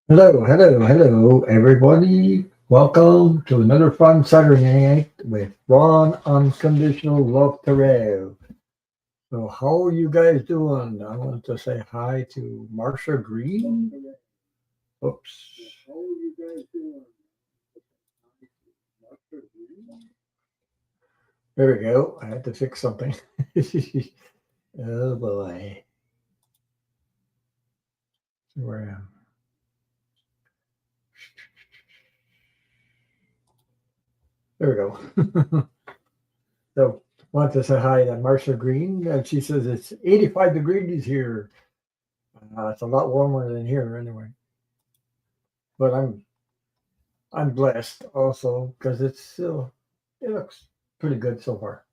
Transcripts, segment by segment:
Hello, everybody. Welcome to another fun Saturday night with Ron Unconditional Love Terrell. So, how are you guys doing? I want to say hi to Marsha Green. Oops. There we go. I had to fix something. Oh boy. Where am There we go. So, want to say hi to Marsha Green. And she says it's 85 degrees here. It's a lot warmer than here anyway. But I'm blessed also because it looks pretty good so far.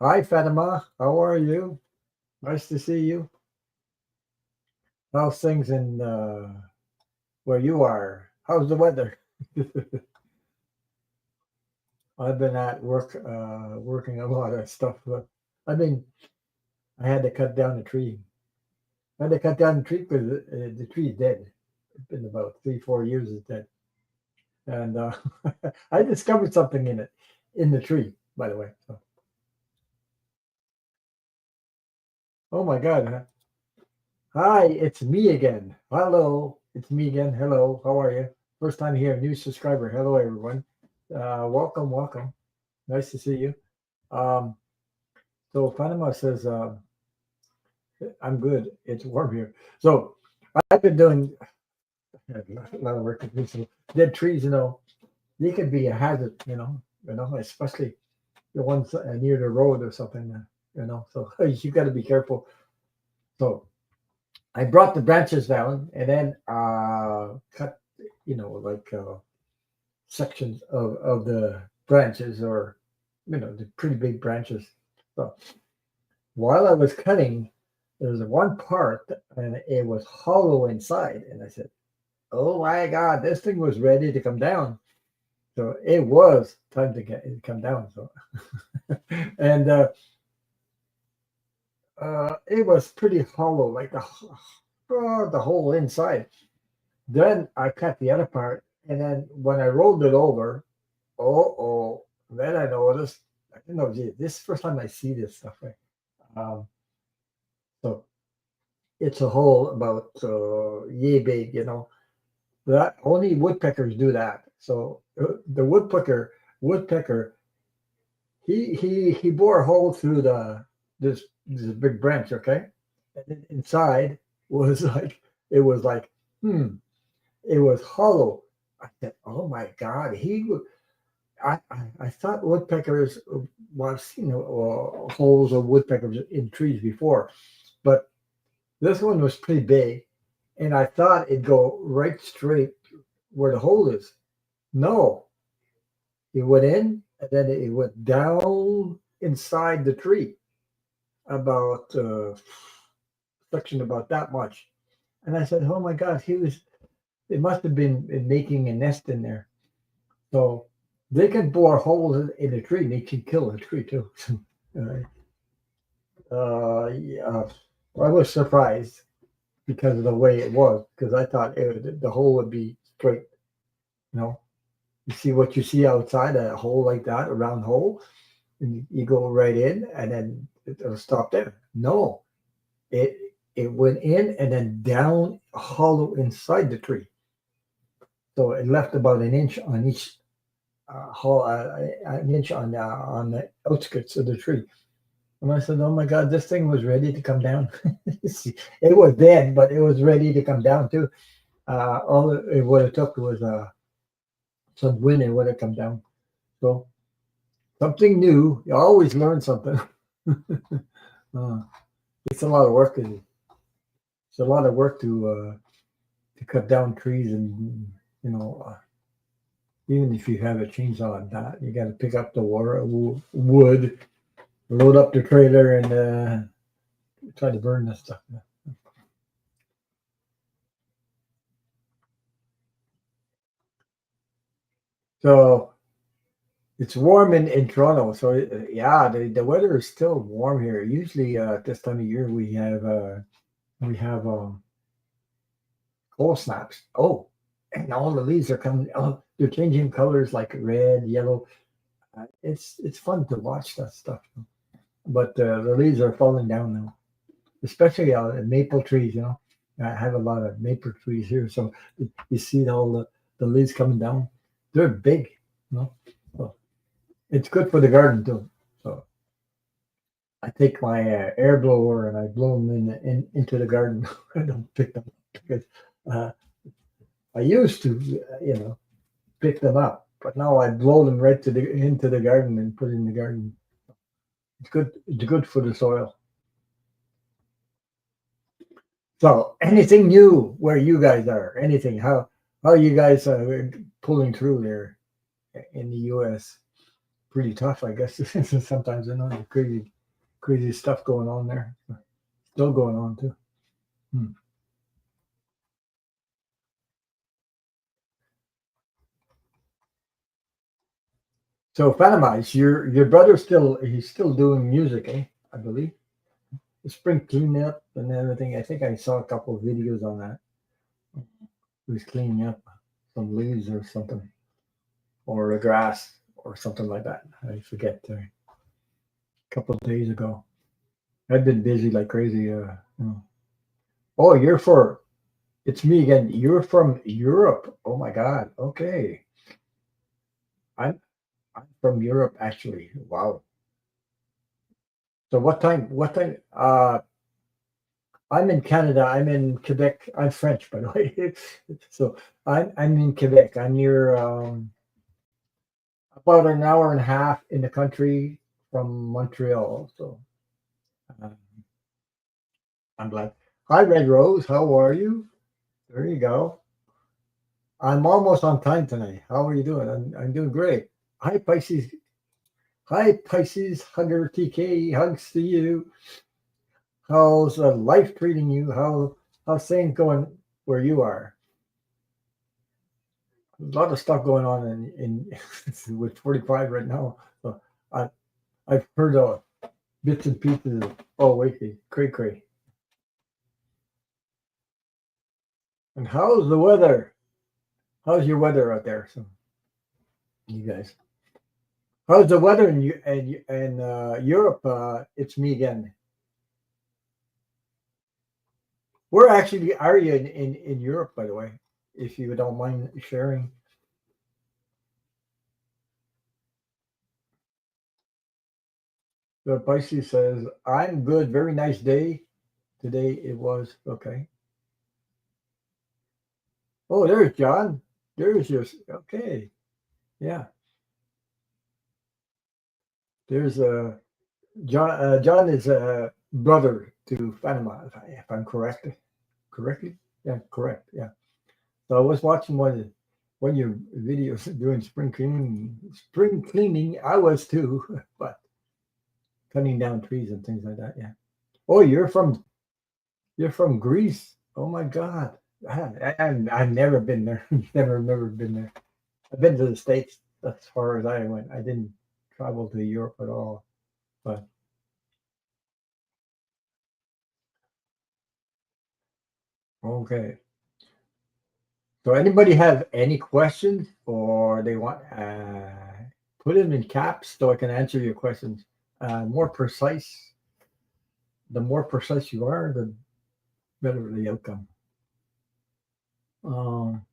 Hi Fatima, how are you? Nice to see you. How's things in where you are? How's the weather? I've been at work working a lot of stuff. But I mean, I had to cut down a tree. I had to cut down the tree because the tree is dead. It's been about 3, 4 years it's dead, and I discovered something in the tree. By the way, so, oh my God, hi, it's me again. Hello, it's me again. Hello, how are you? First time here, new subscriber. Hello, everyone. Welcome. Nice to see you. Um, so Panama says, I'm good. It's warm here. So I've been doing a lot of work with these dead trees. They could be a hazard. Especially the ones near the road or something. So you got to be careful. So I brought the branches down and then cut, like sections of the branches or, the pretty big branches. So while I was cutting, there was one part and it was hollow inside. And I said, oh my God, this thing was ready to come down. So it was time to get it come down. So, and it was pretty hollow, like the whole inside. Then I cut the other part, and then when I rolled it over, then I noticed. I didn't know, gee, this is the first time I see this stuff. Right? Um, so it's a hole about yay big, That only woodpeckers do that. So the woodpecker, he bore a hole through this big branch, okay, and then inside was like it was like hmm, it was hollow. I said, oh my God, I thought woodpeckers, well, I've seen holes of woodpeckers in trees before, but this one was pretty big, and I thought it'd go right straight where the hole is. No, it went in, and then it went down inside the tree about section about that much. And I said, oh my God, it must have been making a nest in there. So they can bore holes in a tree and they can kill a tree too. Yeah, I was surprised because of the way it was, because I thought the hole would be straight. You know, you see what you see outside a hole like that, a round hole, and you go right in, and then it'll stop there. No, it it went in and then down hollow inside the tree, so it left about an inch on each hole, an inch on the outskirts of the tree. And I said, "Oh my God, this thing was ready to come down. It was dead, but it was ready to come down too. All it would have took was some wind and would have come down. So something new. You always learn something. uh, it's a lot of work. It's a lot of work to cut down trees, and you know, uh, even if you have a chainsaw and that, you got to pick up the wood, load up the trailer, and try to burn this stuff. So it's warm in Toronto. So yeah, the weather is still warm here. Usually at this time of year we have We have cold snaps. Oh, and all the leaves are coming. Oh, they're changing colors like red, yellow. It's fun to watch that stuff. But the leaves are falling down now, especially maple trees. I have a lot of maple trees here, so you see all the leaves coming down. They're big. You know, so it's good for the garden too. So I take my air blower and I blow them into the garden. I don't pick them up because uh, I used to, pick them up, but now I blow them right into the garden and put it in the garden. It's good. It's good for the soil. So, anything new where you guys are? Anything? How you guys are pulling through there in the U.S.? Pretty tough, I guess. Sometimes crazy stuff going on there. Still going on too. Hmm. So Panama, is your brother still? He's still doing music, eh? I believe the spring cleanup and everything. I think I saw a couple of videos on that. He was cleaning up some leaves or something, or the grass or something like that. I forget. A couple of days ago, I've been busy like crazy. Oh, you're for it's me again. You're from Europe. Oh my God. Okay, I'm I'm from Europe actually. Wow. So what time? What time? I'm in Canada. I'm in Quebec. I'm French, by the way. So I'm in Quebec. I'm near about an hour and a half in the country from Montreal. So uh, I'm glad. Hi, Red Rose. How are you? There you go. I'm almost on time tonight. How are you doing? I'm doing great. Hi, Pisces. Hi, Pisces. Hugger TK. Hugs to you. How's life treating you? How's things going where you are? A lot of stuff going on in with 45 right now. So I I've heard bits and pieces. Oh wait, cray cray. And how's the weather? How's your weather out there? So you guys, how's the weather in you and Europe? It's me again. Where actually are you in Europe, by the way? If you don't mind sharing. The Pisces says, "I'm good. Very nice day today. It was okay." Oh, there's John. There's your okay. Yeah, there's John. John is a brother to Panama, if I'm correct. Correctly? Yeah, correct. Yeah. So I was watching one of your videos doing spring cleaning. Spring cleaning, I was too, but cutting down trees and things like that. Yeah. Oh, you're from Greece. Oh my God. I've never been there. Never been there. I've been to the States as far as I went. I didn't travel to Europe at all. But okay. So anybody have any questions or they want put them in caps so I can answer your questions. More precise. The more precise you are, the better the outcome. Um,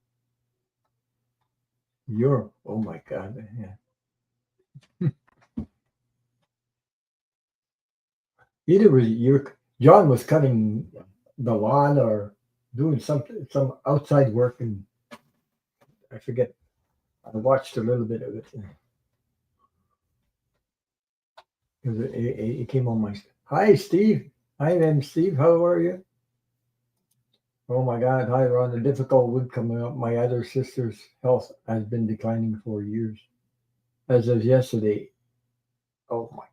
Europe. Oh my God. Yeah. Either was John was cutting the lawn or doing some outside work, and I forget. I watched a little bit of it because it came on my. Hi, Steve. Hi, then, Steve. How are you? Oh my God. Hi, Ron. The difficult wood coming up. My other sister's health has been declining for years. As of yesterday, oh my,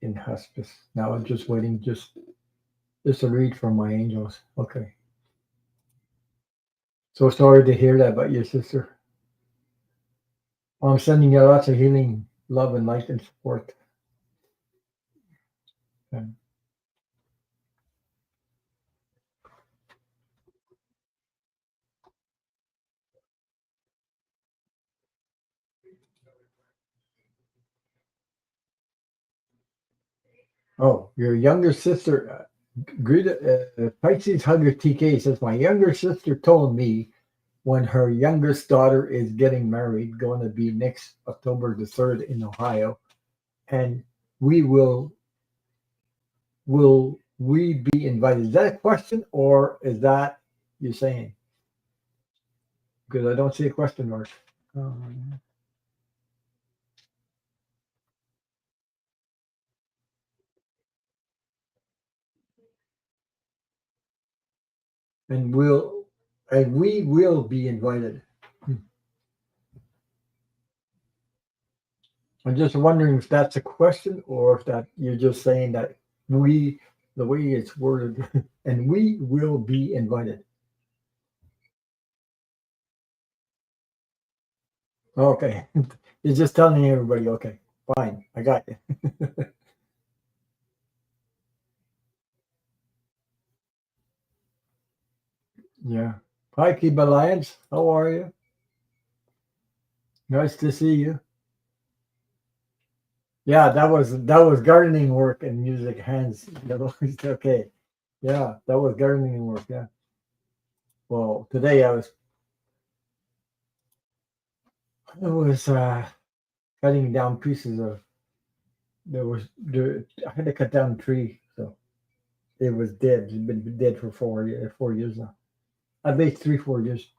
in hospice. Now I'm just waiting, just a read from my angels. Okay. So sorry to hear that about your sister. I'm sending you lots of healing, love, and light and support. Okay. Oh, your younger sister, Greta, Pisces Hugger TK says, my younger sister told me when her youngest daughter is getting married, going to be next October the 3rd in Ohio, and we will we be invited? Is that a question or is that you saying? Because I don't see a question mark. Um, and will and we will be invited. I'm just wondering if that's a question or if that you're just saying that we, the way it's worded, and we will be invited. Okay. You're just telling everybody, okay, fine, I got you. Yeah. Hi, Keep Alliance. How are you? Nice to see you. Yeah, that was gardening work and music hands. That was okay. Yeah, that was gardening work. Yeah. Well, today I was cutting down pieces of I had to cut down a tree, so it was dead. It's been dead for 4 years now. At least 3 4 years.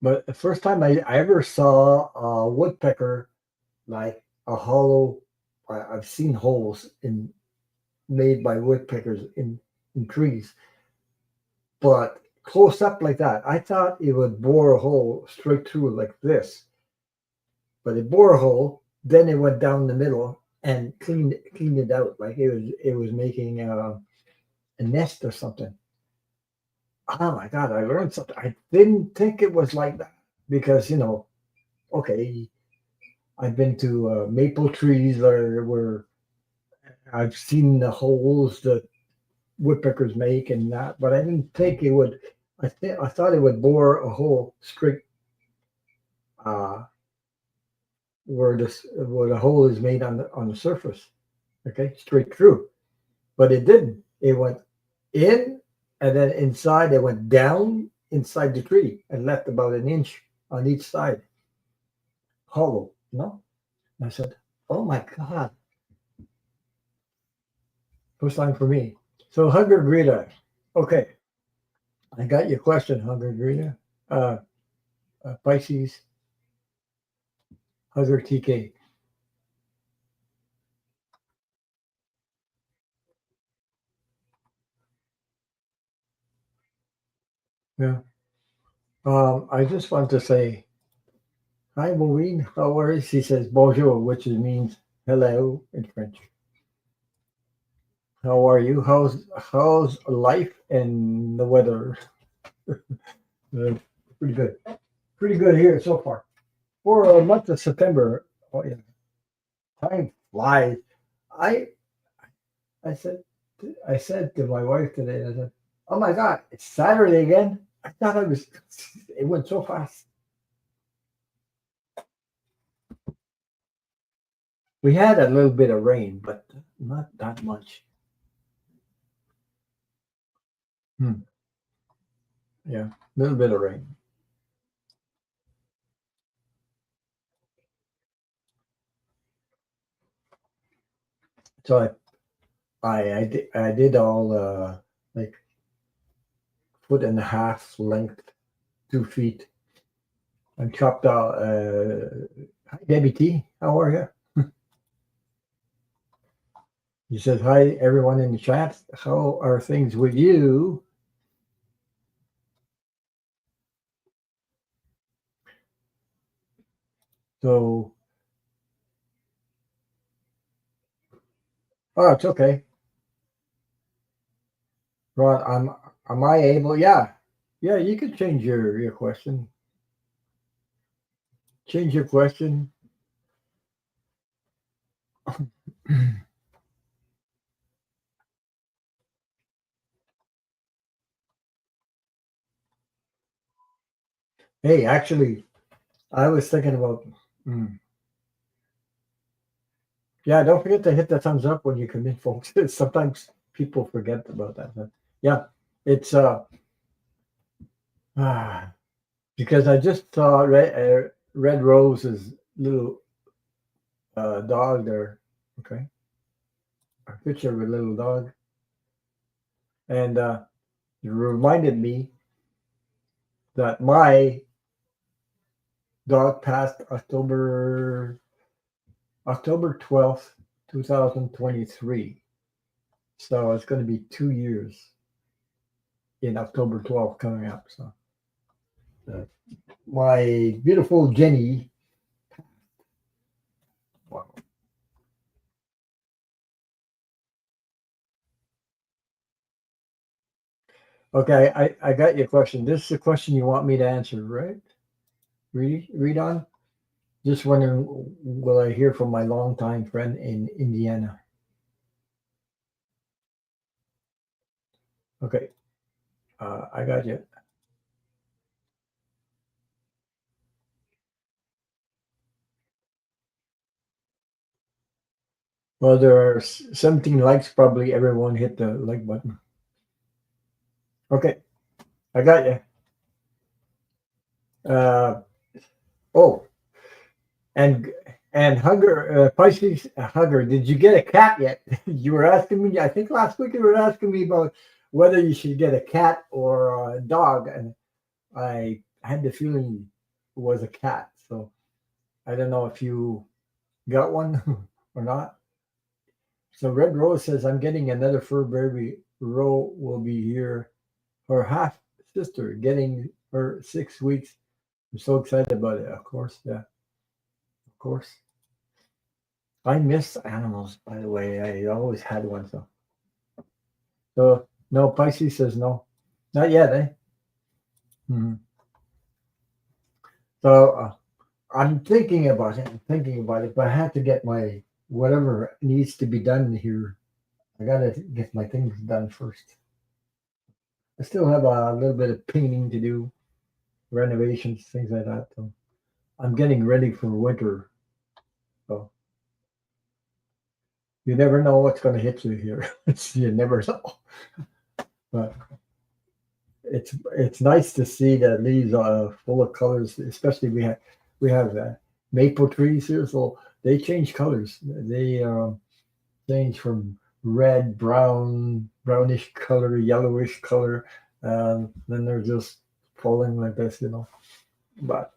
But the first time I ever saw a woodpecker like a hollow. I've seen holes in made by woodpeckers in trees, but close up like that, I thought it would bore a hole straight through like this. But it bore a hole, then it went down the middle and cleaned it out like it was making a nest or something. Oh my god, I learned something. I didn't think it was like that because okay, I've been to maple trees where I've seen the holes that woodpeckers make and that, but I didn't think it would. I thought it would bore a hole straight uh, where the hole is made on the surface. Okay, straight through, but it didn't. It went in, and then inside it went down inside the tree and left about an inch on each side, hollow. No, and I said, "Oh my god!" First time for me. So Hugger Greta. Okay, I got your question, Hugger Greta. Uh, Pisces Hugger TK. Yeah. I just want to say hi, Maureen. How are you? She says bonjour, which means hello in French. How are you? How's life and the weather? Uh, pretty good. Pretty good here so far. For a month of September. Oh yeah, time flies. I I said I said to my wife today. I said, "Oh my God, it's Saturday again." I thought I was. It went so fast. We had a little bit of rain, but not that much. Hmm. Yeah, a little bit of rain. So I did all like foot and a half length, 2 feet, and chopped out. Hi Debbie T, how are you? He says hi everyone in the chat. How are things with you? So it's okay. Ron, am I able? Yeah, yeah. You could change your question. Change your question. Hey, actually, I was thinking about. Hmm, Yeah, don't forget to hit the thumbs up when you come in, folks. Sometimes people forget about that. But yeah, it's ah, because I just saw Red Rose's little dog there. Okay, a picture of a little dog, and it reminded me that my dog passed October 12th, 2023. So it's going to be 2 years in October 12th coming up. So uh, my beautiful Jenny. Wow. Okay, I got your question. This is a question you want me to answer, right? Read on. Just wondering, will I hear from my longtime friend in Indiana? Okay, I got you. Well, there are 17 likes. Probably everyone hit the like button. Okay, I got you. Uh, oh, and Hugger, Pisces Hugger, did you get a cat yet? You were asking me. I think last week you were asking me about whether you should get a cat or a dog, and I had the feeling it was a cat. So I don't know if you got one or not. So Red Rose says, I'm getting another fur baby. Ro will be here. Her half sister getting her 6 weeks. I'm so excited about it. Of course. Yeah, of course. I miss animals, by the way. I always had one. So no, Pisces says no. Not yet, eh? Mhm. So I'm thinking about it. I'm thinking about it, but I have to get my whatever needs to be done here. I gotta get my things done first. I still have a little bit of painting to do, renovations, things like that. So I'm getting ready for winter. So you never know what's going to hit you here. You never know. But it's nice to see the leaves are full of colors. Especially we have maple trees here, so they change colors. They change from red, brown, brownish color, yellowish color, and then they're just falling like this. But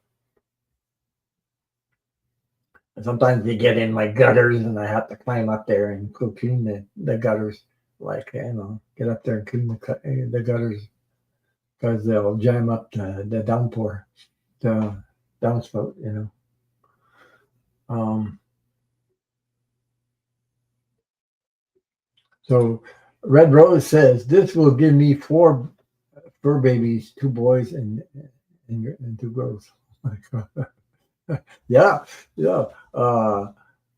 sometimes they get in my gutters, and I have to climb up there and go clean the gutters. Like get up there and clean the gutters because they'll jam up the downpour, the downspout. Um, so Red Rose says this will give me four fur babies, two boys and two girls. Yeah, yeah.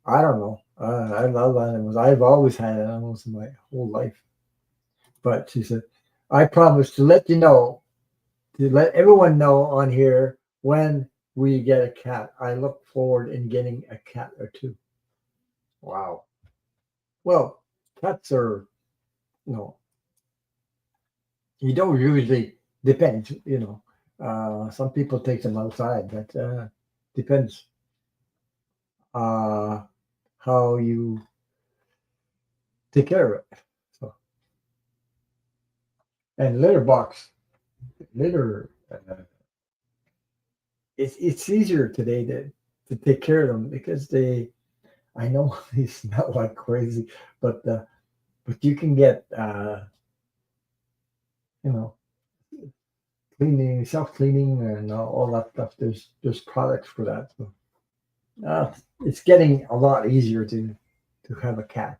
I don't know. I love animals. I've always had animals in my whole life. But she said, I promise to let you know, to let everyone know on here when we get a cat. I look forward in getting a cat or two. Wow. Well, cats are, you know, you don't usually depends. Some people take them outside, but depends uh, how you take care of it. So, and litter box, litter, it's easier today to take care of them because I know they smell like crazy, but you can get you know cleaning, self cleaning, and all that stuff. There's products for that. So it's getting a lot easier to have a cat.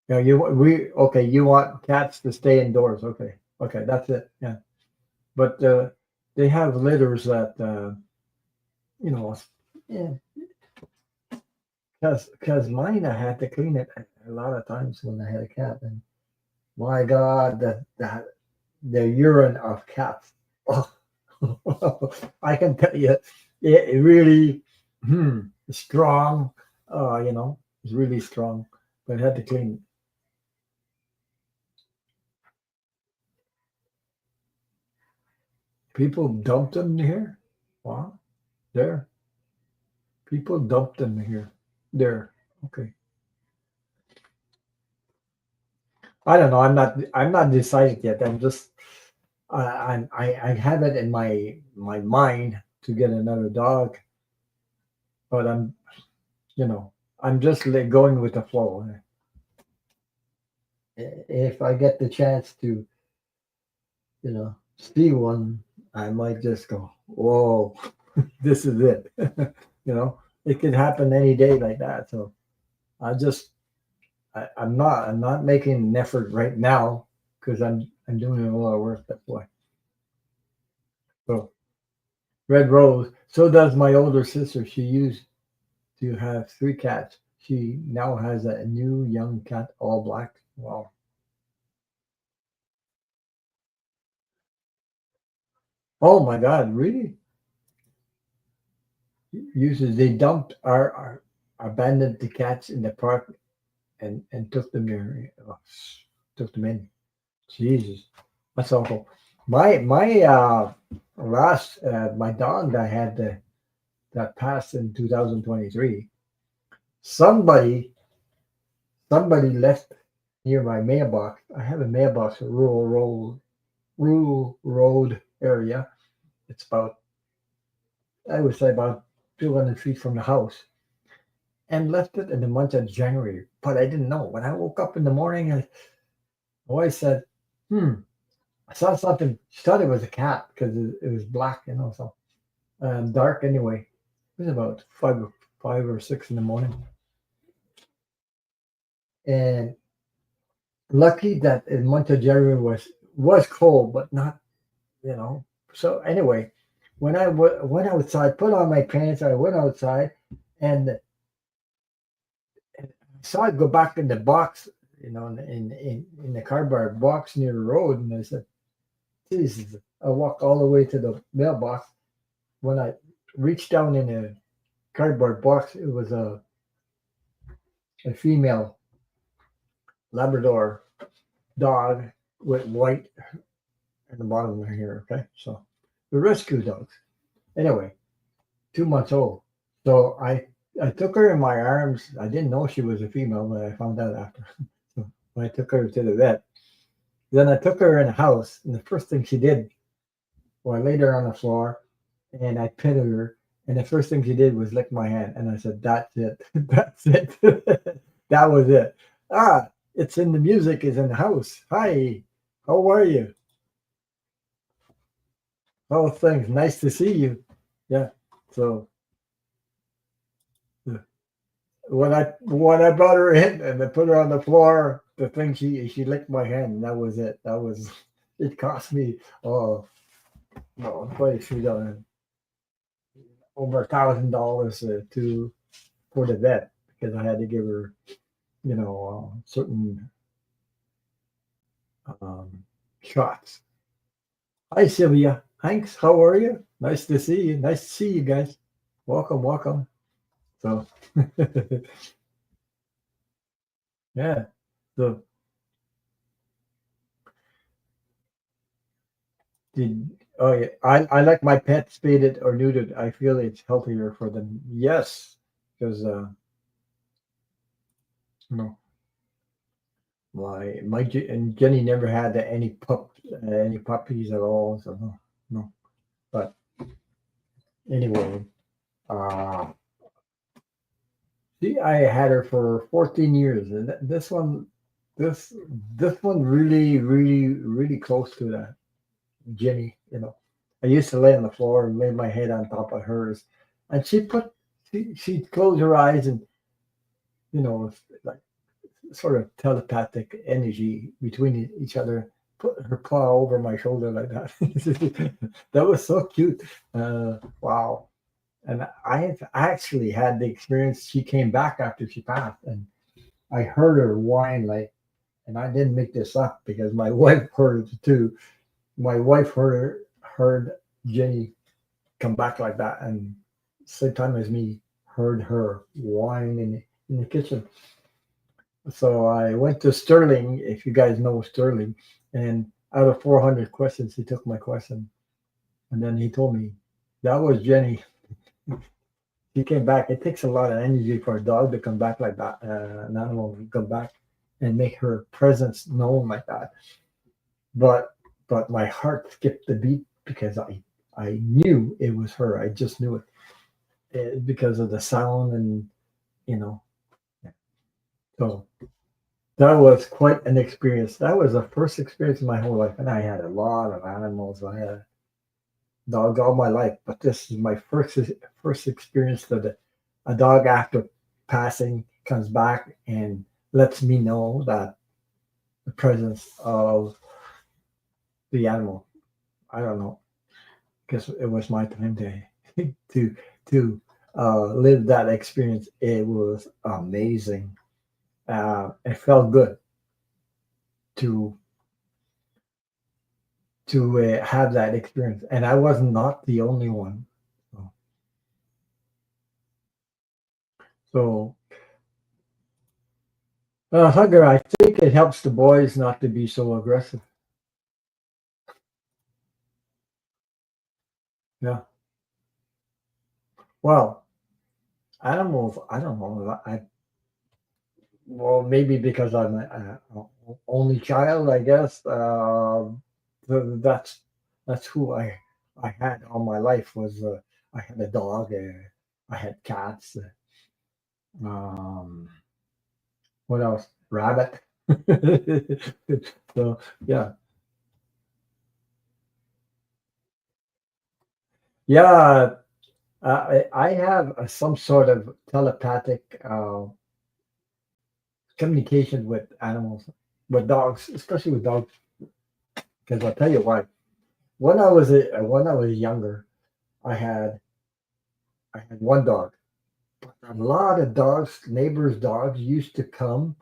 We okay. You want cats to stay indoors? Okay, okay, that's it. Yeah, but they have litters that you know, yeah, because mine I had to clean it a lot of times when I had a cat, and my God, the urine of cats. Oh, I can tell you, it really. strong. It's really strong. But I had to clean it. People dumped them here. Wow, there. People dumped them here. There. Okay. I don't know. I'm not decided yet. I'm just. I have it in my mind to get another dog, but I'm just going with the flow. If I get the chance to, see one, I might just go, whoa, this is it. It could happen any day like that. So I just, I'm not making an effort right now because I'm doing a lot of work. That's why. So Red Rose. So does my older sister. She used to have three cats. She now has a new young cat, all black. Wow. Oh my God, really? Uses they dumped our abandoned the cats in the park and took them there, took them in. Jesus, that's awful. My last my dog that I had that passed in 2023. Somebody somebody left near my mailbox. I have a mailbox, a rural road area. It's about I would say about 200 feet from the house, and left it in the month of January. But I didn't know. When I woke up in the morning, my wife said, "Hmm, I saw something." She thought it was a cat because it was black, so dark anyway. It was about five or six in the morning, and lucky that the month of January was cold, but not you know. So anyway, when I went outside, put on my pants, I went outside, and saw it go back in the box, in the cardboard box near the road, and I said, "Jesus!" I walked all the way to the mailbox. When I reached down in a cardboard box, it was a female Labrador dog with white at the bottom of her hair. Okay, so the rescue dogs. Anyway, 2 months old. So I took her in my arms. I didn't know she was a female, but I found out after. So when I took her to the vet, then I took her in the house, and the first thing she did, well, I laid her on the floor, and I petted her, and the first thing she did was lick my hand, and I said, "That's it, that's it, that was it." It's in the music, is in the house. Hi, how are you? Oh, thanks. Nice to see you. Yeah. So uh, when I brought her in and I put her on the floor, the thing she licked my hand, and that was it. That was it. Cost me no, quite a few dollars, over $1,000 to for the vet because I had to give her certain um, shots. Hi Sylvia, thanks. How are you? Nice to see you. Nice to see you guys. Welcome, welcome. So yeah. So did oh yeah, I like my pet spaded or neutered. I feel it's healthier for them. Yes, because you know and Jenny never had any puppies at all. So no, no. But anyway, uh, see, I had her for 14 years, and this this one really, really, really close to that Jenny. I used to lay on the floor and lay my head on top of hers, and she'd close her eyes and like sort of telepathic energy between each other. Put her paw over my shoulder like that. That was so cute. Wow. And I have actually had the experience. She came back after she passed, and I heard her whine like, and I didn't make this up because my wife heard it too. My wife heard Jenny come back like that, and same time as me. heard her whine in the kitchen. So I went to Sterling, if you guys know Sterling, and out of 400 questions, he took my question. And then he told me, that was Jenny. She came back. It takes a lot of energy for a dog to come back like that, an animal to come back and make her presence known like that. But my heart skipped the beat because I knew it was her. I just knew it, because of the sound and you know. So that was quite an experience. That was the first experience in my whole life, and I had a lot of animals. I had a dog all my life, but this is my first experience that a dog after passing comes back and lets me know that the presence of the animal. I don't know, because it was my time to to to live that experience. It was amazing. It felt good to have that experience, and I was not the only one. So, so Hugger, I think it helps the boys not to be so aggressive. Yeah. Well, animals. I don't know. Well, maybe because I'm only child, I guess. That's who I had all my life was I had a dog, I had cats, um, what else? Rabbit. So yeah, yeah. I have some sort of telepathic communication with animals, with dogs, especially with dogs. Because I'll tell you why. When I was younger, I had I had one dog. A lot of dogs, neighbors' dogs, used to come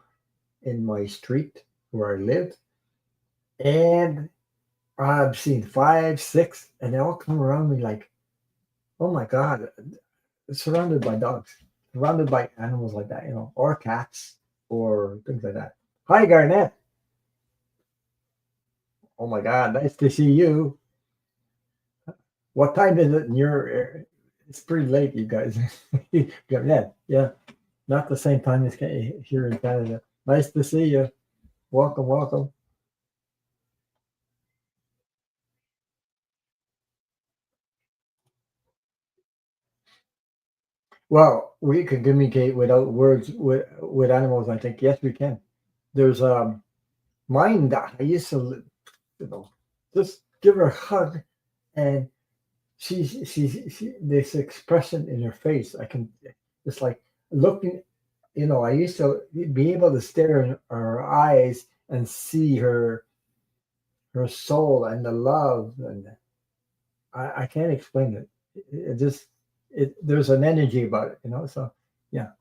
in my street where I lived, and I've seen five, six, and they all come around me like, "Oh my God!" Surrounded by dogs, surrounded by animals like that, or cats or things like that. Hi, Garnett. Oh my God, nice to see you. What time is it in your? It's pretty late, you guys. Garnett, yeah, not the same time as here in Canada. Nice to see you. Welcome, welcome. Well, we can communicate without words with animals. I think yes, we can. There's mine that I used to, you know, just give her a hug, and this expression in her face. I can, it's like looking. I used to be able to stare in her eyes and see her soul and the love, and I can't explain it. It just there's an energy about it. So yeah,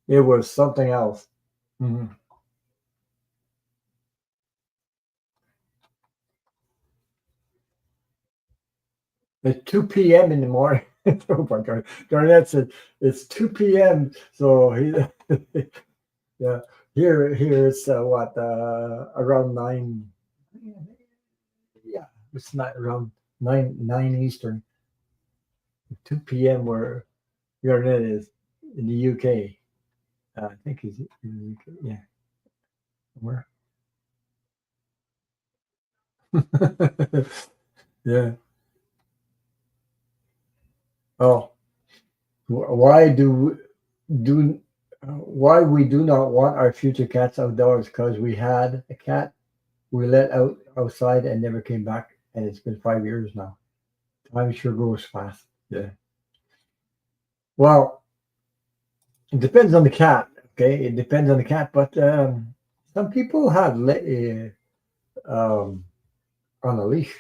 it was something else. Hmm. It's 2 p.m. in the morning. Oh my God, Garnett said it's 2 p.m. So yeah, here it's what around 9. Yeah, it's not around 9 Eastern, 2 p.m. where Garnett is in the UK. I think he's in the UK. Yeah, where? Yeah. Oh, why do why we do not want our future cats outdoors? Because we had a cat we let out outside and never came back, and it's been 5 years now. Time sure goes fast. Yeah. Well, it depends on the cat. Okay, it depends on the cat, but some people have on a leash.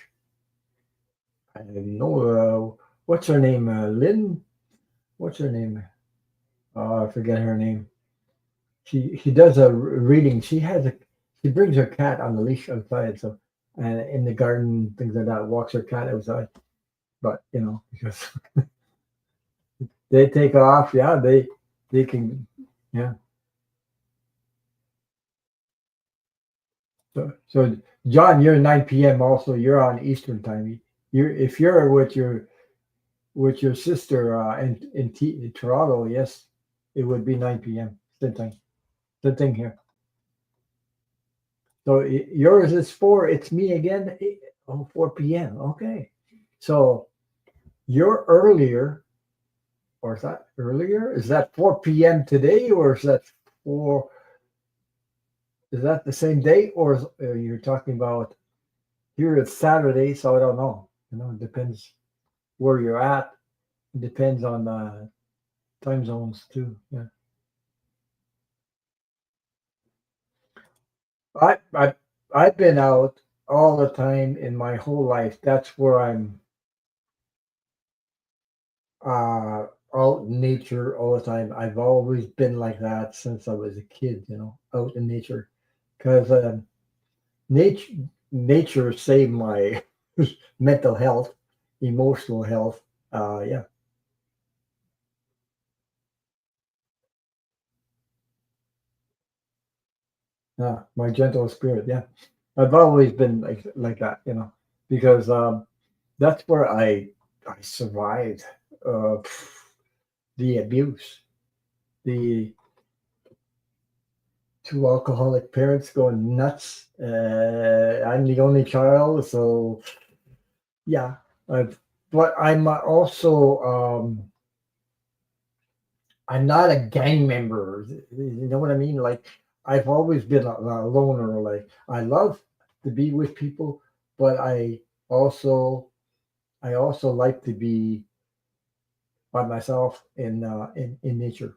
I don't know what's her name, Lynn. What's her name? Oh, I forget her name. She does a reading. She brings her cat on the leash outside, so and in the garden things like that. Walks her cat outside, but because they take off. Yeah, they can. Yeah. So John, you're 9 p.m. Also, you're on Eastern time. You're if you're with your sister in Toronto, yes, it would be 9 p.m. Same thing. Same thing here. So yours is 4. It's me again. 4 p.m. Okay. So you're earlier, or is that earlier? Is that 4 p.m. today, or is that 4? Is that the same day, or you're talking about here? It's Saturday, so I don't know. It depends where you're at. It depends on time zones too. Yeah. I I've been out all the time in my whole life. That's where I'm out in nature all the time. I've always been like that since I was a kid, out in nature. Because nature nature saved my mental health, emotional health. Yeah, my gentle spirit. Yeah, I've always been like that, because that's where I survived uh, the abuse, the two alcoholic parents going nuts. I'm the only child, so yeah. But I'm not a gang member. You know what I mean? Like I've always been a loner. Like I love to be with people, but also I also like to be by myself in nature.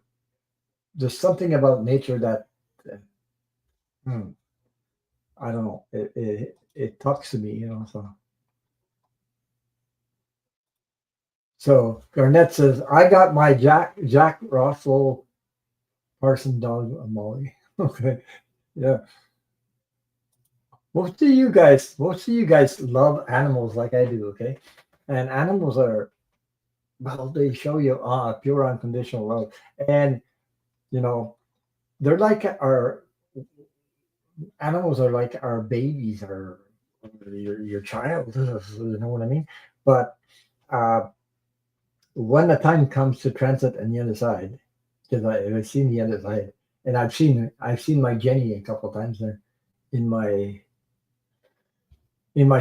There's something about nature that hmm, I don't know. It talks to me, So Garnett says, I got my Jack Russell Parson dog Molly. Okay. Yeah. Most of you guys love animals like I do, okay? And animals are, well, they show you pure unconditional love. And you know, they're like our animals are like our babies or your child, you know what I mean? But uh when the time comes to transit on the other side, because I've seen the other side, and I've seen my Jenny a couple of times there in my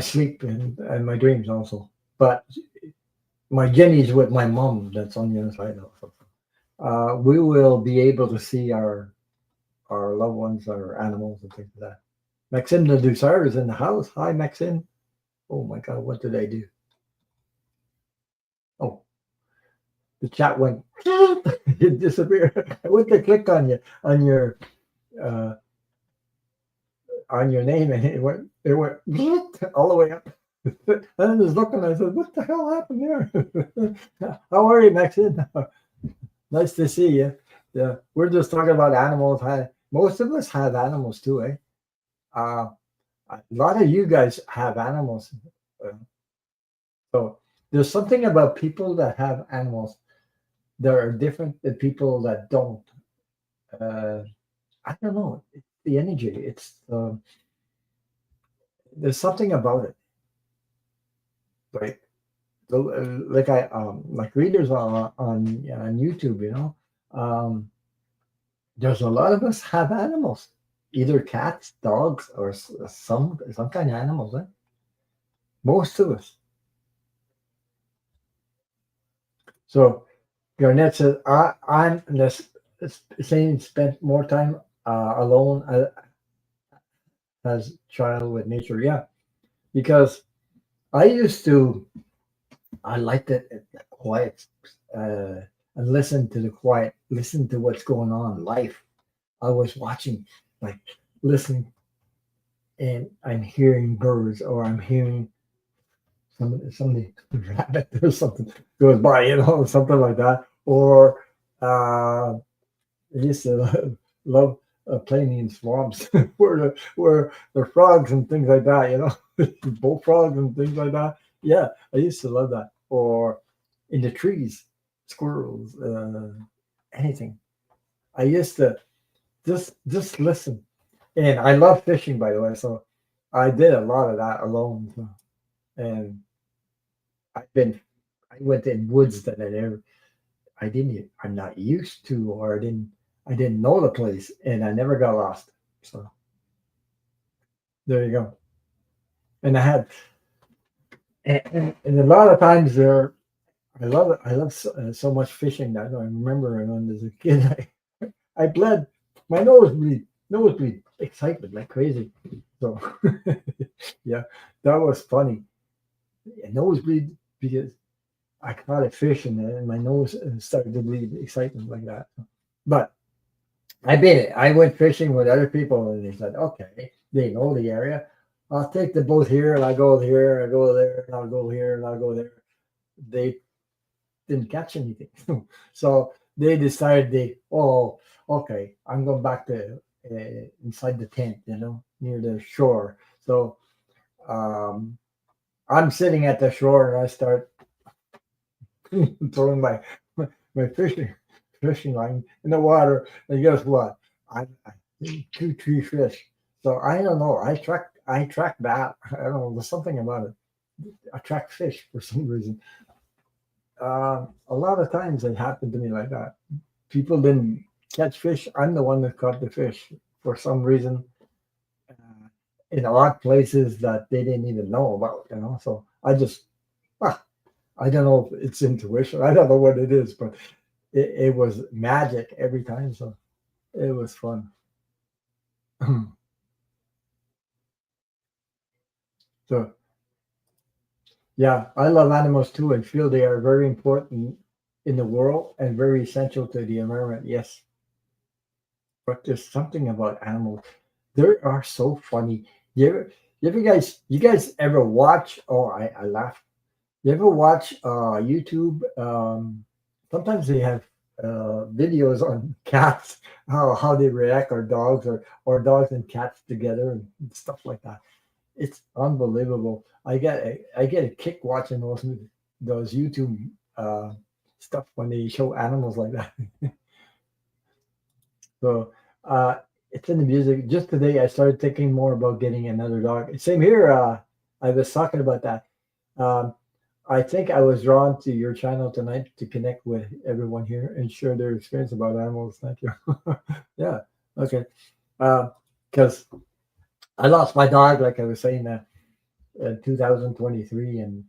sleep and my dreams also. But my Jenny's with my mom that's on the other side also. We will be able to see our loved ones, our animals, and things like that. Maxime the Dussard is in the house. Hi, Maxime. Oh my God, what did I do? Oh, the chat went. It disappeared. I went to click uh, on your name, and it went all the way up. And I was looking. I said, "What the hell happened there?" How are you, Maxine? Nice to see you. Yeah, we're just talking about animals. Most of us have animals too, eh? Uh, a lot of you guys have animals. Uh, So there's something about people that have animals that are different than people that don't. Uh, I don't know. It's the energy. There's something about it, right? Like like readers on YouTube, um, there's a lot of us have animals, either cats, dogs, or some kind of animals. Eh? Most of us. So Garnett says, I'm saying spent more time alone as child with nature. Yeah, because I used to, I liked the quiet and listen to the quiet, listen to what's going on, life. I was watching, like listening, and I'm hearing birds or I'm hearing somebody rabbit or something goes by, something like that. Or I used to love playing in swamps where the frogs and things like that, bullfrogs and things like that. Yeah, I used to love that. Or in the trees. squirrels, anything. I used to just listen, and I love fishing, by the way. So I did a lot of that alone, so, and I've been I went in woods that I didn't I'm not used to, or I didn't know the place, and I never got lost. So there you go. And I had and a lot of times there I love it. I love so much fishing that I remember when as a kid I bled my nosebleed excitement like crazy. So yeah, that was funny. A nosebleed because I caught a fish and then my nose started to bleed excitement like that. But I did it. I went fishing with other people and they said, okay, they know the area. I'll take the boat here and I go here, I go there, and I'll go here and I'll go there. They didn't catch anything. So they decided okay, I'm going back to inside the tent, near the shore. So um, I'm sitting at the shore and I start throwing my fishing line in the water. And guess what? I two, three fish. So I don't know. I track that. I don't know. There's something about it. I track fish for some reason. A lot of times it happened to me like that. People didn't catch fish. I'm the one that caught the fish for some reason uh, in odd places that they didn't even know about. So ah, I don't know if it's intuition. I don't know what it is, but it was magic every time. So it was fun. So yeah, I love animals too and feel they are very important in the world and very essential to the environment. Yes, but there's something about animals. They are so funny. You guys ever watch? Oh, I laugh. You ever watch YouTube? Sometimes they have videos on cats, how they react, or dogs, or dogs and cats together and stuff like that. It's unbelievable. I get a kick watching those YouTube uh, stuff when they show animals like that. So uh, it's in the music. Just today, I started thinking more about getting another dog. Same here. I was talking about that. Um, I think I was drawn to your channel tonight to connect with everyone here and share their experience about animals. Thank you. Yeah. Okay. Because I lost my dog, like I was saying, in 2023 and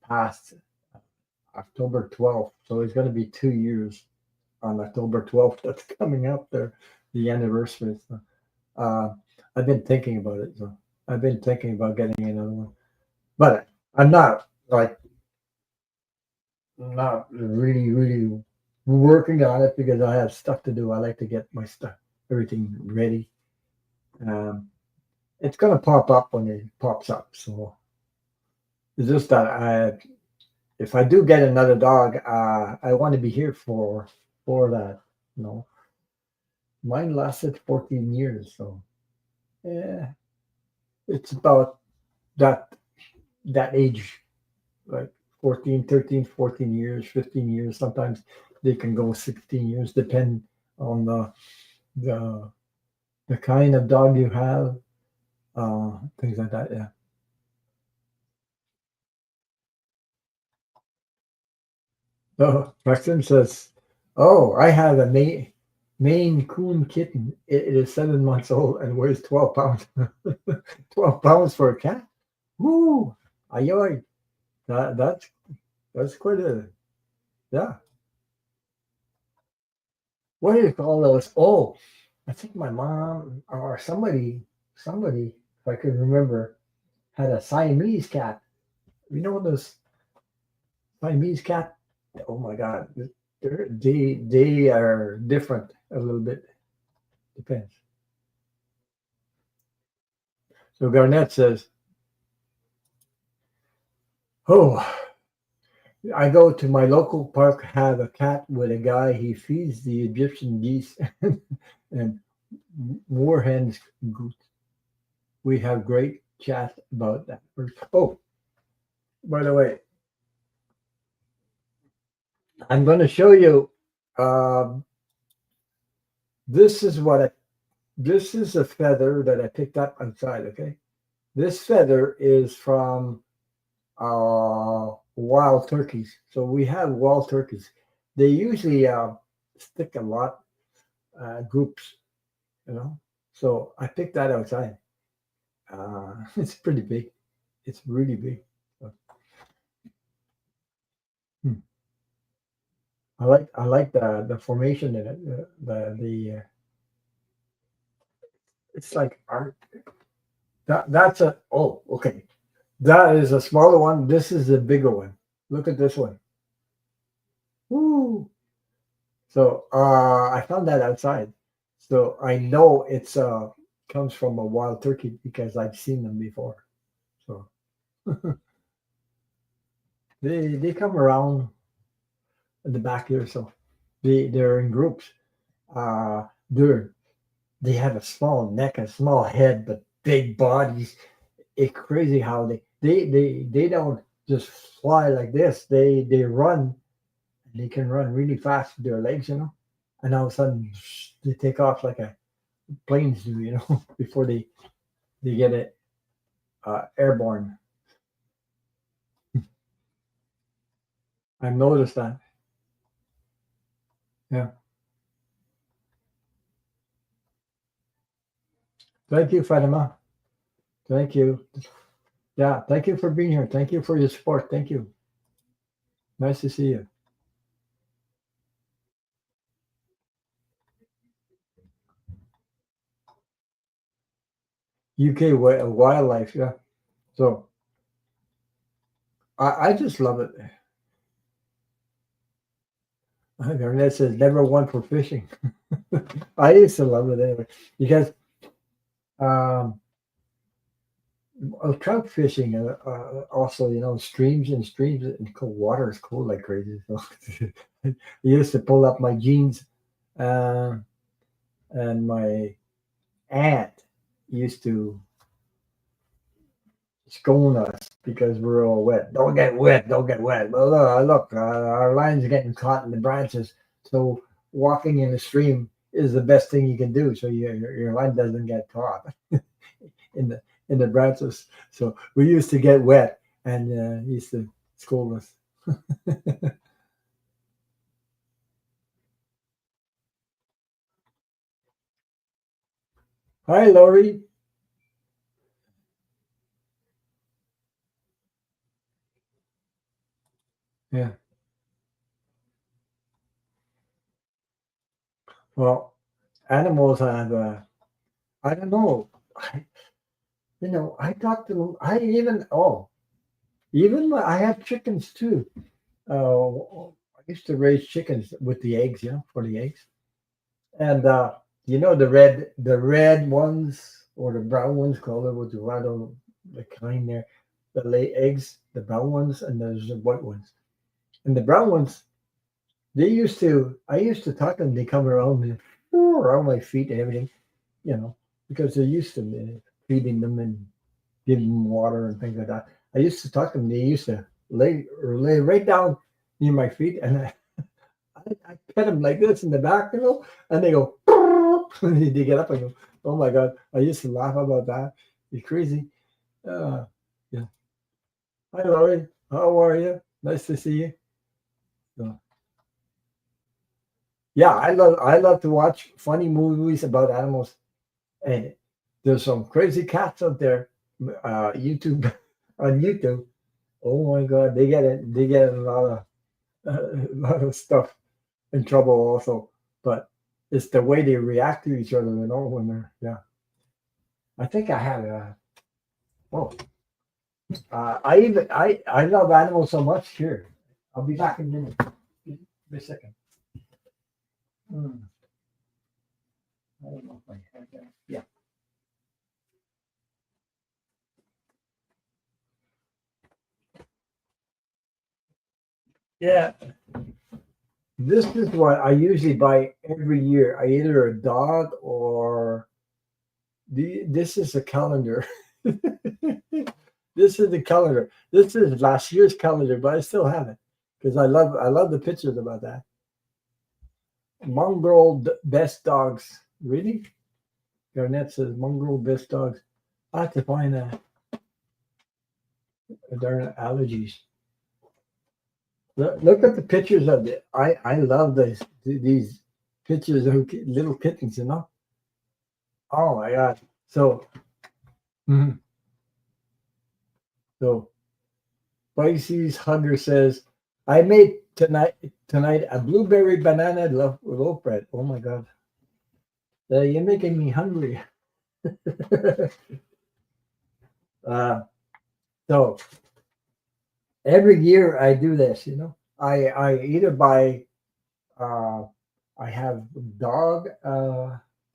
passed October 12th. So it's going to be 2 years on October 12th. That's coming up there, the anniversary. So, uh, I've been thinking about it. So I've been thinking about getting another one, but I'm not really, really working on it because I have stuff to do. I like to get my stuff, everything ready. Um, it's gonna pop up when it pops up. So it's just that if I do get another dog, I want to be here for that. You know, Mine lasted 14 years, so yeah, it's about that that age, like 14, 13, 14 years, 15 years. Sometimes they can go 16 years, depend on the the kind of dog you have, things like that. Yeah. So Maxim says, "Oh, I have a Maine Coon kitten. It is 7 months old and weighs 12 pounds. 12 pounds for a cat? Woo! Ayoy! That's quite a yeah. What do you call those? Oh, I think my mom or somebody, if I could remember, had a Siamese cat. You know those Siamese cat? Oh my God, they are different a little bit. Depends. So Garnett says, "Oh, I go to my local park, have a cat with a guy. He feeds the Egyptian geese and moorhens goose. We have great chat about that. Oh, by the way, I'm going to show you. Um, this is what I. This is a feather that I picked up outside. Okay, this feather is from wild turkeys. So we have wild turkeys. They usually stick a lot groups, you know. So I picked that outside. It's pretty big. It's really big. So, hmm. I like the formation in it. It's like art. That's a oh okay. That is a smaller one. This is a bigger one. Look at this one. Woo! So I found that outside. So I know it's comes from a wild turkey because I've seen them before. So they come around in the back here. So they're in groups. They're they have a small neck, a small head, but big bodies. It's crazy how they don't just fly like this. They run. They can run really fast with their legs, and all of a sudden they take off like a planes do, before they get it airborne. I've noticed that. Yeah. Thank you, Fatima. Thank you. Yeah. Thank you for being here. Thank you for your support. Thank you. Nice to see you. UK wildlife. Yeah. So I just love it. Internet says never one for fishing. I used to love it anyway because um, trout fishing, also, streams and streams and cold water is cold like crazy. So I used to pull up my jeans, uh, and my aunt used to scold us because we're all wet. Don't get wet, don't get wet. Well, our line's getting caught in the branches. So walking in the stream is the best thing you can do, so your line doesn't get caught in the branches. So we used to get wet, and he used to scold us. Hi, Lori. Yeah. Well, animals have. I don't know. I talked to them. I even I have chickens too. I used to raise chickens with the eggs, for the eggs, and the red ones or the brown ones, call it what you want, the kind there, that lay eggs, the brown ones, and there's the white ones, and the brown ones. I used to talk to them. They come around me, around my feet and everything, because they're used to me feeding them and giving them water and things like that. I used to talk to them. They used to lay right down near my feet, and I pet them like this in the back, and they go, and they get up and go, oh my God. I used to laugh about that. You're crazy. Uh, yeah. Hi, Laurie. How are you? Nice to see you. So, yeah, I love to watch funny movies about animals. And there's some crazy cats out there, YouTube on YouTube. Oh my God, they get a lot of a lot of stuff in trouble also. But it's the way they react to each other, when they're yeah. I think I had a oh I love animals so much. Here, I'll be back in a minute. Give me a second. Hmm, I don't know if I have that. Yeah. Yeah. This is what I usually buy every year. I either a dog or this is a calendar. This is the calendar. This is last year's calendar, but I still have it because I love the pictures about that. Mongrel best dogs. Really? Garnett says mongrel best dogs. I have to find darn allergies. Look at the pictures of it. I love these pictures of little kittens. You know. Oh my god. So mhm. So Pisces Hugger says, I made tonight a blueberry banana loaf bread. Oh my god. You're making me hungry. uh, so every year I do this, you know. I either buy uh, I have dog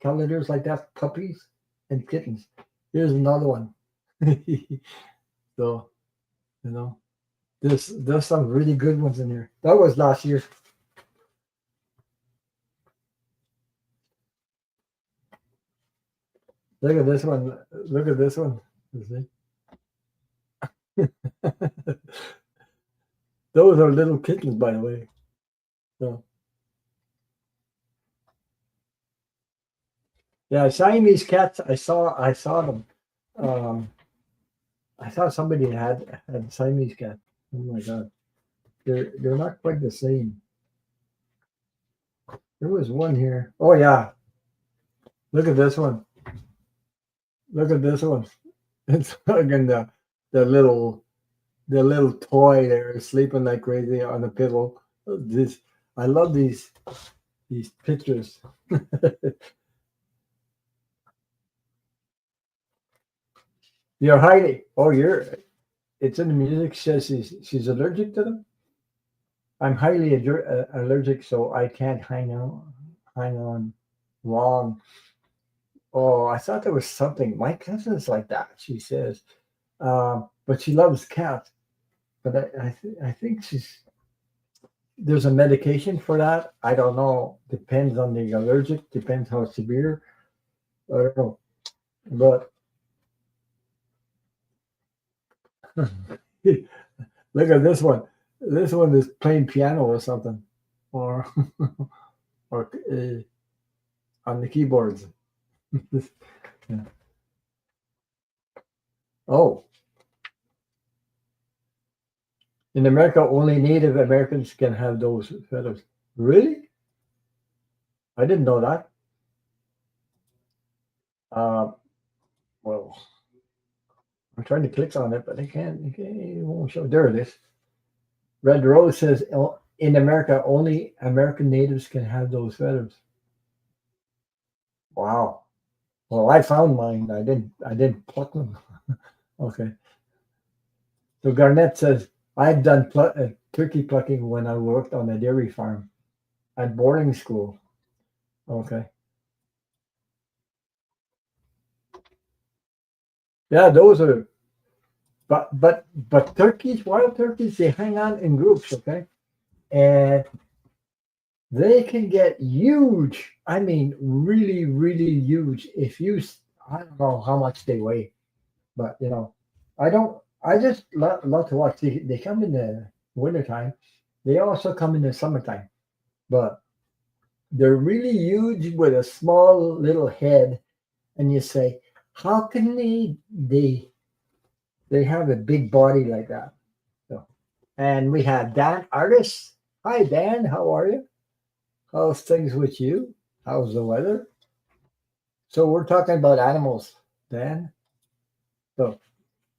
calendars like that, puppies and kittens. Here's another one. So, you know, there's some really good ones in here. That was last year. Look at this one. Look at this one. You see? Those are little kittens, by the way. So, yeah, Siamese cats. I saw them. Um, I saw somebody had Siamese cat. Oh my god, they're not quite the same. There was one here. Oh yeah, look at this one. Look at this one. It's fucking the little the little toy there sleeping like crazy on the pillow. This I love these pictures. You're hiding. Oh, you're. It's in the music. Says she's allergic to them. I'm highly allergic, so I can't hang on long. Oh, I thought there was something. My cousin's like that. She says, but she loves cats. But I think there's a medication for that. I don't know. Depends on the allergic. Depends how severe. I don't know. But look at this one. This one is playing piano or something, or or on the keyboards. Yeah. Oh, in America, only Native Americans can have those feathers. Really? I didn't know that. Uh, well, I'm trying to click on it, but I can't. It won't show. There it is. Red Rose says in America, only American natives can have those feathers. Wow. Well, I found mine. I didn't pluck them. Okay. So Garnett says I've done turkey plucking when I worked on a dairy farm at boarding school. Okay. Yeah, those are. But turkeys, wild turkeys, they hang out in groups. Okay, and they can get huge. I mean, really, really huge. If you, I don't know how much they weigh, but you know, I don't. I just love to watch. They come in the wintertime. They also come in the summertime, but they're really huge with a small little head. And you say, how can they have a big body like that? So, and we have Dan Artis. Hi Dan, how are you? How's things with you? How's the weather? So we're talking about animals, Dan. So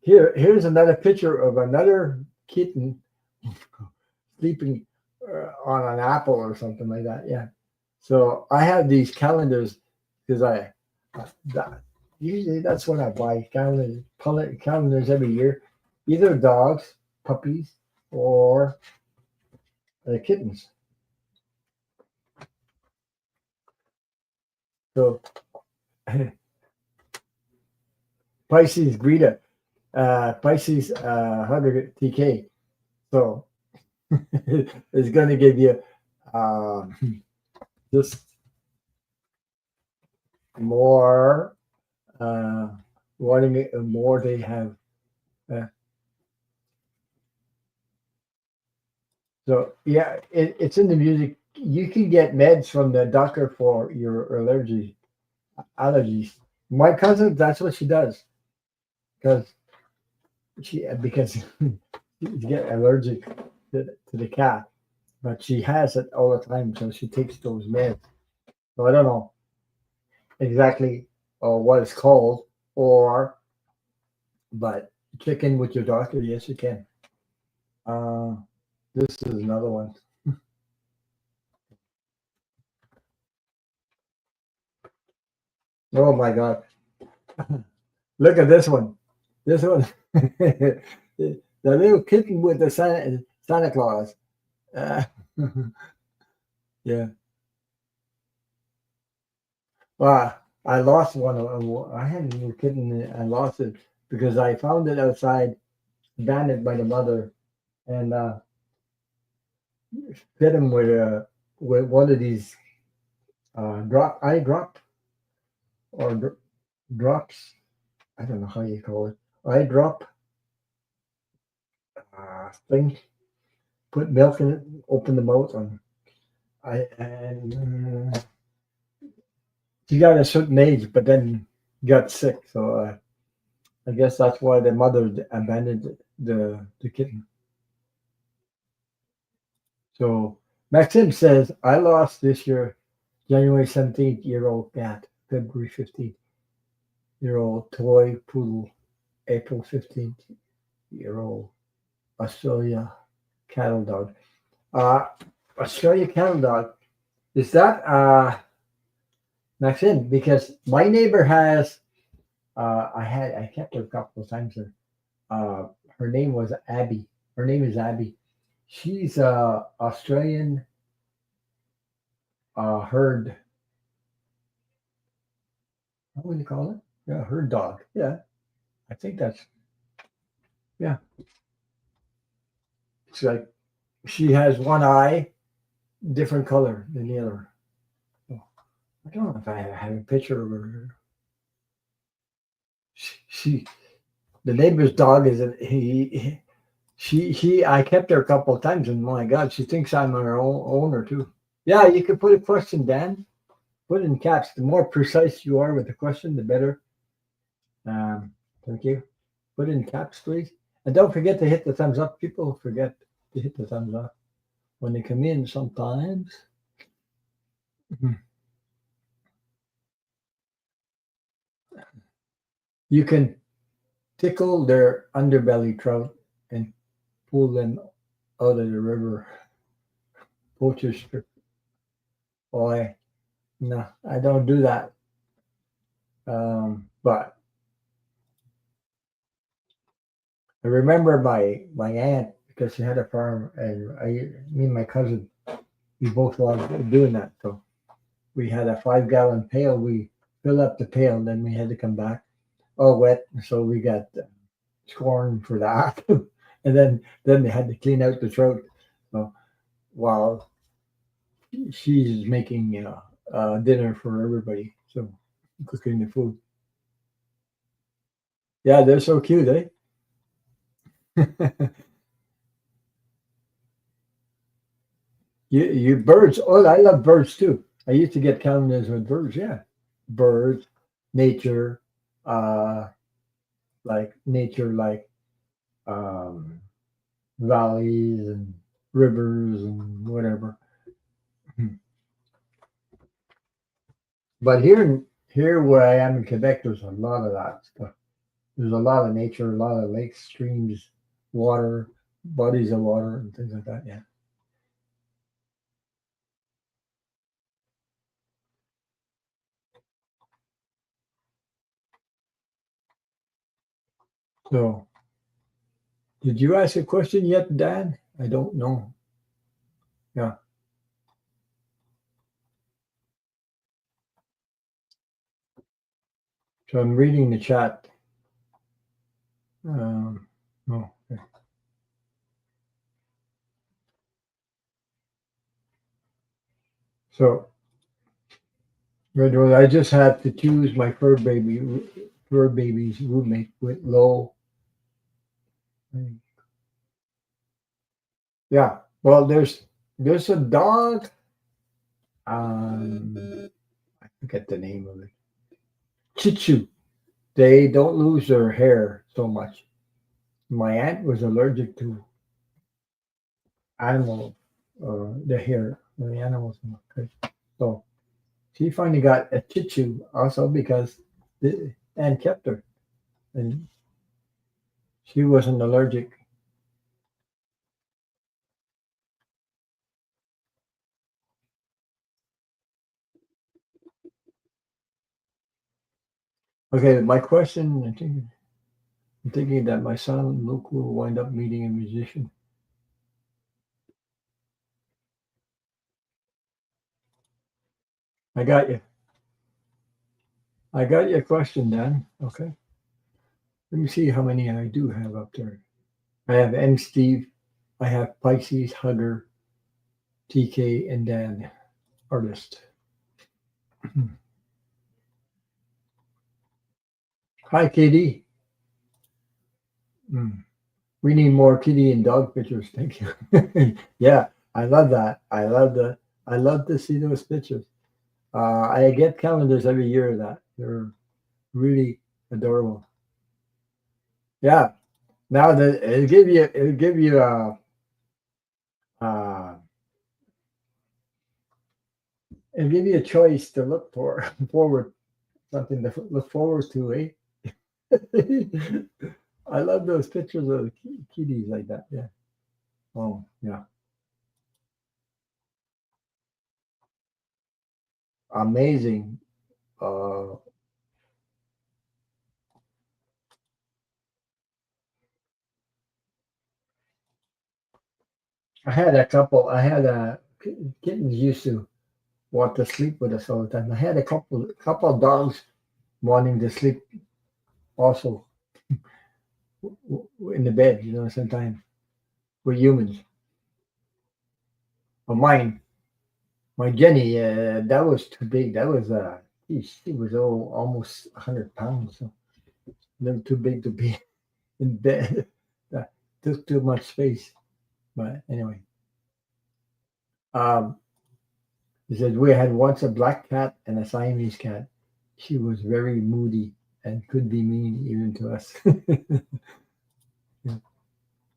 here's another picture of another kitten sleeping on an apple or something like that. Yeah. So I have these calendars because that, usually that's what I buy calendars every year, either dogs, puppies, or kittens. So Pisces Greta, Pisces 100 TK. So it's going to give you just more uh, wanting it, more they have. Uh, So yeah, it's in the music. You can get meds from the doctor for your allergies. My cousin, that's what she does because because she get allergic to the cat, but she has it all the time, so she takes those meds. So I don't know exactly what it's called, or but check in with your doctor. Yes, you can. Uh, this is another one. Oh my God! Look at this one. This one, the little kitten with the Santa Claus. Uh, yeah. Well, I lost one. I had a little kitten. I lost it because I found it outside, abandoned by the mother, and fed him with one of these eye drop or drops. I don't know how you call it. Eye drop thing. Put milk in it, open the mouth, and I and she got a certain age, but then got sick. So I guess that's why the mother abandoned the kitten. So Maxim says, I lost this year, January 17th year old cat, February 15th year old toy poodle, April 15th year old Australia cattle dog. Uh, Australia cattle dog. Is that Maxim? Because my neighbor has, I kept her a couple of times. Uh, her name was Abby. Her name is Abby. She's Australian herd. What would you call it? Yeah, herd dog. Yeah, I think that's yeah. It's like she has one eye, different color than the other. Oh, I don't know if I have a picture of her. She the neighbor's dog is she I kept her a couple of times and my God, she thinks I'm her owner too. Yeah, you can put a question, Dan. Put it in caps. The more precise you are with the question, the better. Um, thank you. Put it in caps, please. And don't forget to hit the thumbs up. People forget to hit the thumbs up when they come in sometimes. Mhm. You can tickle their underbelly trout and pull them out of the river. Poachers, boy, no, I don't do that. But I remember my aunt because she had a farm, and me and my cousin, we both loved doing that. So we had a 5 gallon pail. We filled up the pail, and then we had to come back all wet. So we got scorned for that. And then they had to clean out the trout. So while she's making dinner for everybody, so cooking the food. Yeah, they're so cute, eh? You birds. Oh, I love birds too. I used to get calendars with birds. Yeah, birds, nature, uh, like um, valleys and rivers and whatever. But here where I am in Quebec, there's a lot of that stuff. There's a lot of nature, a lot of lakes, streams, water, bodies of water, and things like that. Yeah. So, did you ask a question yet, Dan? I don't know. Yeah. So I'm reading the chat. No. Okay. So, Red Rose, I just had to choose my fur baby's roommate with low. Yeah. Well, there's a dog. I forget the name of it. Chichu. They don't lose their hair so much. My aunt was allergic to animal, the hair of the animals. Okay. So she finally got a Chichu also because the aunt kept her and she wasn't allergic. Okay, my question. I'm thinking that my son Luke will wind up meeting a musician. I got you. I got your question, Dan. Okay. Let me see how many I do have up there. I have M. Steve. I have Pisces, Hugger, TK, and Dan, artist. Hi, Katie. Mm. We need more kitty and dog pictures. Thank you. Yeah, I love that. I love to see those pictures. I get calendars every year of that. They're really adorable. Yeah. Now that uh, it'll give you a choice to look for forward something to look forward to, eh? I love those pictures of kitties like that. Yeah. Oh, yeah. Amazing. Uh, I had a couple. I had a kittens used to want to sleep with us all the time. I had a couple of dogs wanting to sleep also in the bed. You know, sometimes with humans. But my Jenny, that was too big. That was she was almost 100 pounds. So a little too big to be in bed. That took too much space. But anyway, um, he said we had once a black cat and a Siamese cat. She was very moody and could be mean even to us. Yeah.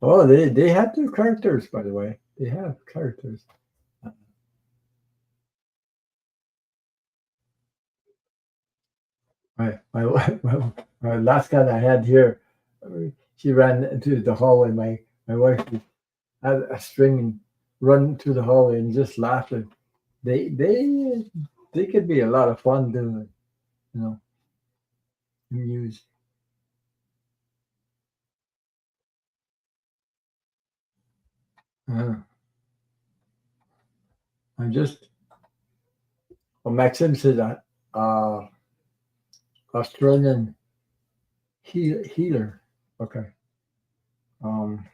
Oh, they have their characters, by the way. They have characters. My last cat I had here, she ran into the hallway. My wife had a string and run through the hallway and just laughing. They they they could be a lot of fun doing it, you know, amuse. Uh, I'm just well, Maxim says that Australian healer. Okay. Um,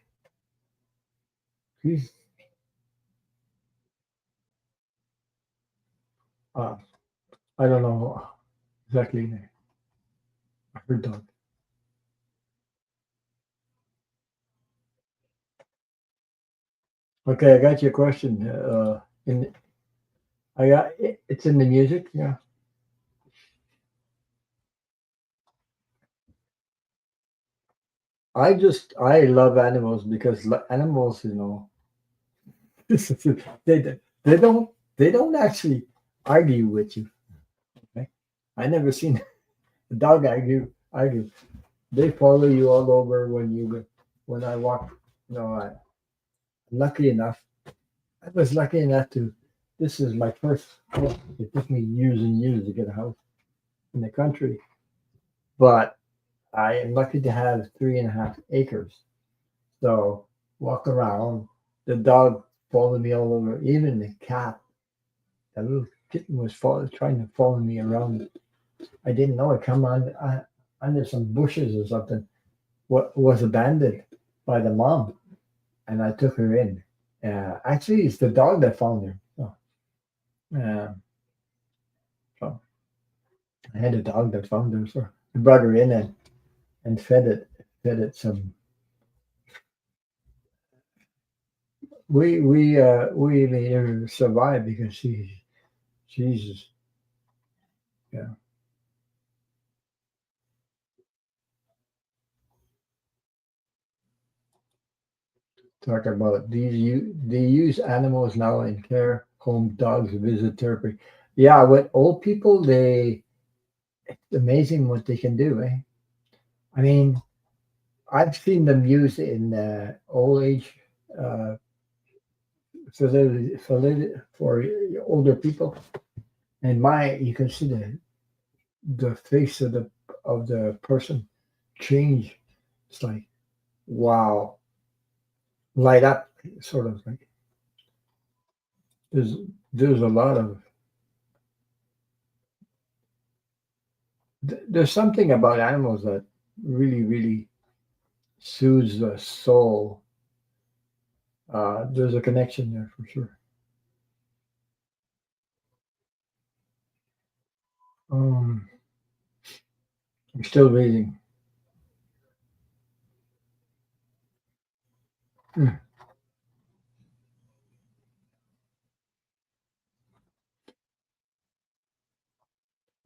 he's uh, I don't know exactly her dog. Okay, I got your question. In it's in the music. Yeah, I love animals because animals, you know, they don't actually argue with you. Okay? I never seen a dog argue. They follow you all over when I walk. You know, lucky enough, I was lucky enough to. This is my first house. It took me years and years to get a house in the country, but I am lucky to have 3.5 acres. So walk around. The dog followed me all over. Even the cat, the little kitten was trying to follow me around. I didn't know it come under some bushes or something. What was abandoned by the mom, and I took her in. Actually, it's the dog that found her. Uh, so I had a dog that found her, so I brought her in and fed it some we made her survive because she Jesus, yeah. Talk about these they use animals now in care home dogs visit therapy. Yeah, with old people, they it's amazing what they can do. Eh? I mean, I've seen them used in old age uh, for older people, and my you can see the face of the person change. It's like wow, light up, sort of like there's there's a lot of there's something about animals that really soothes the soul. There's a connection there for sure. Um, I'm still reading. Mm.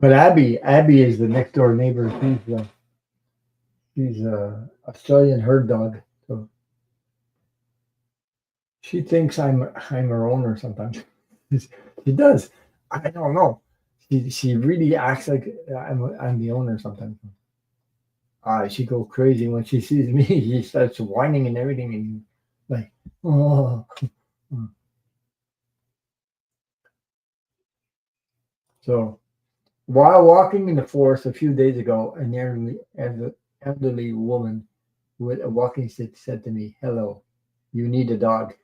But Abby is the next door neighbor. She's a Australian herd dog, so she thinks I'm her owner sometimes. She does. I don't know. She really acts like I'm the owner sometimes. She go crazy when she sees me. She starts whining and everything, and like, oh. So while walking in the forest a few days ago, elderly woman with a walking stick said to me, "Hello, you need a dog."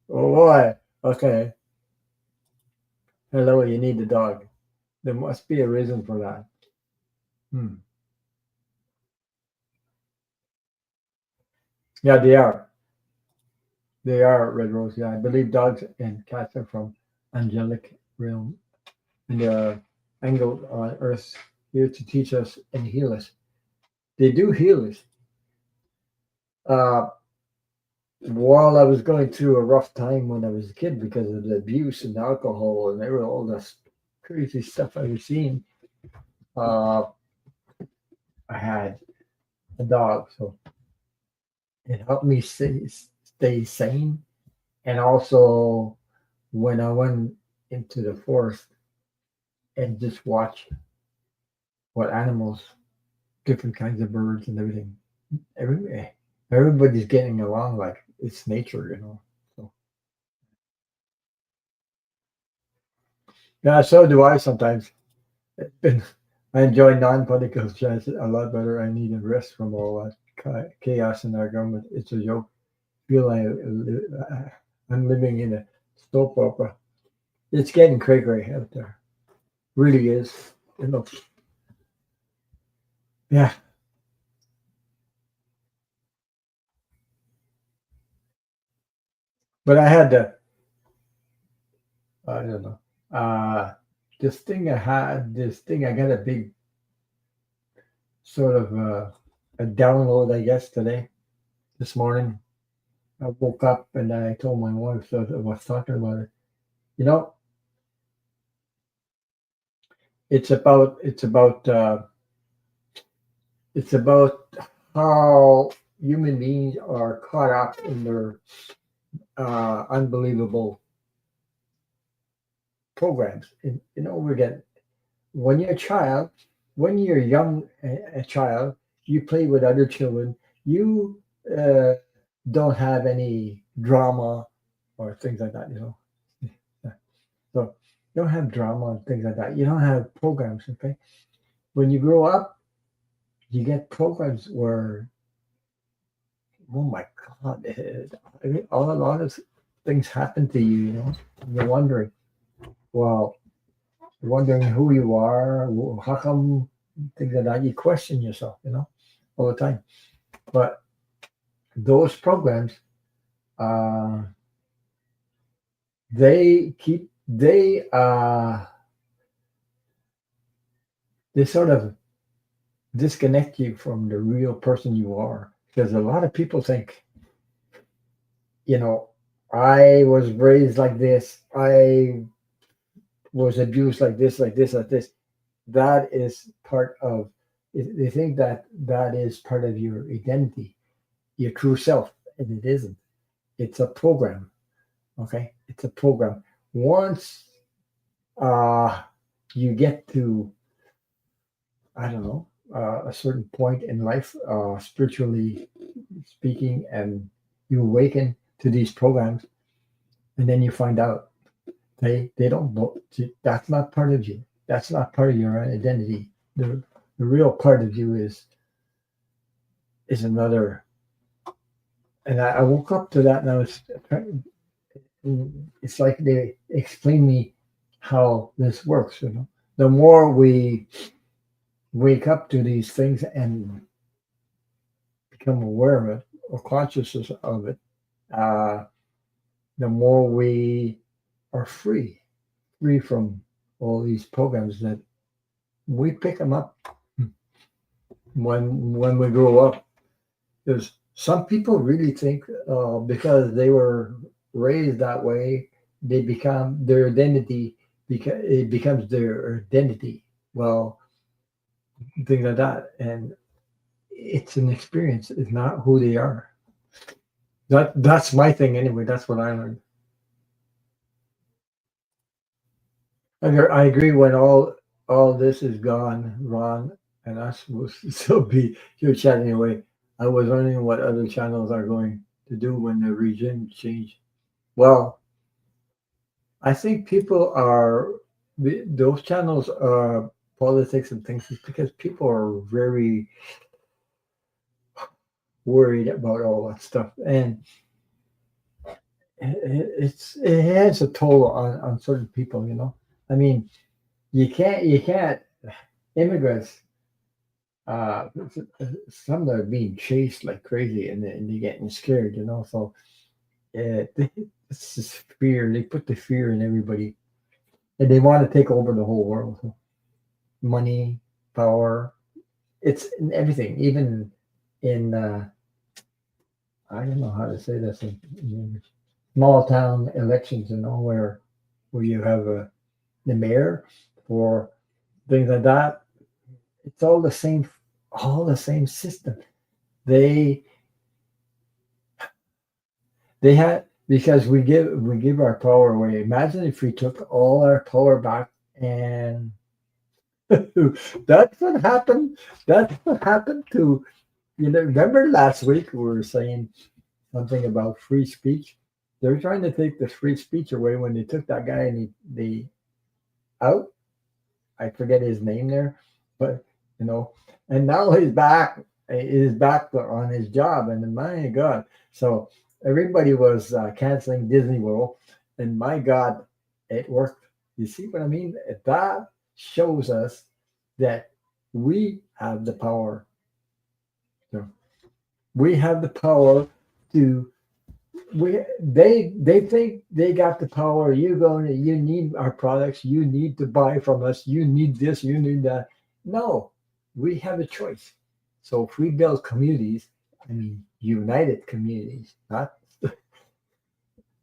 Oh boy. Okay. Hello, you need a dog. There must be a reason for that. Hmm. Yeah, they are. They are red rose. Yeah, I believe dogs and cats are from angelic realm, and they are angled on earth here to teach us and heal us. They do heal us. Uh, while I was going through a rough time when I was a kid because of the abuse and alcohol and all this crazy stuff I was seeing, uh, I had a dog, so it helped me stay sane. And also, when I went into the forest and just watch what animals, different kinds of birds and everything, everybody's getting along like it's nature. So yeah, so do I sometimes. And I enjoy non-political chats a lot better. I need a rest from all that chaos in our government. It's a joke. Feel I'm living in a soap opera. It's getting cray cray out there. Really is. You know. Yeah. But I had the I don't know. This thing I got a big sort of a download I guess today this morning. I woke up and I told my wife so I was talking about it. You know, it's about how human beings are caught up in their unbelievable programs. And we get when you're a child, when you're young, a child, you play with other children. You uh, don't have any drama or things like that. Yeah. So you don't have drama and things like that. You don't have programs. Okay. When you grow up, you get programs where oh my God, I mean, a lot of things happen to you, and you're wondering, well, you're wondering who you are, how come things like that. You question yourself, all the time. But those programs, uh, they sort of disconnect you from the real person you are. Because a lot of people think you know, I was raised like this. I was abused like this, like this, like this. That is part of. They think that that is part of your identity, your true self, and it isn't. It's a program. Okay, it's a program. Once uh, you get to, I don't know, a certain point in life, spiritually speaking, and you awaken to these programs, and then you find out they don't that's not part of you. That's not part of your identity. The real part of you is another. And I woke up to that, and I was it's like they explain me how this works. You know, the more we wake up to these things and become aware of it or conscious of it, uh, the more we are free from all these programs that we pick them up when we grow up. There's some people really think because they were raised that way, they become their identity. It becomes their identity. Well, things like that, and it's an experience. It's not who they are. That's my thing anyway. That's what I learned. I agree. When all this is gone, Ron, and us will still be your chat anyway. I was wondering what other channels are going to do when the regime change. Well, I think people are those channels are politics and things is because people are very worried about all that stuff, and it has a toll on certain people. You know, I mean, you can't immigrants. Some are being chased like crazy, and they're getting scared. You know, so it's just fear. They put the fear in everybody, and they want to take over the whole world. So money, power, it's in everything, even in I don't know how to say this in English. Small town elections, you know, where you have the mayor or things like that. It's all the same system. They they had because we give our power away. Imagine if we took all our power back and that's what happened. That's what happened to remember last week we were saying something about free speech. They're trying to take the free speech away when they took that guy and they out. I forget his name there, but you know, and now he's back. He's back on his job, and my God, so everybody was canceling Disney World, and my God, it worked. You see what I mean? That shows us that we have the power. So we have the power to they think they got the power. You need our products, you need to buy from us, you need this, you need that. No, we have a choice. So if we build communities, I mean united communities, not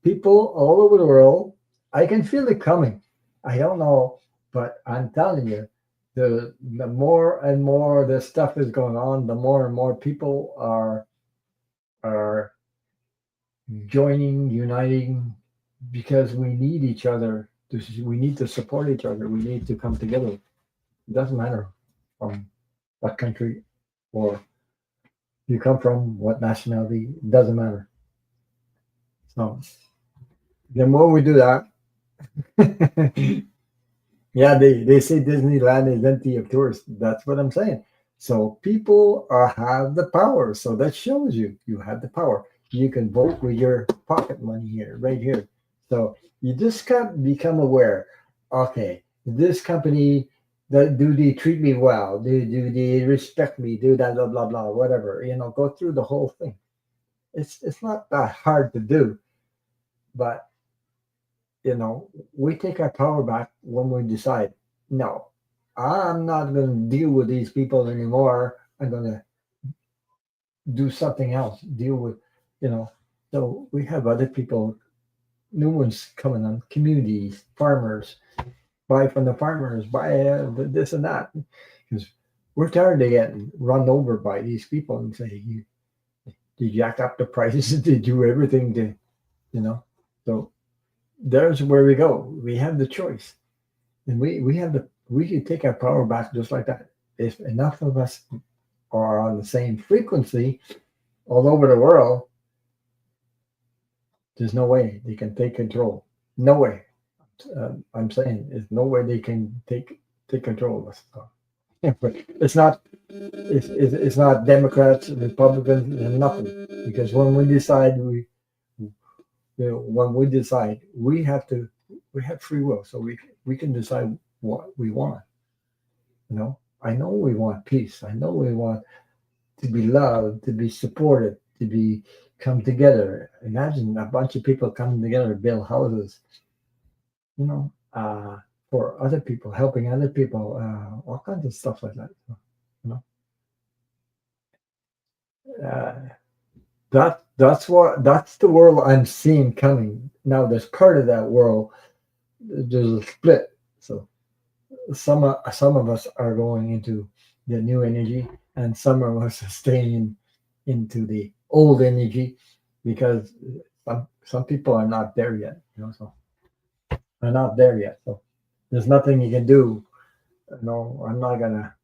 people all over the world, I can feel it coming. I don't know, but I'm telling you, the more and more this stuff is going on, the more and more people are joining, uniting, because we need each other. We need to support each other. We need to come together. It doesn't matter from what country or you come from, what nationality. It doesn't matter. So the more we do that, yeah, they say Disneyland is empty of tourists. That's what I'm saying. So people have the power. So that shows you have the power. You can vote with your pocket money here, right here. So you just got to become aware. Okay, this company, do they treat me well? Do they respect me? Do that blah blah blah whatever. Go through the whole thing. It's not that hard to do, but we take our power back when we decide, no, I'm not going to deal with these people anymore. I'm going to do something else, deal with, you know. So we have other people, new ones coming on, communities, farmers, buy from the farmers, buy this and that. Because we're tired of getting run over by these people and say, you jack up the prices, did you do everything to, you know? So there's where we go. We have the choice. And we can take our power back just like that. If enough of us are on the same frequency all over the world, there's no way they can take control. No way. I'm saying there's no way they can take control of us. So, yeah, but it's not Democrats, Republicans, and nothing. Because when we decide when we decide we have free will, so we can decide what we want. I know we want peace. I know we want to be loved, to be supported, to be come together. Imagine a bunch of people coming together to build houses, you know, for other people, helping other people, all kinds of stuff like that. You know, uh, that's the world I'm seeing coming. Now there's part of that world, there's a split. So some of us are going into the new energy, and some of us are staying into the old energy because some people are not there yet. So are not there yet. So there's nothing you can do. I'm not gonna.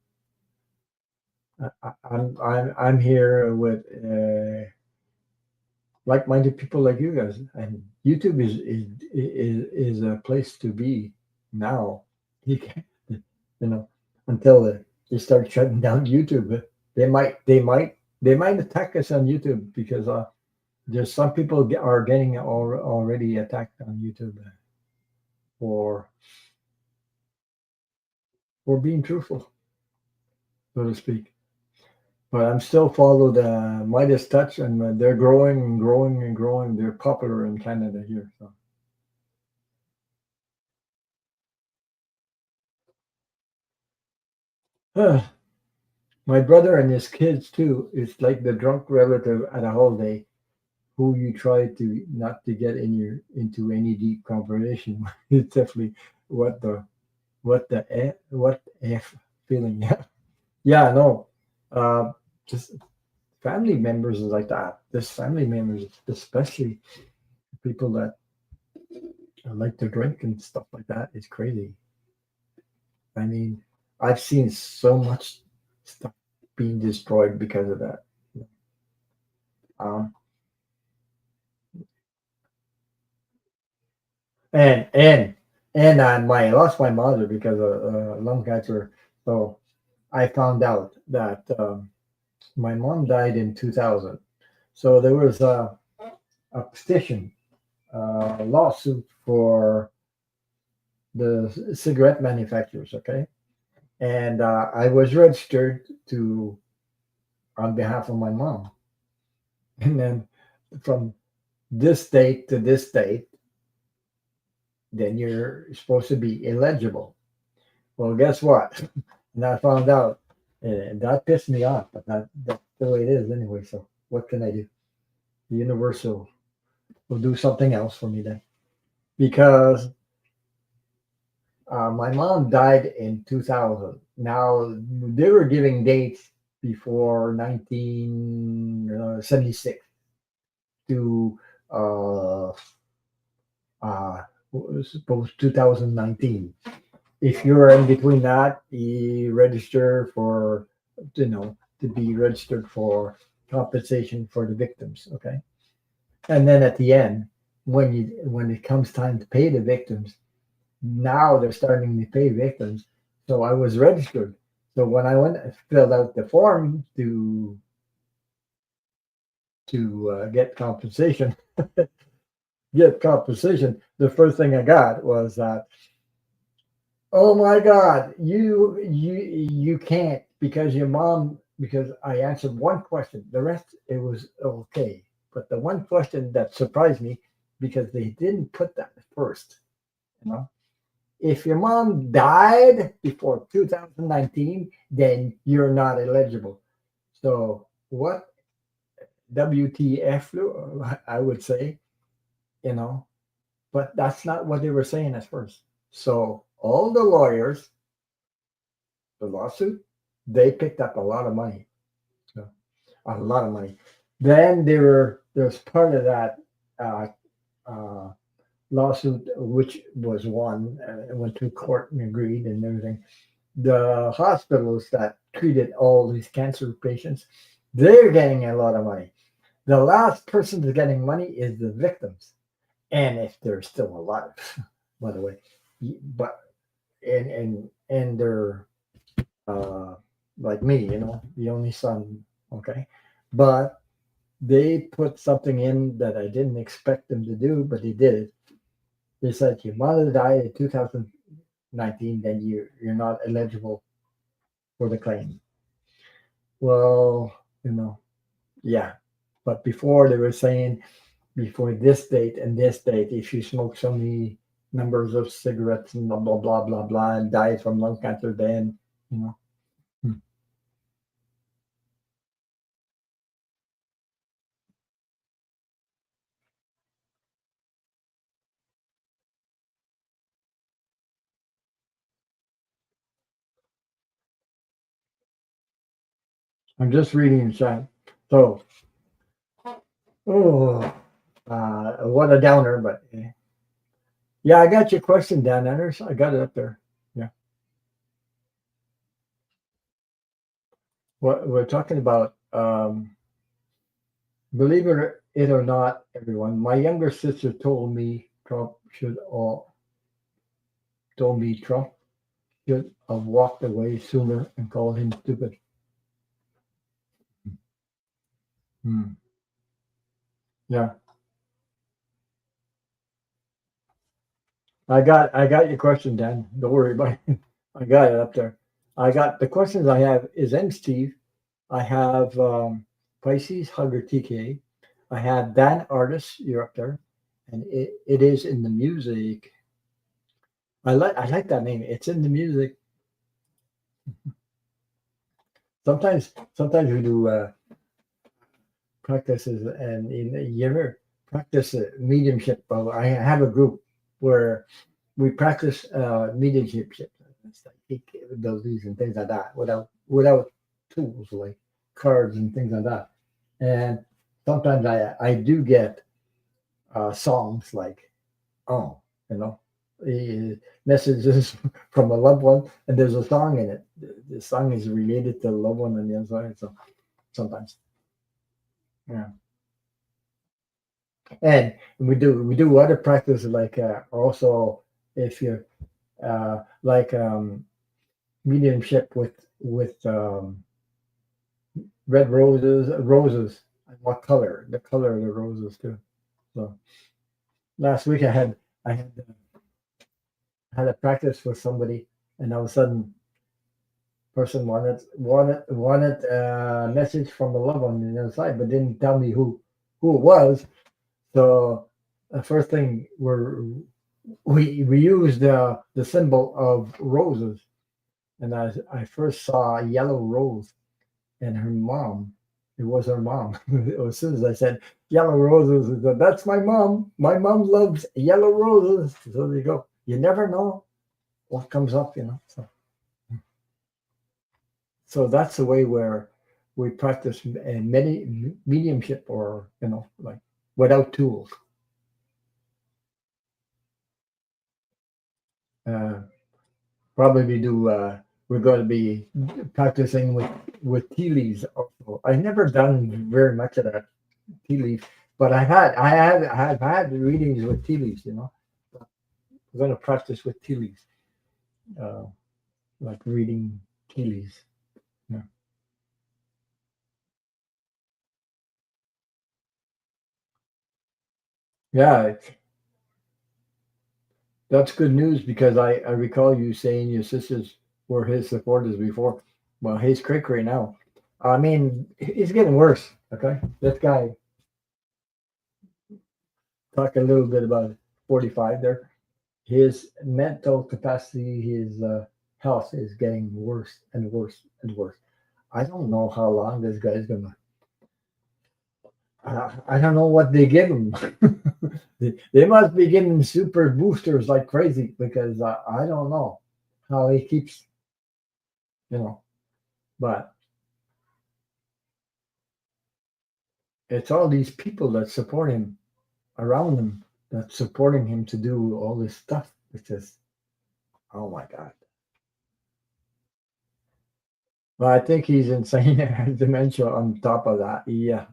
I'm here with like-minded people like you guys, and YouTube is a place to be now. You can, you know, until they start shutting down YouTube. They might attack us on YouTube because there's some people are getting already attacked on YouTube for being truthful, so to speak. But I'm still follow the Midas Touch, and they're growing and growing and growing. They're popular in Canada here. So my brother and his kids too. It's like the drunk relative at a holiday who you try to not to get into any deep conversation. It's definitely what the what F feeling. Yeah, yeah, no, just family members is like that. Just family members, especially people that like to drink and stuff like that. It's crazy. I mean, I've seen so much stuff being destroyed because of that. Um, and and I lost my mother because of lung cancer. So I found out that my mom died in 2000. So there was a petition, a lawsuit for the cigarette manufacturers. Okay, and I was registered to on behalf of my mom, and then from this date to this date, then you're supposed to be illegible. Well, guess what? And I found out, and that pissed me off, but that's the way it is anyway. So what can I do? The universe will do something else for me then, because my mom died in 2000. Now they were giving dates before 1976 to uh, suppose 2019. If you're in between that, you register for, to be registered for compensation for the victims. Okay. And then at the end, when it comes time to pay the victims, now they're starting to pay victims. So I was registered. So when I went and filled out the form to get compensation, the first thing I got was that, oh my God, you can't because your mom, because I answered one question. The rest it was okay. But the one question that surprised me, because they didn't put that first, you know. If your mom died before 2019, then you're not eligible. So what? WTF, I would say, you know, but that's not what they were saying at first. So all the lawyers, the lawsuit, they picked up a lot of money, so, a lot of money. Then there's part of that uh, uh, lawsuit which was won, went to court and agreed and everything. The hospitals that treated all these cancer patients, they're getting a lot of money. The last person that's getting money is the victims, and if they're still alive, by the way. But and they're uh, like me, the only son. Okay, but they put something in that I didn't expect them to do, but they did it. They said your mother died in 2019, then you're not eligible for the claim. Well, yeah. But before they were saying before this date and this date, if you smoke so many numbers of cigarettes and blah blah blah blah blah and died from lung cancer, then you know. Hmm. I'm just reading chat. So, oh, what a downer, but yeah, I got your question, Dan Anders. I got it up there. Yeah, what we're talking about. Believe it or not, everyone, my younger sister told me Trump should have walked away sooner and called him stupid. Hmm. Yeah, I got your question, Dan. Don't worry about it. I got it up there. I got the questions I have is M. Steve. I have Pisces Hugger TK. I have Dan Artist. You're up there, and it is in the music. I like that name. It's in the music. Sometimes we do practices, and you ever practice mediumship. Well, I have a group where we practice mediumship, it's like abilities and things like that without tools like cards and things like that. And sometimes I do get songs like, oh, messages from a loved one, and there's a song in it. The song is related to the loved one on the other side. So sometimes, yeah. And we do other practices like also if you're like mediumship with red roses, and what color, the color of the roses too. So last week I had a practice with somebody, and all of a sudden person wanted a message from a loved one on the other side, but didn't tell me who it was. So the first thing we used the symbol of roses, and I first saw a yellow rose, and her mom. It was her mom. As soon as I said yellow roses, I said, that's my mom. My mom loves yellow roses. So there you go. You never know what comes up. So that's the way where we practice many mediumship, or like without tools. Uh, Probably we do. We're going to be practicing with tea leaves. Also, I've never done very much of that tea leaf, but I have had readings with tea leaves. We're going to practice with tea leaves, uh, like reading tea leaves. Yeah, yeah, that's good news because I recall you saying your sisters were his supporters before. Well, he's cray now. I mean, he's getting worse. Okay, that guy. Talk a little bit about 45 there. His mental capacity, his health is getting worse and worse and worse. I don't know how long this guy's gonna I don't know what they give him. They must be giving him super boosters like crazy because I don't know how he keeps, you know. But it's all these people that support him around him that's supporting him to do all this stuff. It's just, oh my God. Well, I think he's insane and has dementia on top of that. Yeah.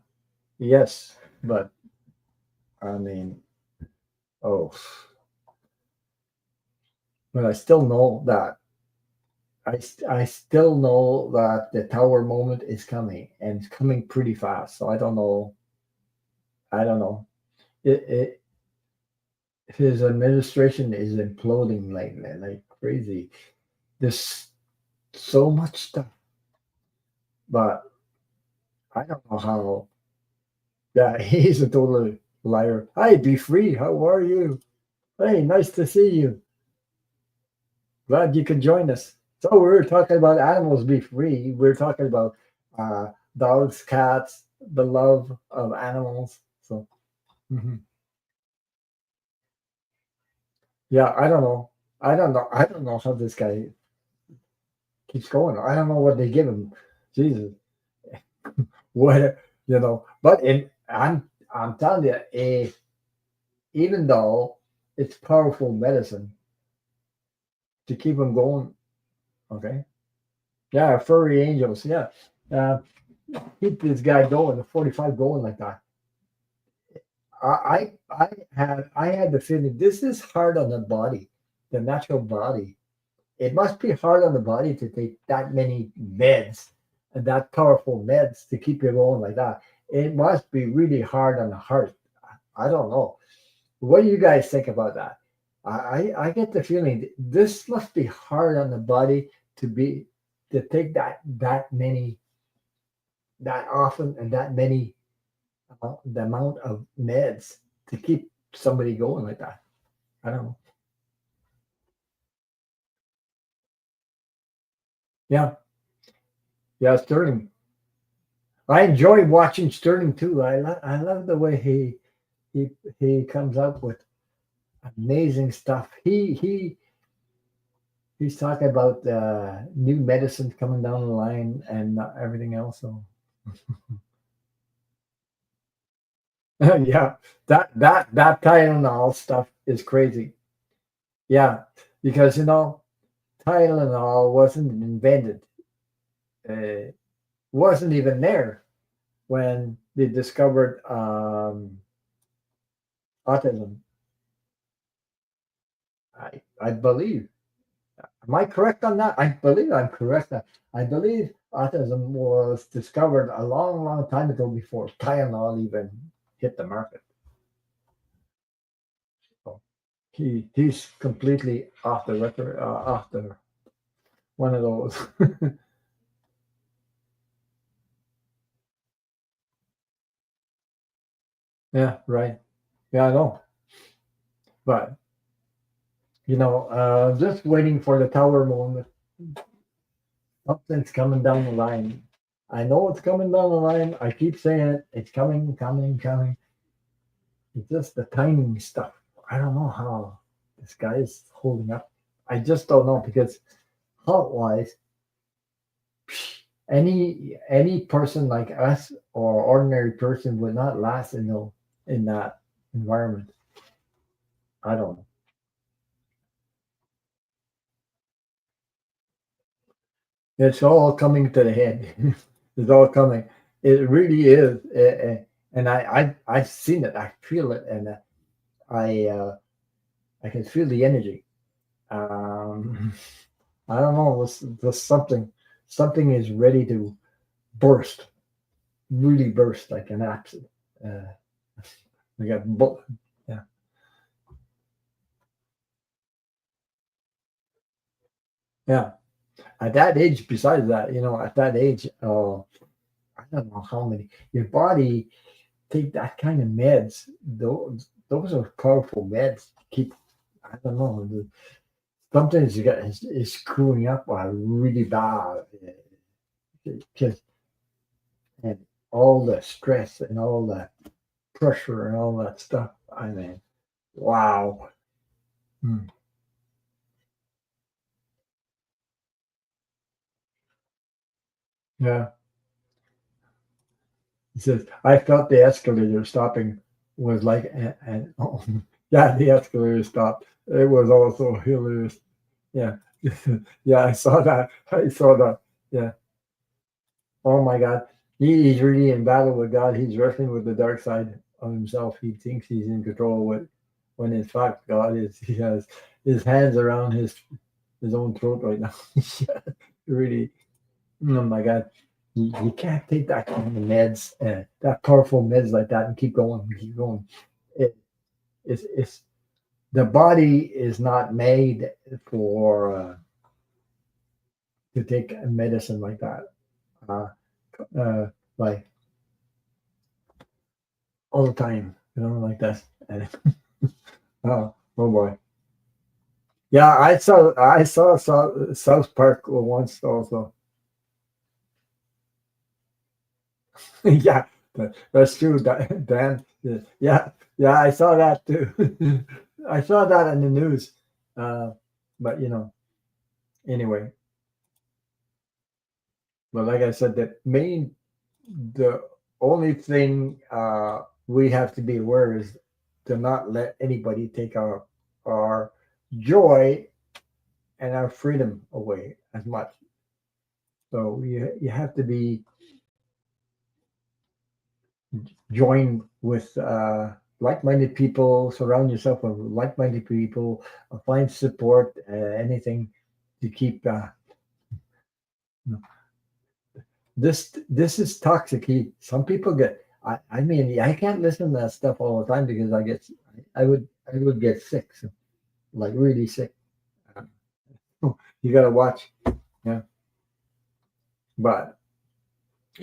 Yes. But I mean, oh, but I still know that I still know that the tower moment is coming and it's coming pretty fast. So I don't know. I don't know. It his administration is imploding like crazy. There's so much stuff, but I don't know how. Yeah, he's a total liar. Hi, be free. How are you? Hey, nice to see you. Glad you could join us. So we're talking about animals be free. We're talking about uh, dogs, cats, the love of animals. So mhm. Yeah, I don't know. I don't know. I don't know how this guy keeps going. I don't know what they give him. Jesus, what But I'm telling you, even though it's powerful medicine to keep him going. Okay. Yeah, furry angels. Yeah. Uh, Keep this guy going, the 45 going like that. I had the feeling this is hard on the body, the natural body. It must be hard on the body to take that many meds and that powerful meds to keep you going like that. It must be really hard on the heart. I don't know. What do you guys think about that? I get the feeling this must be hard on the body to take that many that often and that many the amount of meds to keep somebody going like that. I don't know. Yeah, yeah, Sterling. I enjoy watching Sterling too. I love the way he comes up with amazing stuff. He's talking about new medicines coming down the line and everything else. So yeah, that Tylenol stuff is crazy. Yeah, because Tylenol wasn't invented. Wasn't even there when they discovered autism. I believe. Am I correct on that? I believe I'm correct. I believe autism was discovered a long, long time ago before Tylenol even hit the market. So he's completely off the record, off the one of those. Yeah, right. Yeah, I know. But just waiting for the tower moment. Something's coming down the line. I know it's coming down the line. I keep saying it. It's coming, coming, coming. It's just the timing stuff. I don't know how this guy is holding up. I just don't know because health wise, any person like us or ordinary person would not last in that environment. I don't know. It's all coming to the head. It's all coming. It really is. And I've seen it. I feel it, and I uh, I can feel the energy. Um, I don't know. There's something is ready to burst, really burst like an accident. Uh, like a yeah, yeah. At that age, besides that, at that age, I don't know how many. Your body take that kind of meds. Those are powerful meds. Keep. I don't know. Something is screwing up really bad. Because and all the stress and all the pressure and all that stuff. I mean, wow. Hmm. Yeah. He says, I felt the escalator stopping was like, and oh, yeah, the escalator stopped. It was also hilarious. Yeah. Yeah, I saw that. I saw that. Yeah. Oh my God. He's really in battle with God. He's wrestling with the dark side of himself. He thinks he's in control with when in fact God is he has his hands around his own throat right now. Yeah, really. Oh my God. You can't take that kind of meds, that powerful meds like that and keep going, keep going. It, it's the body is not made for to take medicine like that. Uh, uh, like all the time, like that. And oh boy. Yeah, I saw South Park once also. Yeah, that's true. Dan, yeah, yeah, I saw that too. I saw that in the news. Uh, but anyway, but like I said, the only thing we have to be aware is to not let anybody take our joy and our freedom away as much. So you have to be join with like-minded people, surround yourself with like-minded people, find support, anything to keep. This is toxic. Some people get. I mean, I can't listen to that stuff all the time because I would get sick, so, like really sick. You got to watch. Yeah, but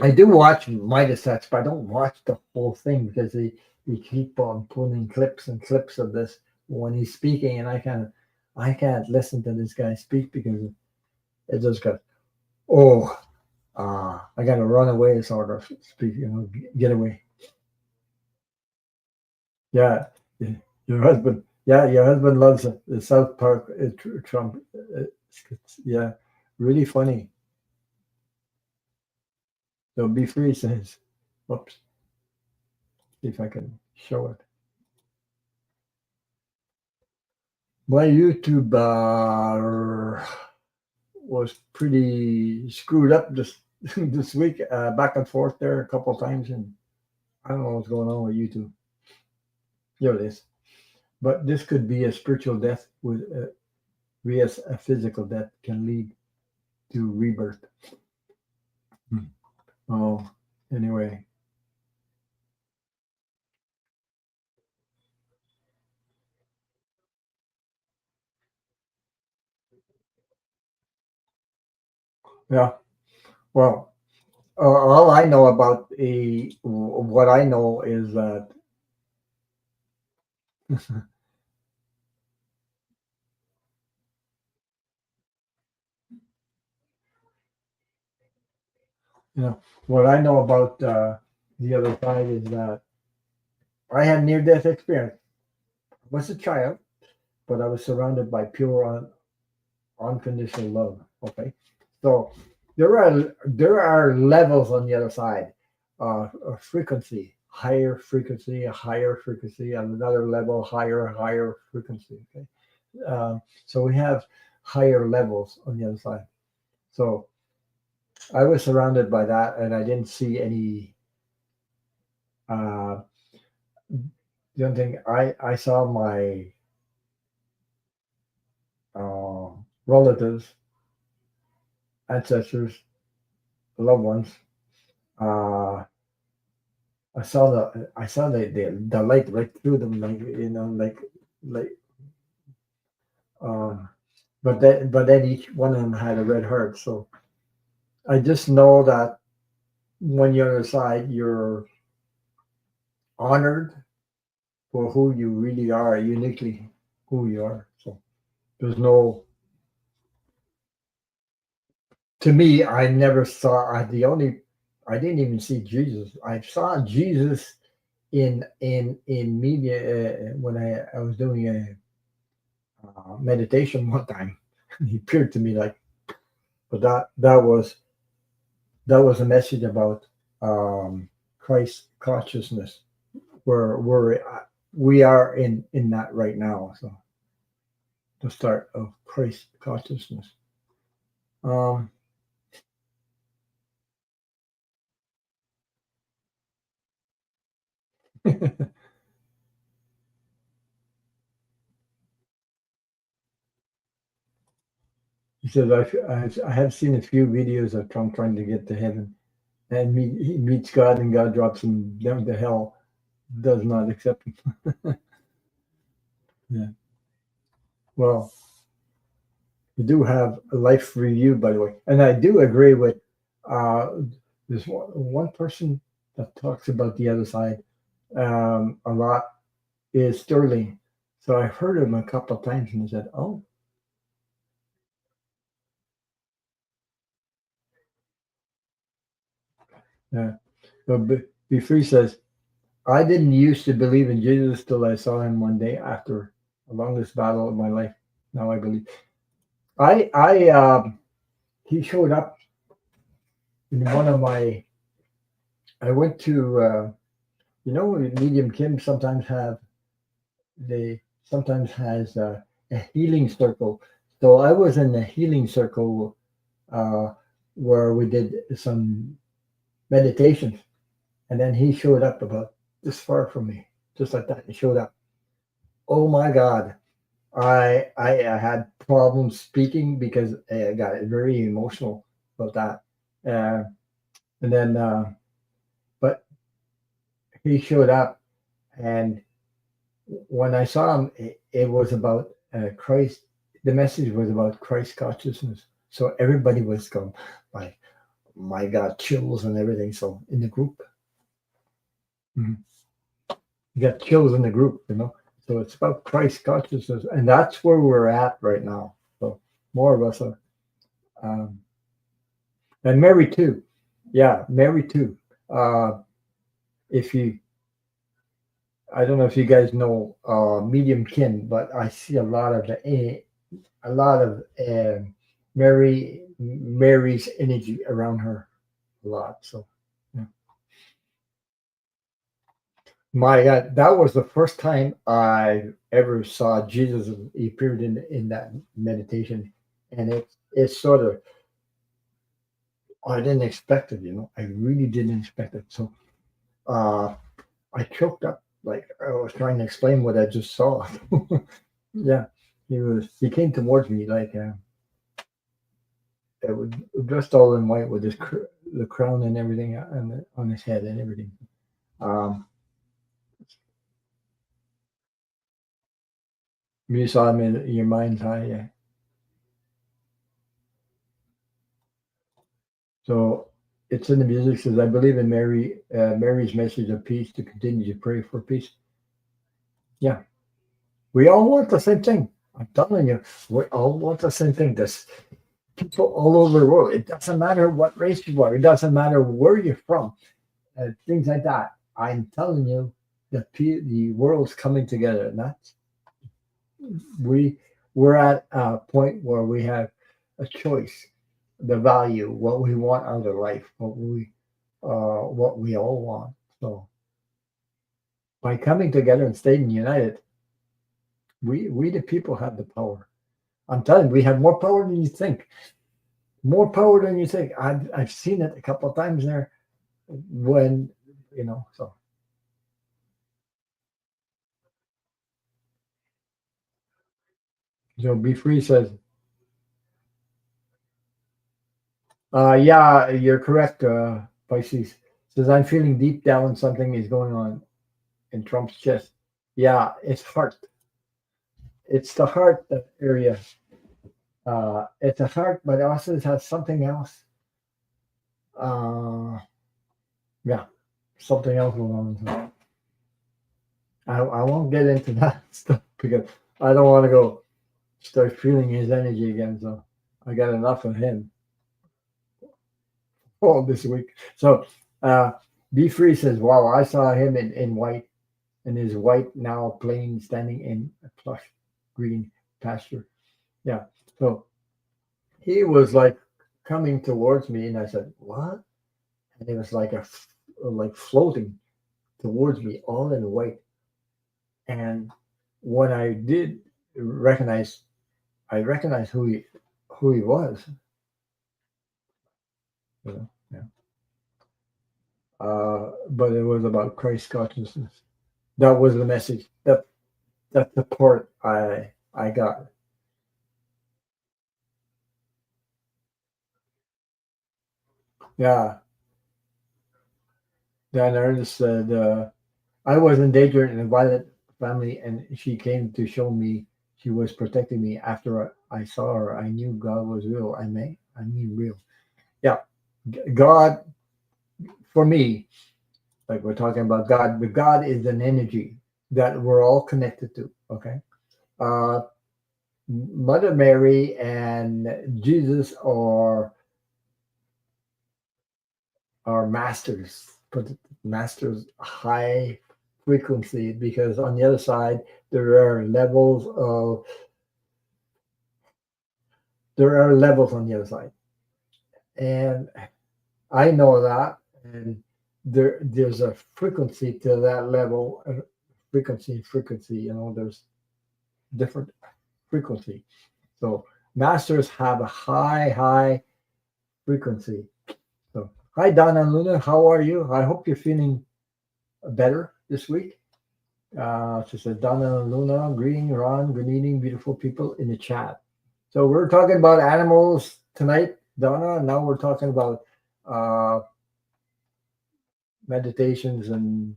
I do watch Midas Touch, but I don't watch the whole thing because he keep on putting clips and clips of this when he's speaking, and I can't listen to this guy speak because it just goes, oh, I got to run away, sort of speak, get away. Yeah, your husband. Yeah, your husband loves the South Park Trump. Yeah, really funny. So be free says, whoops, see if I can show it. My YouTube was pretty screwed up this this week. Back and forth there a couple of times, and I don't know what's going on with YouTube. Here it is. But this could be a spiritual death with vs a physical death can lead to rebirth. Hmm. Oh, anyway, yeah. Well, all I know about what I know is that what I know about the other side is that I had near death experience. I was a child, but I was surrounded by pure unconditional love. Okay, so there are levels on the other side, a frequency, higher frequency, and another level, higher frequency. Okay, so we have higher levels on the other side. So I was surrounded by that, and I didn't see any. Uh, the only thing I saw my relatives, ancestors, loved ones. Uh, I saw the light right through them, like like. Uh, but then each one of them had a red heart. So I just know that when you're on the side, you're honored for who you really are, uniquely who you are. So there's no. To me, I never saw. The only I didn't even see Jesus. I saw Jesus in media when I was doing a meditation one time. He appeared to me like, but that was a message about Christ consciousness, where we are in that right now. So the start of Christ consciousness. Um, he says, I have seen a few videos of Trump trying to get to heaven, and he meets God, and God drops him down to hell. Does not accept him. Yeah. Well, you do have a life review, by the way, and I do agree with uh, there's one person that talks about the other side a lot is Sterling. So I heard him a couple of times, and he said, "Oh, yeah." So Befree says, "I didn't used to believe in Jesus till I saw him one day after the longest battle of my life. Now I believe." He showed up in one of my. I went to Medium Kim sometimes has a healing circle. So I was in a healing circle uh, where we did some meditation, and then he showed up about this far from me, just like that. He showed up. Oh my God. I had problems speaking because I got very emotional about that. Uh, and then, but he showed up, and when I saw him, it was about Christ. The message was about Christ consciousness. So everybody was going, my God, chills and everything. So in the group, mhm, you got chills in the group. So it's about Christ consciousness, and that's where we're at right now. So more of us are, um, and Mary too. Yeah, Mary too. If you, I don't know if you guys know Medium Kin, but I see a lot of Mary's energy around her a lot. So yeah. My God, that was the first time I ever saw Jesus. He appeared in that meditation, and it's sort of I didn't expect it. I really didn't expect it. So uh, I choked up like I was trying to explain what I just saw. Yeah, he came towards me like it was dressed all in white with the crown and everything on his head and everything. Um, you saw him in your mind's eye. Yeah. So it's in the music. Says, "I believe in Mary's message of peace to continue to pray for peace." Yeah, we all want the same thing. I'm telling you, we all want the same thing. This people all over the world. It doesn't matter what race you are. It doesn't matter where you're from. Things like that. I'm telling you, the world's coming together, and that's we we're at a point where we have a choice, the value, what we want out of life, what we all want. So by coming together and staying united, we the people have the power. I'm telling you, we have more power than you think. More power than you think. I've seen it a couple of times there when so Be Free says, yeah, you're correct, Pisces. Says I'm feeling deep down something is going on in Trump's chest. Yeah, it's heart. It's the heart area. It's a heart, but also it has something else. Uh, yeah, something else going on. So I won't get into that stuff because I don't want to go start feeling his energy again. So I got enough of him. all this week. So uh, Be Free says, "Wow, I saw him in white, in his white now plain, standing in a plush green pasture." Yeah. So he was like coming towards me, and I said, "What?" And it was like like floating towards me, all in white. And when I did recognize, I recognized who he was. You know, yeah. But it was about Christ consciousness. That was the message. That's the part I got. Yeah. Then Ernest said, "I was endangered in a violent family, and she came to show me she was protecting me. After I saw her, I knew God was real. I mean real. Yeah, God for me, like we're talking about God, but God is an energy that we're all connected to. Okay, uh, Mother Mary and Jesus are masters, but masters high frequency, because on the other side there are levels on the other side, and I know that, and there's a frequency to that level, frequency. There's different frequency. So masters have a high frequency. So hi Donna and Luna, how are you? I hope you're feeling better this week. She said Donna and Luna, greeting Ron, good evening, beautiful people in the chat. So we're talking about animals tonight, Donna. And now we're talking about uh, meditations and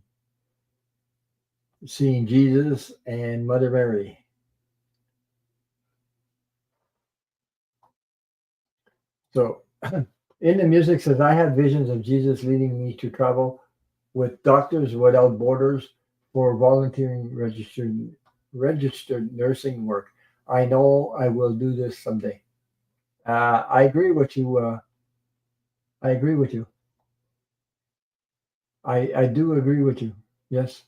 seeing Jesus and Mother Mary. So in the music says, I had visions of Jesus leading me to travel with Doctors Without Borders for volunteering registered nursing work. I know I will do this someday. I agree with you. I agree with you. I do agree with you. Yes.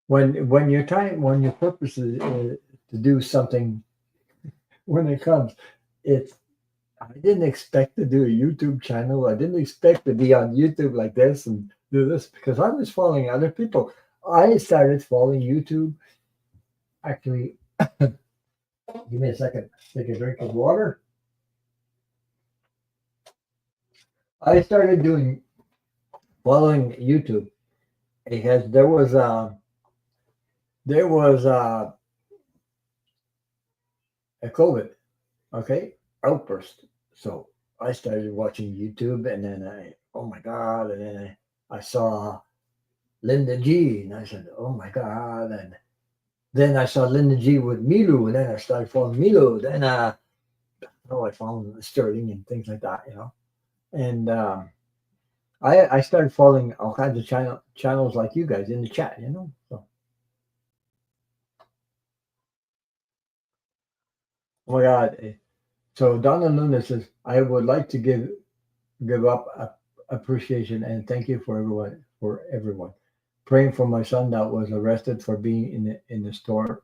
When your purpose is to do something, when it comes, it's I didn't expect to do a YouTube channel. I didn't expect to be on YouTube like this and do this, because I was following other people. I started following YouTube. Actually, give me a second. Take a drink of water. I started doing following YouTube because there was a COVID, okay, outburst. So I started watching YouTube, and then oh my God, and then I saw Linda G, and I said, oh my God, and then I saw Linda G with Milu, and then I started following Milu. Then I found Sterling and things like that, And I started following all kinds of channels like you guys in the chat. So, oh my God. So Donna Luna says, I would like to give up appreciation and thank you for everyone. Praying for my son that was arrested for being in the store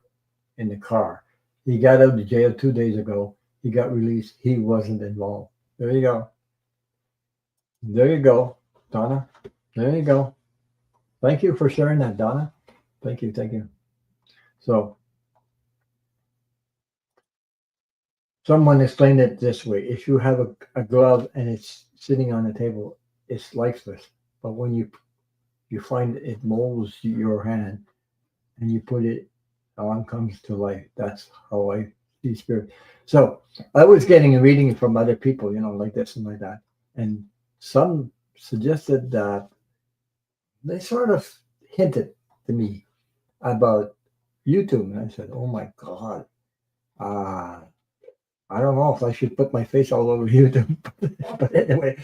in the car. He got out of jail 2 days ago. He got released. He wasn't involved. There you go. There you go, Donna. There you go. Thank you for sharing that, Donna. Thank you. Thank you. So someone explained it this way: if you have a glove and it's sitting on the table, it's lifeless. But when you find it molds your hand and you put it on, comes to life. That's how I see spirit. So I was getting a reading from other people, like this and like that. And some suggested that they sort of hinted to me about YouTube. And I said, oh my God, uh, I don't know if I should put my face all over YouTube, but anyway,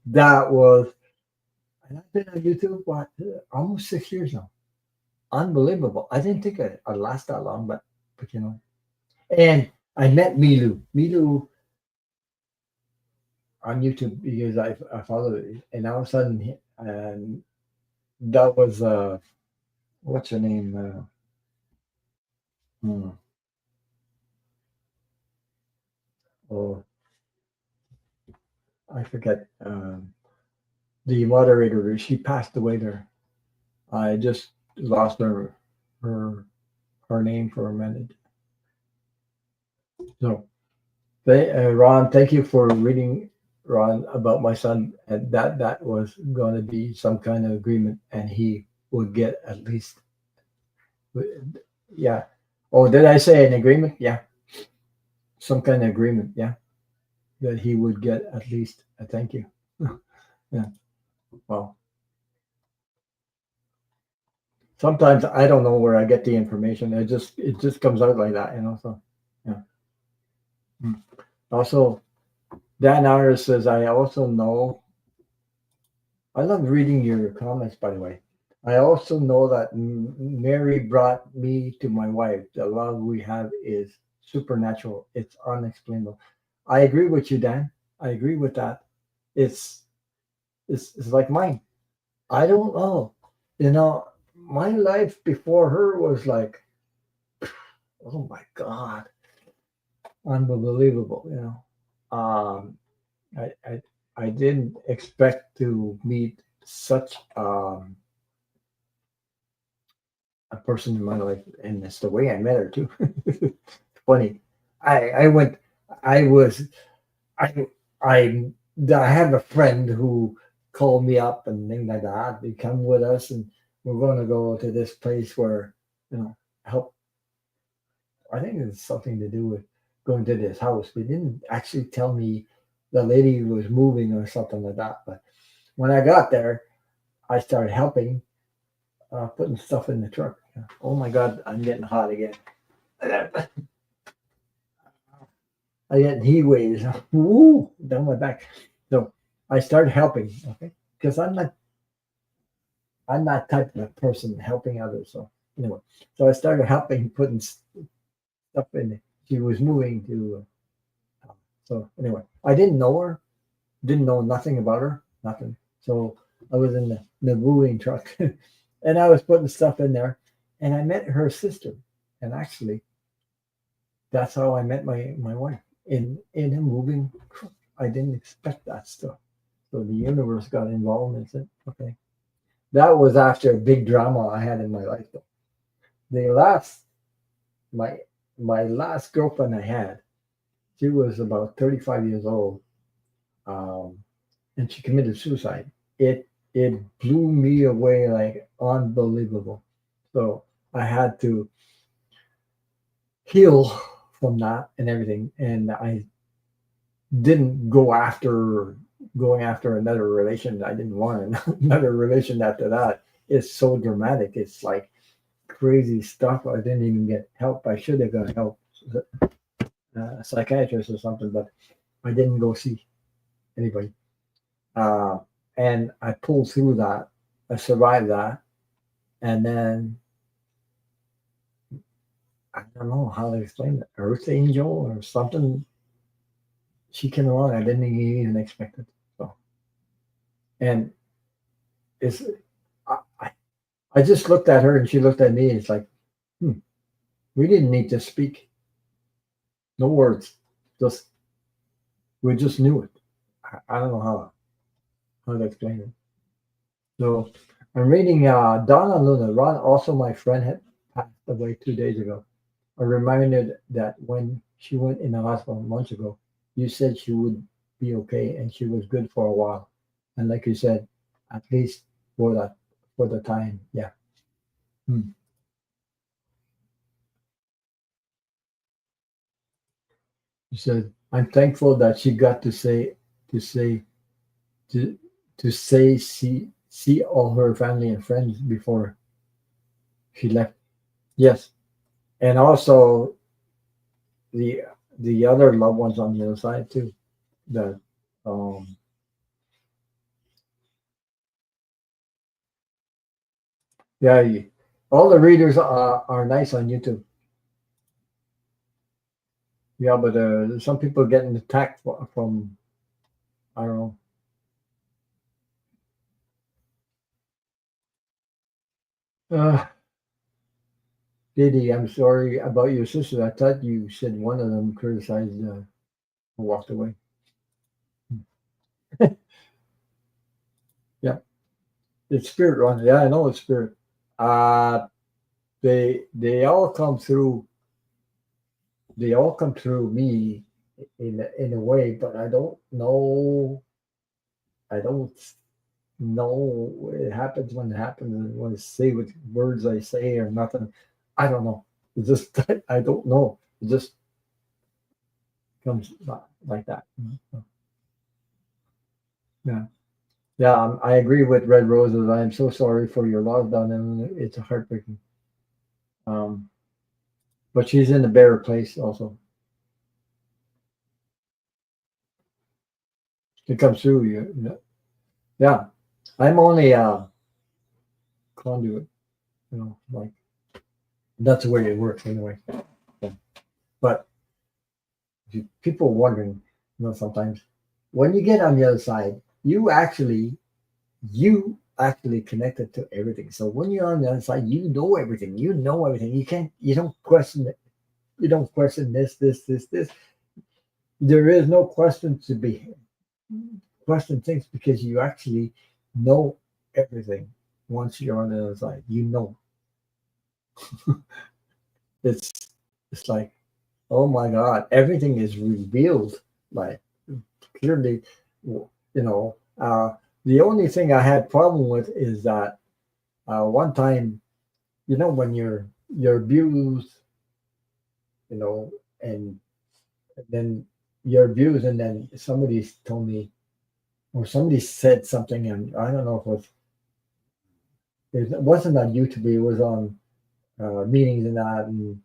that was, and I've been on YouTube what almost 6 years now. Unbelievable. I didn't think I'd last that long, but and I met Milu. Milu on YouTube because I followed it, and all of a sudden, and that was what's her name? Hmm, oh, I forget. The moderator, she passed away there. I just lost her her name for a minute. So, Ron, thank you for reading, Ron, about my son, and that was going to be some kind of agreement, and he would get at least, yeah. Oh, did I say an agreement? Yeah, some kind of agreement. Yeah, that he would get at least a thank you. Yeah. Well, sometimes I don't know where I get the information. It just comes out like that. So yeah. Mm. Also, Dan Iris says I also know. I love reading your comments, by the way. I also know that Mary brought me to my wife. The love we have is supernatural. It's unexplainable. I agree with you, Dan. I agree with that. It's it's like mine. I don't know. My life before her was like, oh my God, unbelievable. I, I I didn't expect to meet such a person in my life, and it's the way I met her too. Funny. I went. I was. I I I have a friend who called me up and things like that. They come with us, and we're going to go to this place where help. I think it's something to do with going to this house. They didn't actually tell me the lady was moving or something like that. But when I got there, I started helping, putting stuff in the truck. Oh my God, I'm getting hot again. I get heat waves. Woo, down my back. So I started helping, okay, because I'm not type of person helping others. So anyway, so I started helping, putting stuff in it. She was moving to. So anyway, I didn't know her, didn't know nothing about her, nothing. So I was in the moving truck, and I was putting stuff in there, and I met her sister, and actually that's how I met my wife in a moving truck. I didn't expect that stuff. So the universe got involved and said, okay. That was after a big drama I had in my life though. The last my my last girlfriend I had, she was about 35 years old. Um, and she committed suicide. It blew me away like unbelievable. So I had to heal from that and everything. And I didn't going after another relation. I didn't want another relation after that. It's so dramatic. It's like crazy stuff. I didn't even get help. I should have got help, a psychiatrist or something, but I didn't go see anybody. Uh, and I pulled through that. I survived that, and then I don't know how to explain it. Earth angel or something. She came along. I didn't even expect it. So, and it's I, I just looked at her and she looked at me. It's like, hmm, we didn't need to speak. No words. Just we just knew it. I don't know how to explain it. So I'm reading Donna Luna. Ron, also my friend, had passed away 2 days ago. I reminded that when she went in the hospital months ago, you said she would be okay and she was good for a while. And like you said, at least for the time. Yeah. Hmm. You said, I'm thankful that she got to say to see all her family and friends before she left. Yes. And also the the other loved ones on the other side too. That um yeah, all the readers are nice on YouTube. Yeah, but some people getting attacked from I don't know. Didi, I'm sorry about your sister. I thought you said one of them criticized who walked away. Yeah, it's spirit run. Yeah, I know it's spirit. Uh they all come through. They all come through me in a way, but I don't know. I don't know. It happens when it happens, and what I say with words I say or nothing. I don't know. It just I don't know. It just comes like that. Yeah. Yeah, I agree with Red Roses. I am so sorry for your loss, down and it's heartbreaking. Um, but she's in a better place also. It comes through you. Yeah, I'm only a conduit. Like that's the way it works anyway. Yeah. But people wondering, sometimes when you get on the other side, you actually connected to everything. So when you're on the other side, you know everything. You know everything. You don't question it. You don't question this. There is no question to be question things because you actually know everything once you're on the other side. You know it's it's like, oh my God, everything is revealed like clearly. You know, the only thing I had problem with is that one time, when you're abused, you know, and then you're abused, and then somebody told me or somebody said something, and I don't know if it wasn't on YouTube, it was on meetings and that, and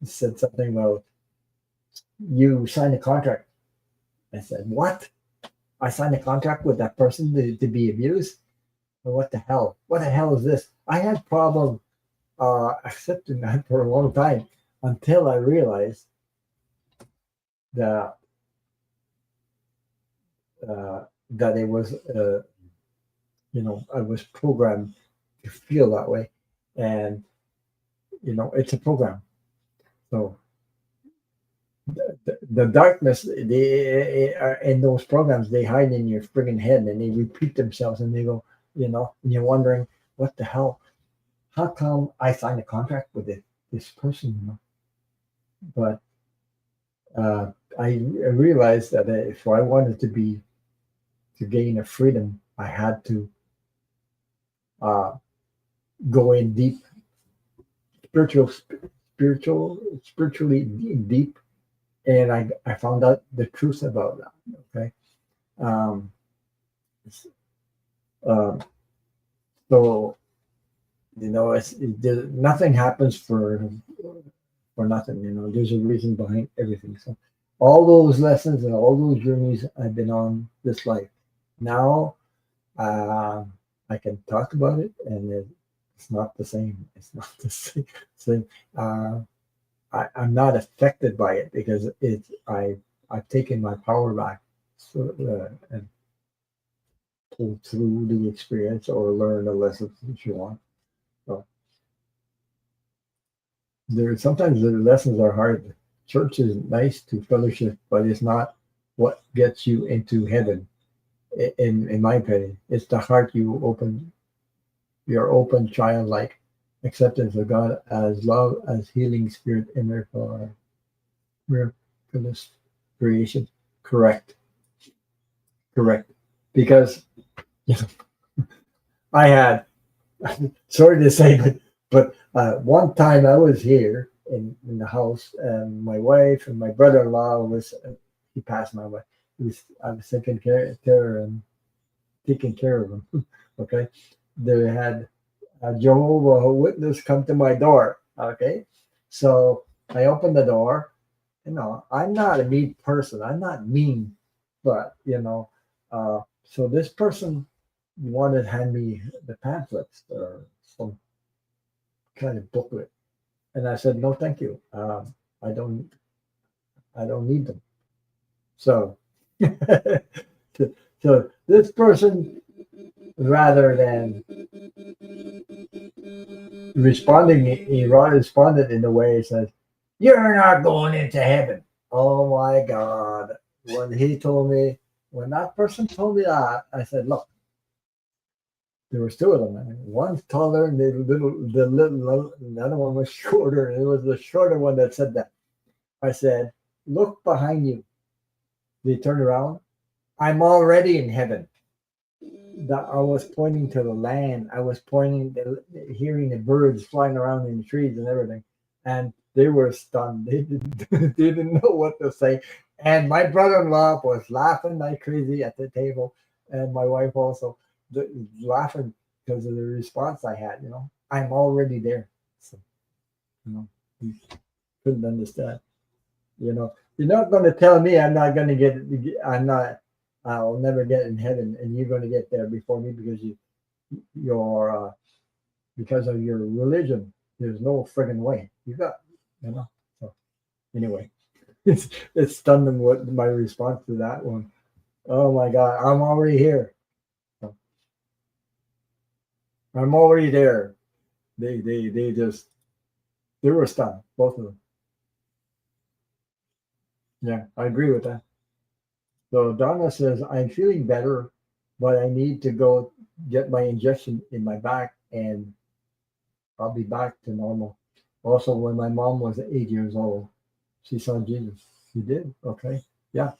it said something about you signed a contract. I said, what? I signed a contract with that person to be abused? Well, what the hell? What the hell is this? I had problem accepting that for a long time until I realized that that it was I was programmed to feel that way, and it's a program. So the darkness they are in those programs, they hide in your friggin' head and they repeat themselves and they go, and you're wondering what the hell, how come I signed a contract with this person, but uh, I realized that if I wanted to gain a freedom, I had to uh, go in deep, spiritual, spiritually deep, and I found out the truth about that. Okay, um, um, so nothing happens for nothing. There's a reason behind everything. So all those lessons and all those journeys I've been on this life, now uh, I can talk about it, and it's not the same. It's not the same. Uh, I'm not affected by it because I've taken my power back, so, and pulled through the experience or learn the lessons that you want. So sometimes the lessons are hard. Church is nice to fellowship, but it's not what gets you into heaven. In my opinion, it's the heart you open, your open, childlike acceptance of God as love, as healing spirit, and therefore miraculous creation. Correct, correct. Because I had, sorry to say, but one time I was here in the house, and my wife and my brother-in-law he passed my way. I was taking care of him. Okay, they had a Jehovah Witness come to my door. Okay, so I opened the door, I'm not a mean person. I'm not mean, but so this person wanted to hand me the pamphlets or some kind of booklet, and I said, no, thank you. I don't, I don't need them. So, so this person, rather than responding, he responded in a way says, "You're not going into heaven." Oh my God! When he told me, when that person told me that, I said, "Look, there was two of them. One's taller, and the other one was shorter. And it was the shorter one that said that." I said, "Look behind you." They turned around. I'm already in heaven. That I was pointing to the land. I was pointing, hearing the birds flying around in the trees and everything, and they were stunned. They didn't, they didn't know what to say. And my brother-in-law was laughing like crazy at the table, and my wife also laughing because of the response I had. I'm already there. So, he couldn't understand. You're not going to tell me I'm not going to get. I'm not. I'll never get in heaven, and you're going to get there before me because you're because of your religion. There's no friggin' way. You got, So anyway, it's stunned them what my response to that one. Oh my God, I'm already here. I'm already there. They just they were stunned, both of them. Yeah, I agree with that. So Donna says, I'm feeling better, but I need to go get my injection in my back and I'll be back to normal. Also, when my mom was 8 years old, she saw Jesus. She did. Okay. Yeah.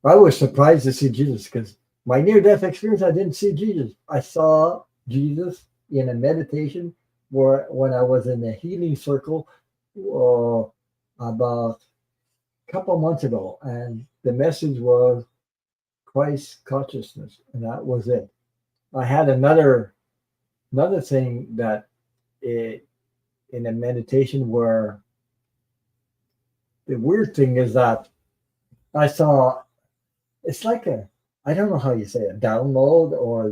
I was surprised to see Jesus because my near death experience, I didn't see Jesus. I saw Jesus in a meditation where when I was in a healing circle uh, about a couple months ago. And the message was Christ consciousness. And that was it. I had another thing that it, in a meditation where the weird thing is that I saw it's like I don't know how you say it, download or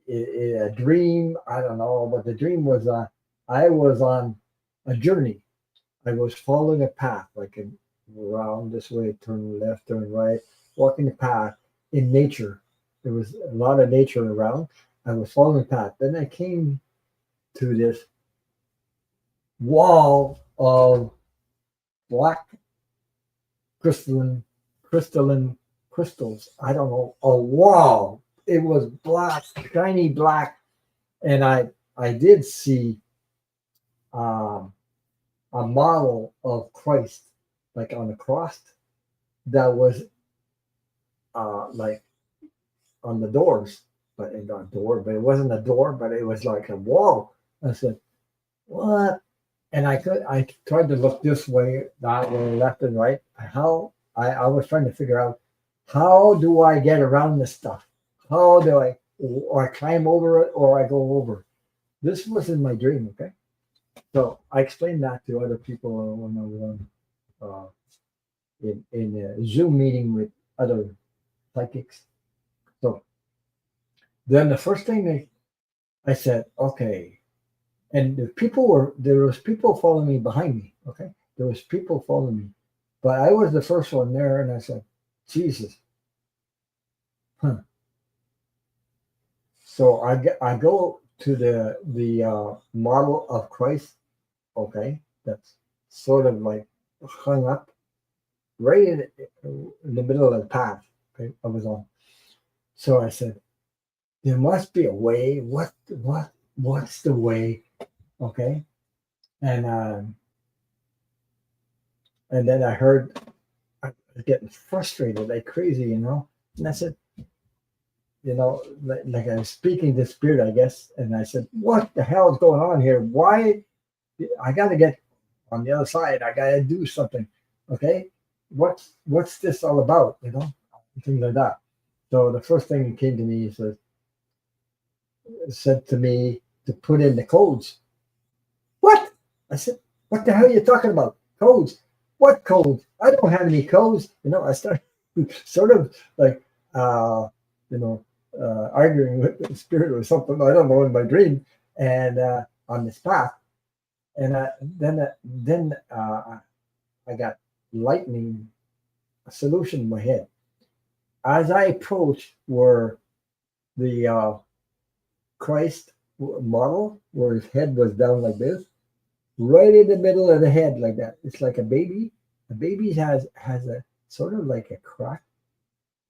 a dream. I don't know, but the dream was I was on a journey. I was following a path, like around this way, turn left, turn right, walking the path in nature. There was a lot of nature around. I was following the path. Then I came to this wall of black crystalline crystals. I don't know, a wall. It was black, shiny black, and I did see um, a model of Christ like on a cross that was like on the doors, but it got a door, but it wasn't a door, but it was like a wall. I said, "What?" And I tried to look this way, that way, left and right. How I was trying to figure out how do I get around this stuff? How do I or I climb over it or I go over? This was in my dream, okay? So I explained that to other people when I was on in a Zoom meeting with other psychics. So then the first thing I said, okay, and there was people following me behind me, okay? There was people following me, but I was the first one there, and I said, Jesus, huh? So I go to the model of Christ, okay? That's sort of like hung up right in the middle of the path, okay? I was on. So I said, there must be a way. What's the way? Okay. And then I heard I was getting frustrated like crazy. And I said, like I was speaking to spirit, I guess. And I said, what the hell is going on here? Why I gotta get on the other side. I gotta do something. Okay. What's this all about? Things like that. So the first thing that came to me is said to me to put in the codes. What? I said, what the hell are you talking about? Codes. What codes? I don't have any codes. I started sort of like, uh, you know, arguing with the spirit or something. I don't know, in my dream, and on this path. And then I got lightning a solution in my head. As I approached where the Christ model, where his head was down like this, right in the middle of the head, like that. It's like a baby. A baby has a sort of like a crack.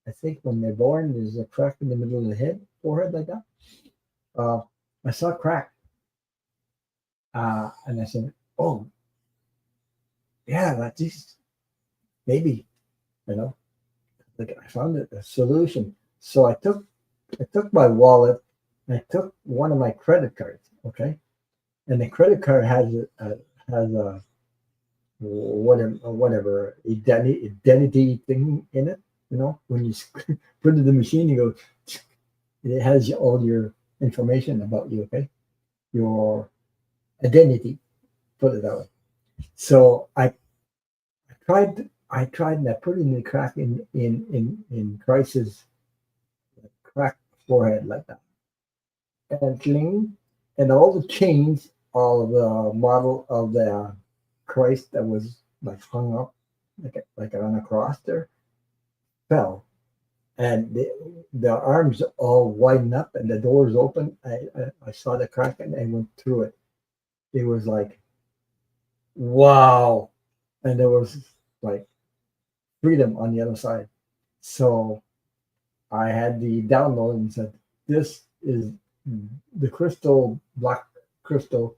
I think when they're born, there's a crack in the middle of the head, forehead, like that. Uh, I saw a crack, and I said, "Oh, yeah, that's this baby." You know, like I found a solution. So I took my wallet. I took one of my credit cards. Okay, and the credit card has a whatever identity thing in it. When you put it in the machine, you go. It has all your information about you. Okay, your identity. Put it that way. So I tried and I put it in the crack in Christ's cracked forehead like that, and clean, and all the chains of the model of the Christ that was like hung up like on a cross there fell, and the arms all widened up and the doors open. I saw the crack and I went through it. It was like wow, and there was like freedom on the other side. So I had the download and said, "This is the crystal black crystal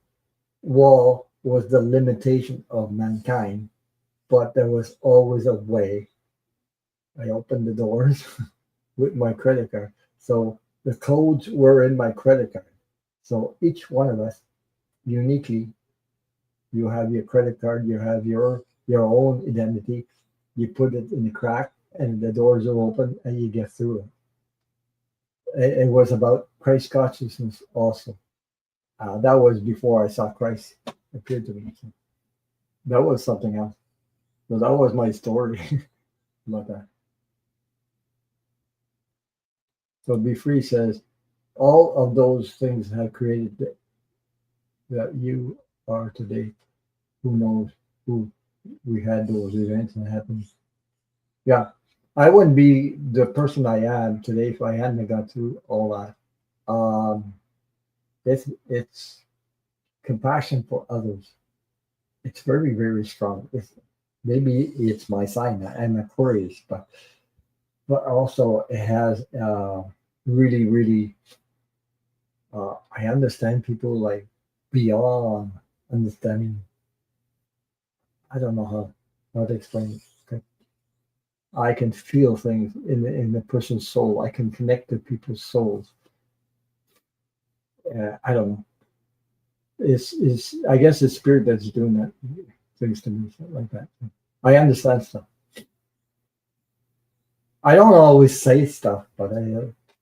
wall was the limitation of mankind, but there was always a way." I opened the doors with my credit card. So the codes were in my credit card. So each one of us uniquely, you have your credit card, you have your own identity. You put it in the crack, and the doors are open, and you get through it. It was about Christ consciousness also. That was before I saw Christ appear to me. So that was something else. So that was my story about that. So Be Free says, all of those things have created that you are today. Who knows who we had those events and happened. Yeah, I wouldn't be the person I am today if I hadn't got through all that. Um, it's compassion for others. It's very, very strong. Maybe it's my sign. I'm Aquarius, but also it has really, really. I understand people like beyond understanding. I don't know how to explain it. Okay. I can feel things in the person's soul. I can connect to people's souls. I don't know. It's I guess it's spirit that's doing that things to me, something like that. I understand stuff. I don't always say stuff, but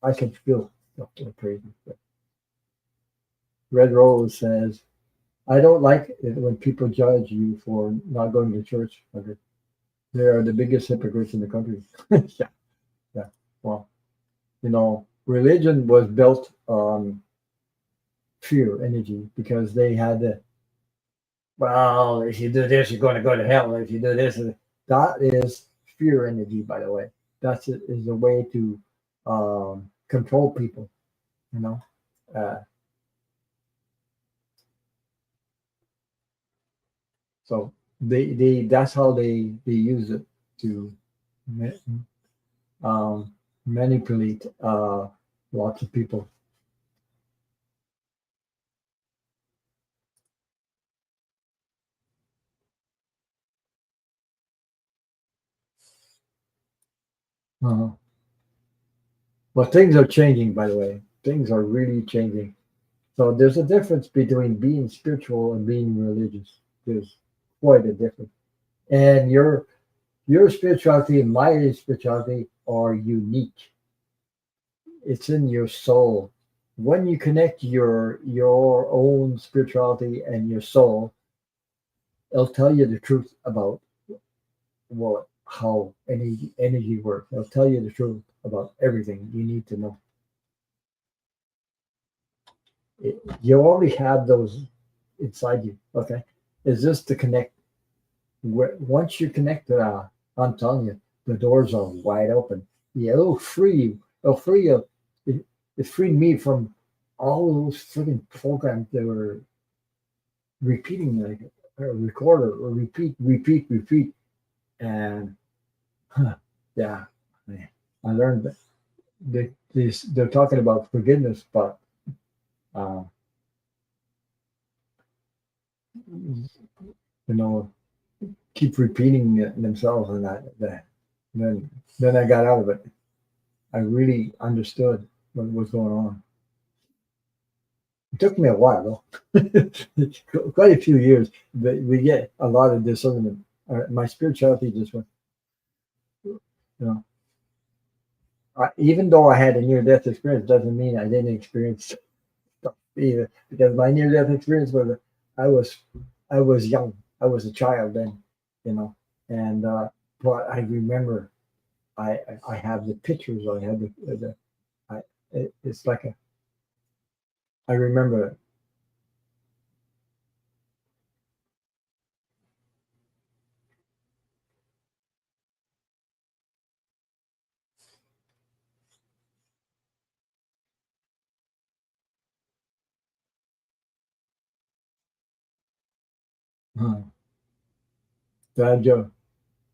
I can feel stuff like crazy. But Red Rose says, "I don't like it when people judge you for not going to church. But they are the biggest hypocrites in the country." Yeah, yeah. Well, religion was built on fear energy because they had the, well, if you do this, you're going to go to hell. If you do this, that is fear energy, by the way. That is a way to control people, you know. Uh, so they that's how they use it to um, manipulate lots of people. Uh, but things are changing, by the way. Things are really changing. So there's a difference between being spiritual and being religious. There's quite a difference. And your spirituality and my spirituality are unique. It's in your soul. When you connect your own spirituality and your soul, it'll tell you the truth about what how energy works. They'll tell you the truth about everything you need to know. You already have those inside you. Okay, is this to connect? Once you connect to that, I'm telling you, the doors are wide open. Yeah, it'll free you. It'll free you. It, it freed me from all those freaking programs that were repeating like a recorder or repeat, and huh, yeah, I learned that they're talking about forgiveness, but uh, you know, keep repeating it themselves, and that then then I got out of it. I really understood what was going on. It took me a while, though, quite a few years. But we get a lot of discernment. My spirituality just went, you know. Even though I had a near-death experience, doesn't mean I didn't experience stuff either. Because my near-death experience was, I was, I was young. I was a child then, you know. And but I remember, I have the pictures. I have the it's like a. I remember it. Huh. That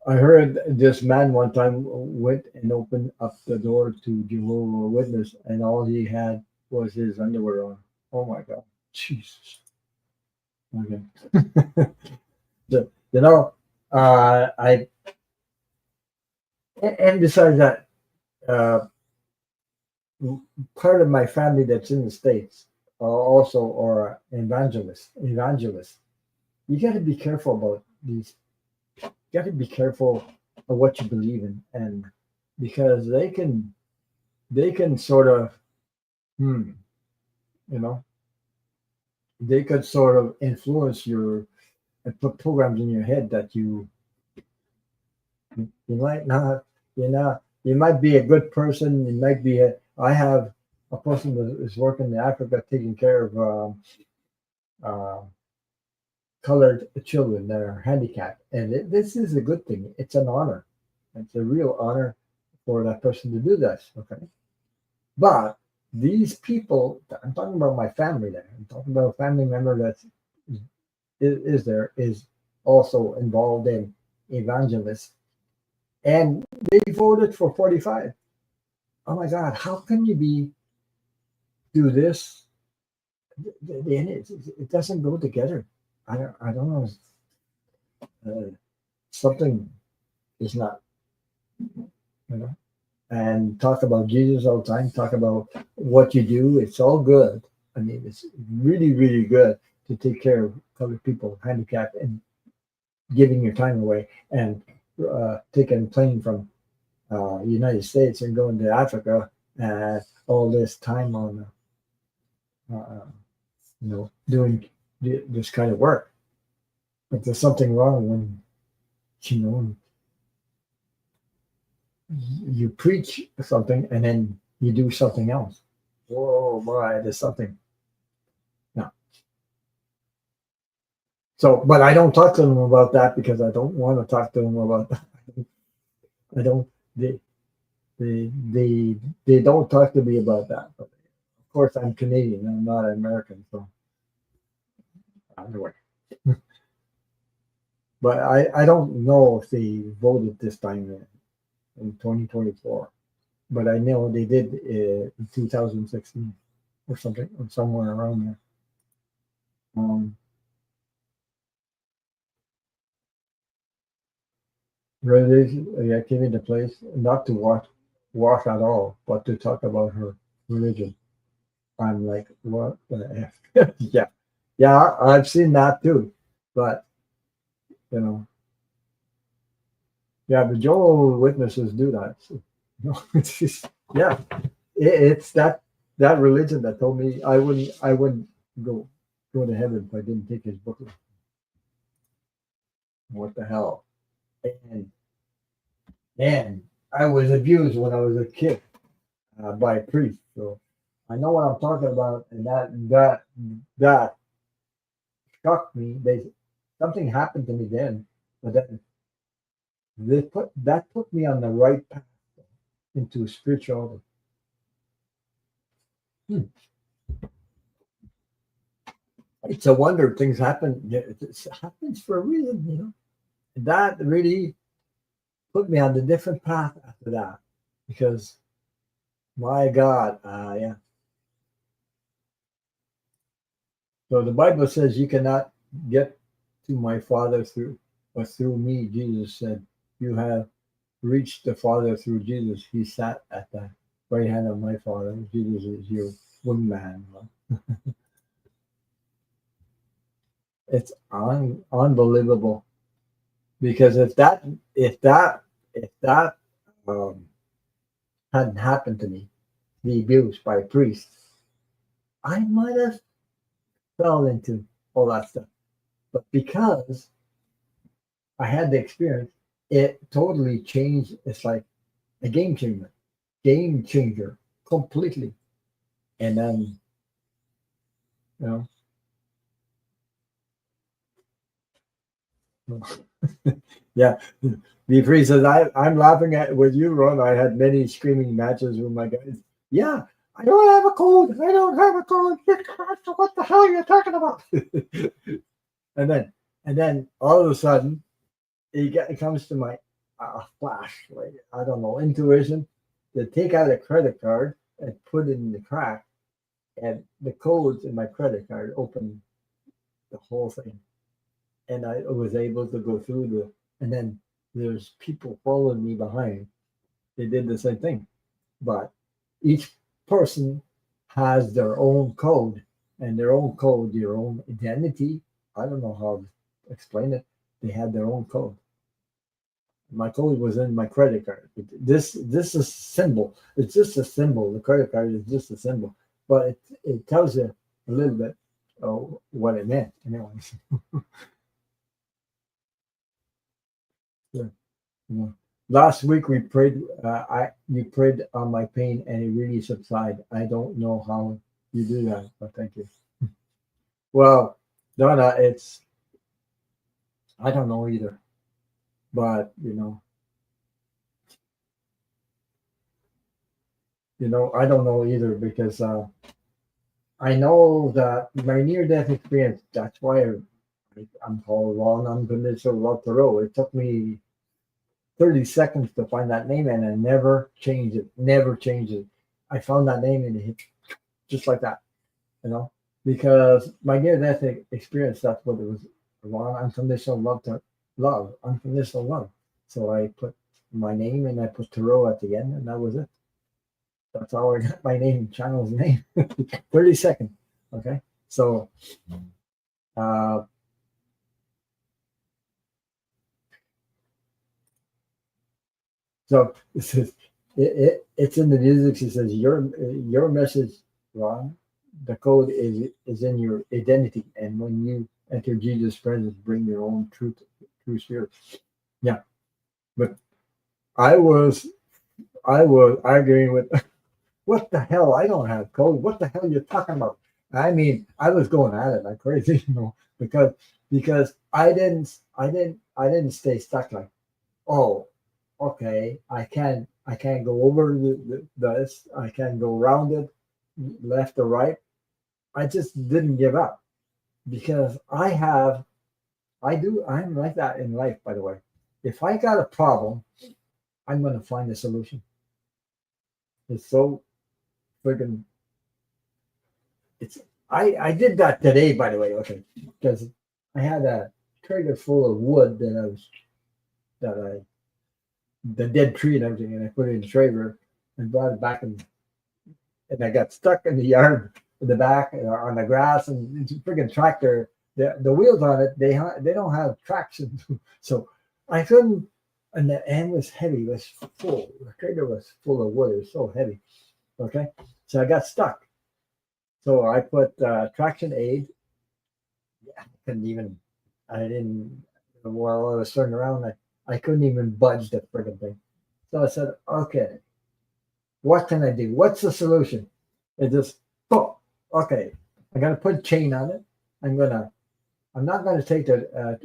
I heard this man one time went and opened up the door to Jehovah Witness, and all he had was his underwear on. Oh my God, Jesus! Okay, you know, I and besides that, uh, part of my family that's in the states also are evangelists. Evangelists, you got to be careful about these. You got to be careful of what you believe in, and because they can sort of hmm, you know, they could sort of influence your and put programs in your head that you might not, you might be a good person. You might be a. I have a person that is working in Africa taking care of uh, colored children that are handicapped, and this is a good thing. It's an honor. It's a real honor for that person to do this. Okay, but these people, I'm talking about my family there. I'm talking about a family member that's is there is also involved in evangelists, and they voted for 45. Oh my God, how can you be do this? It doesn't go together. I don't know. Something is not, you know. And talk about Jesus all the time. Talk about what you do. It's all good. I mean, it's really, really good to take care of colored people, handicapped, and giving your time away and taking a plane from United States and going to Africa, all this time on, doing this kind of work. But there's something wrong when you know you preach something and then you do something else. Whoa, boy, there's something. No. So, but I don't talk to them about that because I don't want to talk to them about that. I don't. They they they don't talk to me about that. But of course, I'm Canadian. I'm not American, so anyway. But I don't know if they voted this time in 2024. But I know they did in 2016 or something, or somewhere around there. Um, religion, I came into place not to watch at all, but to talk about her religion. I'm like, what the F? Yeah, yeah, I've seen that too. But you know, yeah, the Jehovah's Witnesses do that. So, it's just, yeah, it's that religion that told me I wouldn't go go to heaven if I didn't take his book. What the hell? And I was abused when I was a kid by a priest. So I know what I'm talking about, and that shocked me. Something happened to me then, but then that put me on the right path into spirituality. Hmm. It's a wonder things happen. Yeah, it happens for a reason, you know. That really put me on a different path after that, because my God, yeah. So the Bible says you cannot get to my Father through me. Jesus said, "You have reached the Father through Jesus." He sat at the right hand of my Father. Jesus is your wingman. It's unbelievable, because if that um, hadn't happened to me, the abuse by a priest, I might have fell into all that stuff. But because I had the experience, it totally changed. It's like a game changer completely. And then, you know, yeah. The priest says, I'm laughing at with you, Ron. I had many screaming matches with my guys. Yeah, I don't have a code. I don't have a code. What the hell are you talking about? and then, and then all of a sudden, it comes to my flash, like I don't know, intuition, to take out a credit card and put it in the crack, and the codes in my credit card open the whole thing, and I was able to go through and then there's people following me behind. They did the same thing, but each person has their own code, and their own code, their own identity. I don't know how to explain it. They had their own code. My code was in my credit card. This is symbol. It's just a symbol. The credit card is just a symbol, but it tells you a little bit what it meant. Anyways, yeah, yeah. Last week we prayed. You prayed on my pain, and it really subsided. I don't know how you do that, but thank you. Well, Donna, it's I don't know either, but I don't know either, because I know that my near-death experience. That's why I'm called Ron Unconditional Love Thoreau. It took me 30 seconds to find that name, and I never changed it. Never changed it. I found that name and it hit just like that, you know, because my near-death experience. That's what it was. Ron Unconditional Love to Love, unconditional love. So I put my name and I put Thoreau at the end, and that was it. That's how I got my name, channel's name. 30 seconds. Okay. So uh, So it says it's in the music. It says your message, Ron. The code is in your identity, and when you enter Jesus' presence, bring your own true spirit. Yeah, but I was I was arguing with what the hell? I don't have code. What the hell are you talking about? I mean, I was going at it like crazy, because I didn't stay stuck like, oh, okay, I can go over this, I can go around it, left or right. I just didn't give up, because I'm like that in life, by the way. If I got a problem, I'm gonna find a solution. It's so friggin' it's I did that today, by the way, okay, because I had a trailer full of wood that I the dead tree and everything, and I put it in the trailer and brought it back, and I got stuck in the yard in the back on the grass, and it's a freaking tractor. The wheels on it, they don't have traction, so I couldn't. And the end was heavy. It was full. The trailer was full of wood. It was so heavy. Okay, so I got stuck. So I put traction aid. Yeah, I couldn't even. I didn't. While I was turning around, I couldn't even budge the friggin' thing. So I said, okay, what can I do? What's the solution? It just, oh, okay, I'm gonna put a chain on it. I'm gonna, I'm not gonna take the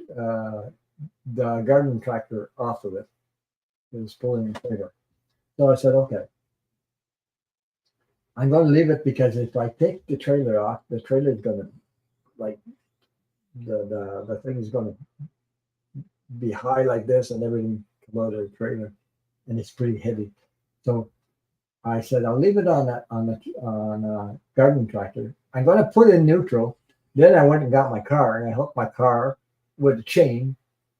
garden tractor off of it. It was pulling the trailer. So I said, okay, I'm gonna leave it because if I take the trailer off, the trailer is gonna like the thing is gonna be high like this and everything come out of the trailer, and it's pretty heavy. So I said I'll leave it on a garden tractor. I'm going to put it in neutral. Then I went and got my car and I hooked my car with a chain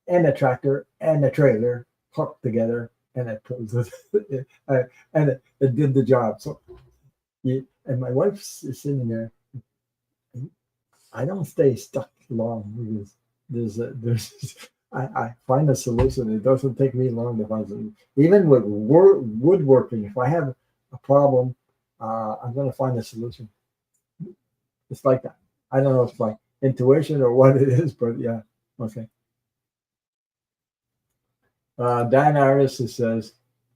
and a tractor and a trailer hooked together, and it pulled it, and it did the job. So and my wife is sitting there. I don't stay stuck long because there's I find a solution. It doesn't take me long to find something. Even with woodworking, if I have a problem, I'm going to find a solution. It's like that. I don't know if it's like intuition or what it is, but yeah. Okay. Dan Artis says,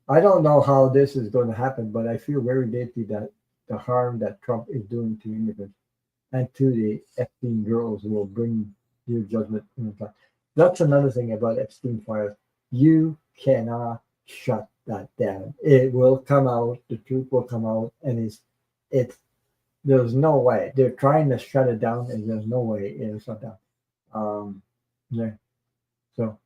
I don't know how this is going to happen, but I feel very deeply that the harm that Trump is doing to immigrants and to the Epstein girls will bring your judgment in the time. That's another thing about Epstein files. You cannot shut that down. It will come out. The truth will come out, and it's there's no way they're trying to shut it down, and there's no way it'll shut down. Yeah. So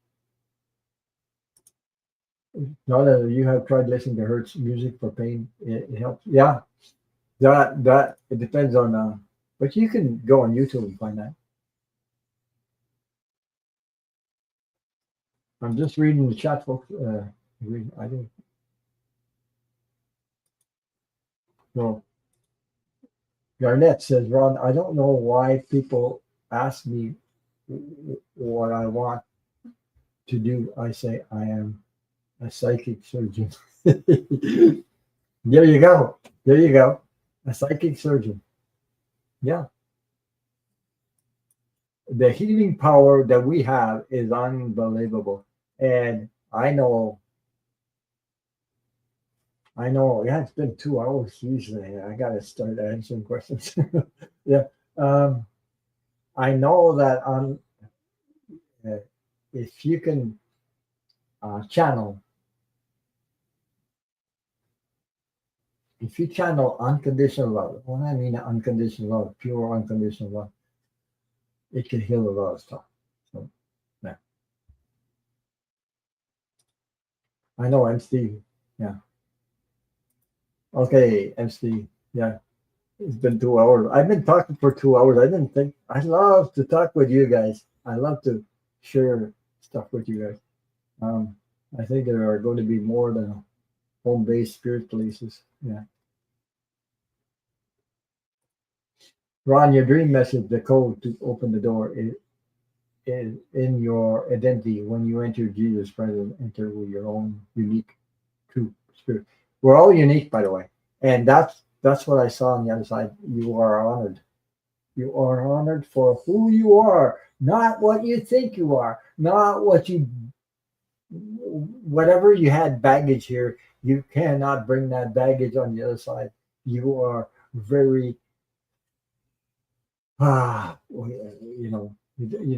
now that you have tried listening to Hertz music for pain, it helps. Yeah, that it depends on. But you can go on YouTube and find that. I'm just reading the chat, folks. I think so. Garnett says, Ron, I don't know why people ask me what I want to do. I say I am a psychic surgeon. There you go. There you go. A psychic surgeon. Yeah. The healing power that we have is unbelievable. And yeah, it's been 2 hours usually. I got to start answering questions. Yeah. Um, I know that uh, if you can channel, if you channel unconditional love, when I mean unconditional love, pure unconditional love, it can heal a lot of stuff. So, yeah. I know, MC. Yeah. Okay, MC. Yeah. It's been 2 hours. I've been talking for 2 hours. I didn't think I love to talk with you guys. I love to share stuff with you guys. Um, I think there are going to be more than home-based spirit places. Yeah. Ron, your dream message, the code to open the door is in your identity. When you enter Jesus' presence, enter with your own unique true spirit. We're all unique, by the way. And that's what I saw on the other side. You are honored. You are honored for who you are, not what you think you are, not what you, whatever you had baggage here, you cannot bring that baggage on the other side. You are very, you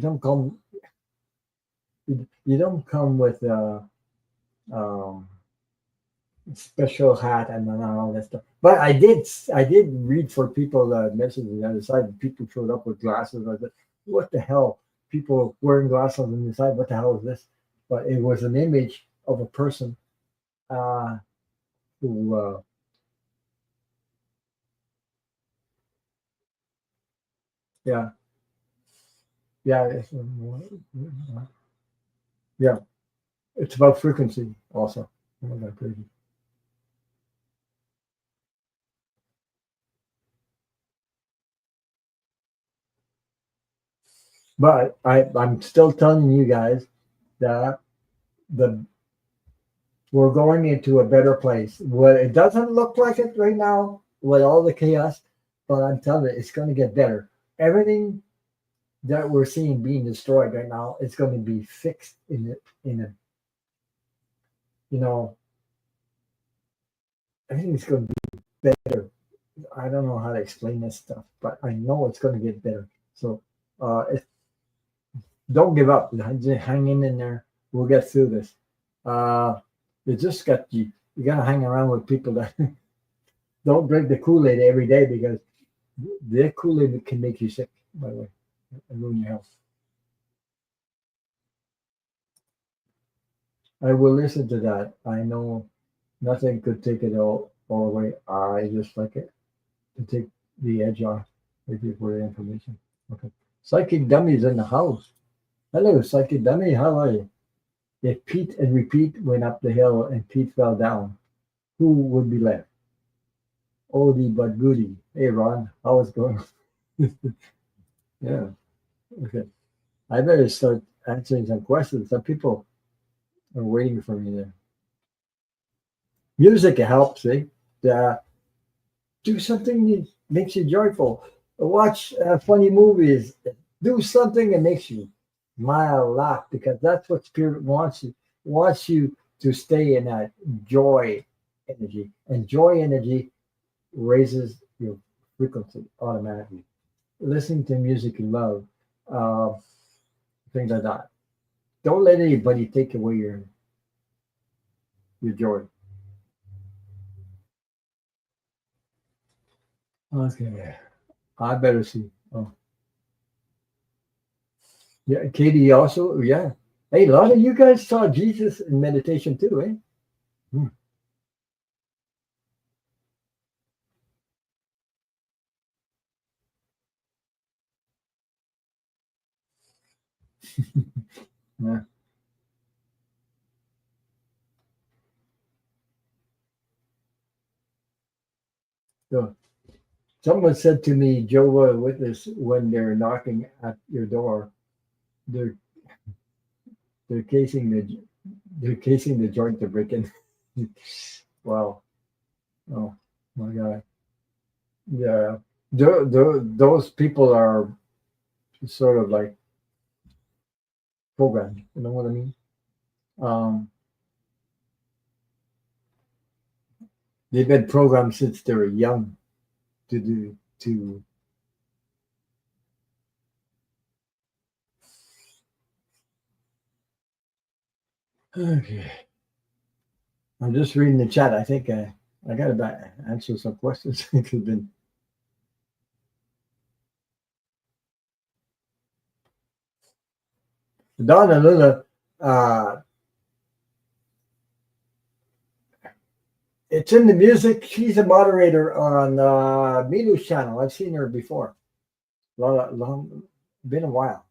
don't come, you don't come with um, special hat and all that stuff. But I did read for people that messaged on the other side. People showed up with glasses. I said, "What the hell? People wearing glasses on the side. What the hell is this?" But it was an image of a person uh, who, yeah, yeah, yeah. It's about frequency also. Oh my God, crazy. But I'm still telling you guys that the we're going into a better place. Well, it doesn't look like it right now with all the chaos, but I'm telling you, it's going to get better. Everything that we're seeing being destroyed right now is going to be fixed in a, you know, everything's going to be better. I don't know how to explain this stuff, but I know it's going to get better. So don't give up. Just hang in there. We'll get through this. Uh, you just got you got to hang around with people that don't drink the Kool Aid every day because the Kool Aid can make you sick. By the way, and ruin your health. I will listen to that. I know nothing could take it all away. I just like it to take the edge off. Thank you for the information. Okay. Psychic Dummy's in the house. Hello, Psychic Dummy. How are you? If Pete and Repeat went up the hill and Pete fell down, who would be left? Oldie but goodie. Hey, Ron. How's it going? Yeah. Okay. I better start answering some questions. Some people are waiting for me there. Music helps, eh? Uh, do something that makes you joyful. Watch funny movies. Do something that makes you smile, laugh, because that's what spirit wants you. Wants you to stay in that joy energy, and joy energy raises your frequency automatically. Listening to music you love, uh, things like that. Don't let anybody take away your joy. Okay, I better see. Oh, yeah, Katie also. Yeah. Hey, a lot of you guys saw Jesus in meditation too, eh? Hmm. Yeah. So someone said to me, Jehovah Witness, when they're knocking at your door, they're they're casing the joint to break in. Wow. Oh my God. Yeah. Those people are sort of like programmed. You know what I mean? Um, they've been programmed since they were young to do to. Okay. I'm just reading the chat. I think I got to answer some questions. It could have been Donna Luna. Uh, it's in the music. She's a moderator on Milu's channel. I've seen her before. Long, been a while.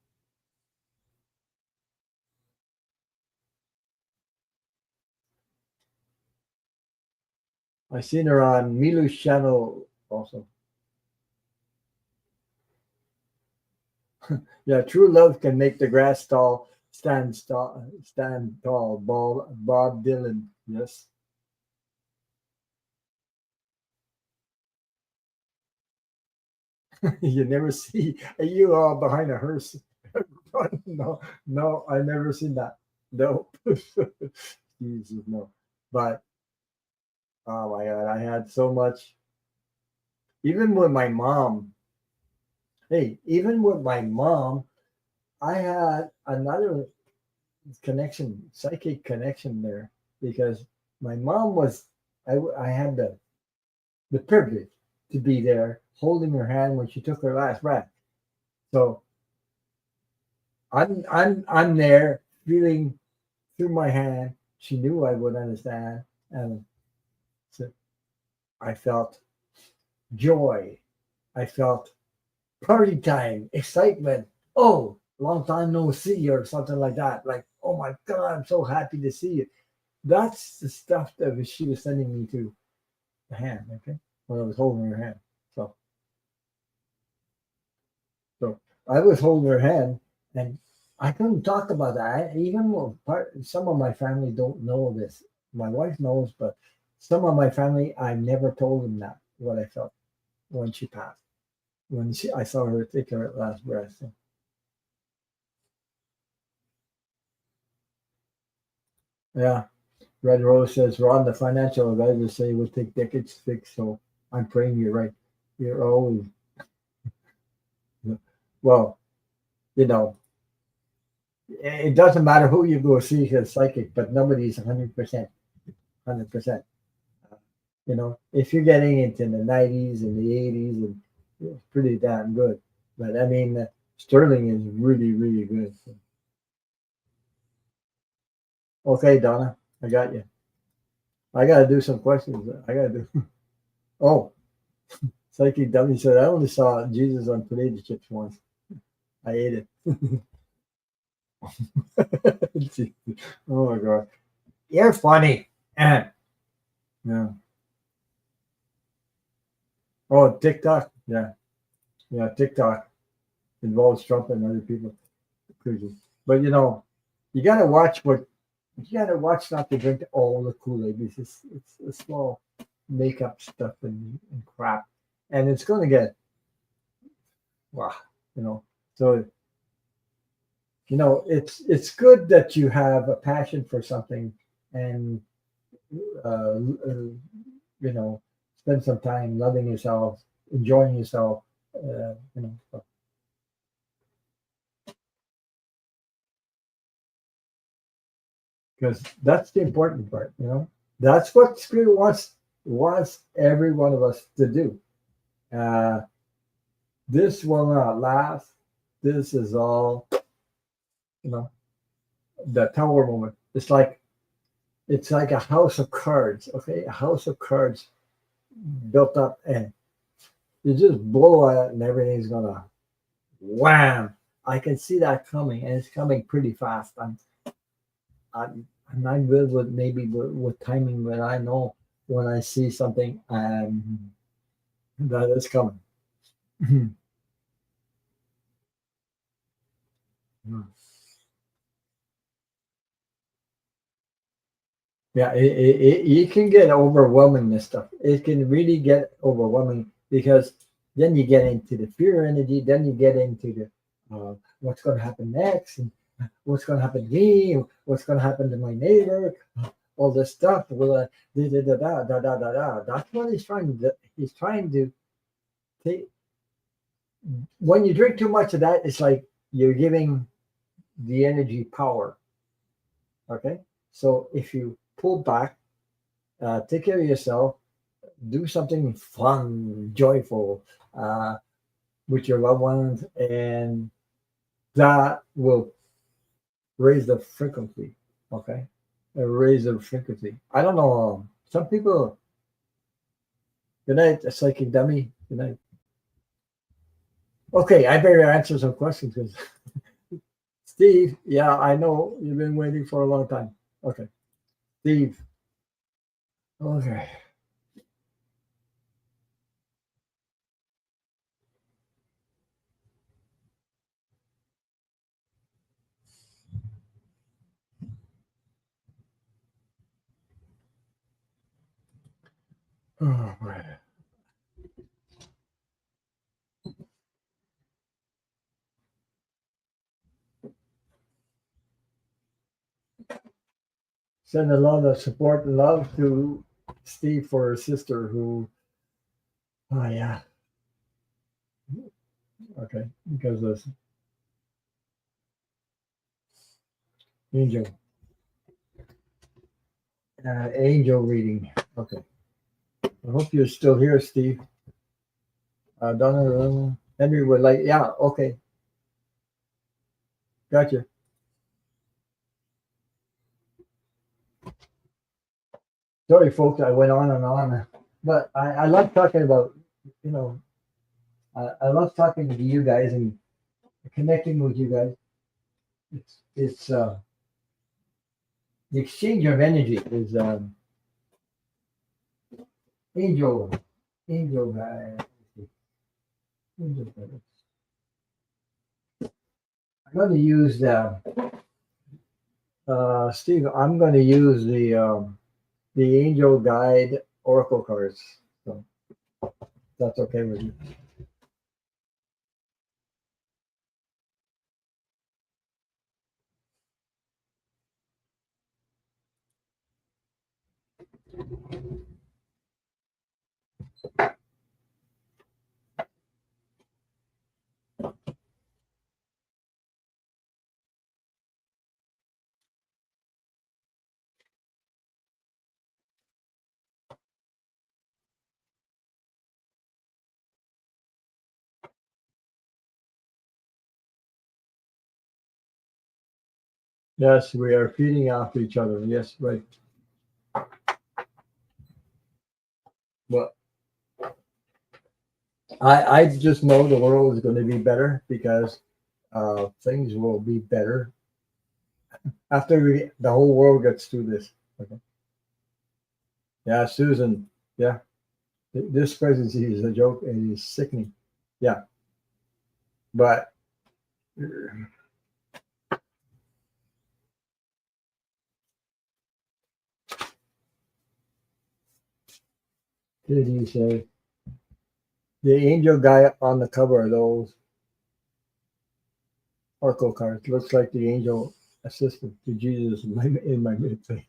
I've seen her on Milu's channel also. Yeah, true love can make the grass stand tall. Bob Dylan. Yes. You never see you all behind a hearse. No, no, I never seen that. No. Jesus, no. But oh my God, I had so much. Even with my mom, hey, even with my mom, I had another connection, psychic connection there because my mom was, I had the privilege to be there holding her hand when she took her last breath. So I'm there feeling through my hand. She knew I would understand, and so I felt joy. I felt party time, excitement. Oh, long time no see, or something like that. Like, oh my God, I'm so happy to see you. That's the stuff that she was sending me to the hand. Okay, when I was holding her hand. So, so I was holding her hand, and I couldn't talk about that. Even some of my family don't know this. My wife knows, but some of my family, I never told them that what I felt when she passed. I saw her take her last breath. So, yeah. Red Rose says, Ron, the financial advisors say it will take decades to fix, so I'm praying you're right. You're always, well, you know, it doesn't matter who you go see as psychic, but nobody's 100%, 100%. If you're getting into the 90s and the 80s, and it's pretty damn good. But I mean, Sterling is really, really good. So. Okay, Donna, I got you. I got to do some questions. I got to do. Oh, Psychic Dummy said, I only saw Jesus on potato chips once. I ate it. Oh my God. You're funny. Yeah. Oh, TikTok. Yeah. Yeah. TikTok involves Trump and other people. Crazy. But you gotta watch not to drink all the Kool-Aid. It's a small makeup stuff and crap. And it's gonna get wow, you know. So it's good that you have a passion for something and uh, uh, you know spend some time loving yourself, enjoying yourself. Because that's the important part. That's what Spirit wants every one of us to do. Uh, this will not last. This is all you know. The Tower moment. It's like a house of cards. Okay, a house of cards built up, and you just blow it, and everything's gonna wham. I can see that coming, and it's coming pretty fast. I'm not good with maybe with timing, but I know when I see something that is coming. Yeah, it can get overwhelming. This stuff. It can really get overwhelming because then you get into the fear energy. Then you get into the what's going to happen next, and what's going to happen to me, what's going to happen to my neighbor, all this stuff. Well, da, da, da, da, da, da, da, da. That's what he's trying to do. He's trying to take. When you drink too much of that, it's like you're giving the energy power. Okay, so if you pull back, take care of yourself, do something fun, joyful with your loved ones, and that will raise the frequency. Okay, raise the frequency. I don't know. Some people. Good night, a psychic dummy. Good night. Okay, I better answer some questions because Steve. Yeah, I know you've been waiting for a long time. Okay, Steve. Okay. Oh, boy. Send a lot of support and love to Steve for her sister who. Oh yeah. Okay, because of angel angel reading. Okay, I hope you're still here, Steve. Donna Henry would like. Yeah. Okay, gotcha. Sorry, folks. I went on, but I love talking about. You know, I love talking to you guys and connecting with you guys. It's the exchange of energy is angel angel guy. Angel guy. I'm going to use Steve. I'm going to use the angel guide oracle cards. So that's okay with you. Yes, we are feeding off each other. Yes, right. Well, I just know the world is going to be better because things will be better after the whole world gets through this. Okay. Yeah, Susan. Yeah, this presidency is a joke and it's sickening. Yeah, but did he say the angel guy on the cover of those oracle cards looks like the angel assistant to Jesus in my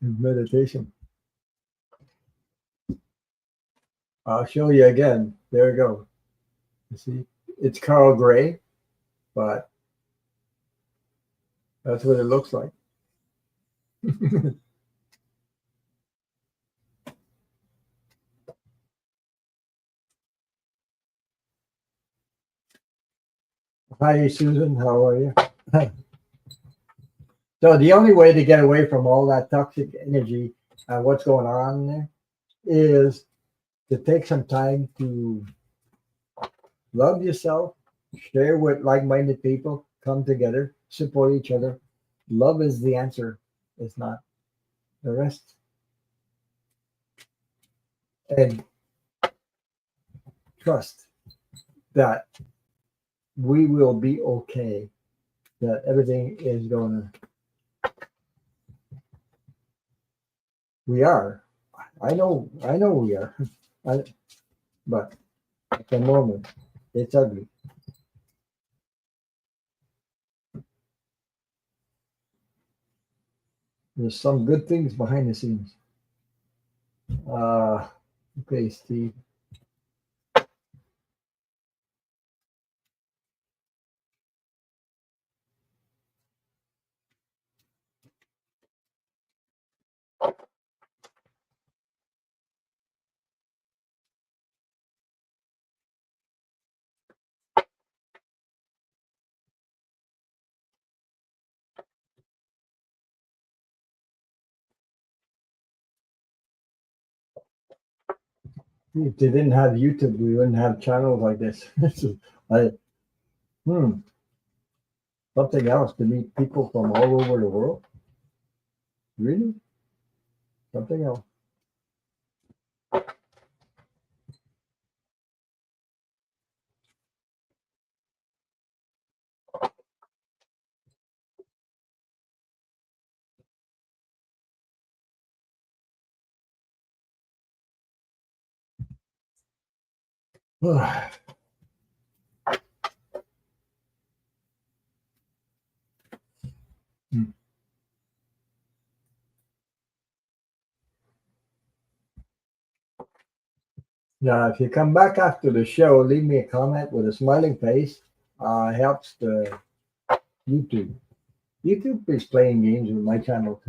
meditation. I'll show you again. There you go. You see, it's Carl Gray, but that's what it looks like. Hi, Susan. How are you? So the only way to get away from all that toxic energy and what's going on there is to take some time to love yourself, share with like-minded people, come together, support each other. Love is the answer. It's not the rest. And trust that we will be okay. That everything is going to. We are. I know. I know we are. I, but at the moment, it's ugly. There's some good things behind the scenes. Uh, okay, Steve. If they didn't have YouTube, we wouldn't have channels like this. I, hmm, something else to meet people from all over the world. Really? Something else. Yeah, if you come back after the show, leave me a comment with a smiling face. Helps the YouTube. YouTube is playing games with my channel.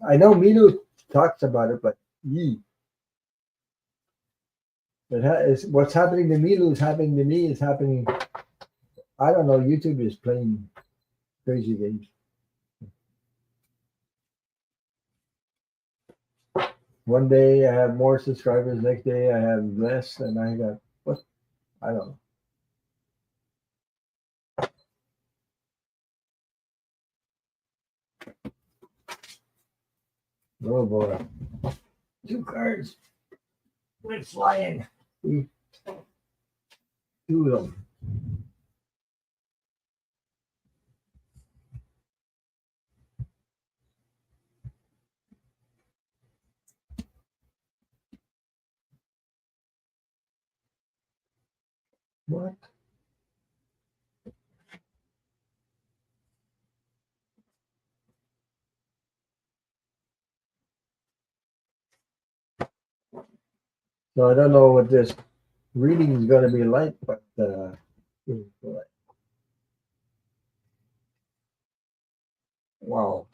I know Milo talks about it, but yee, what's happening to Milo is happening to me. Is happening. I don't know. YouTube is playing crazy games. One day I have more subscribers. Next day I have less, and I got what? I don't know. Oh boy, two cards went flying. Two of them. What? So I don't know what this reading is going to be like, but wow.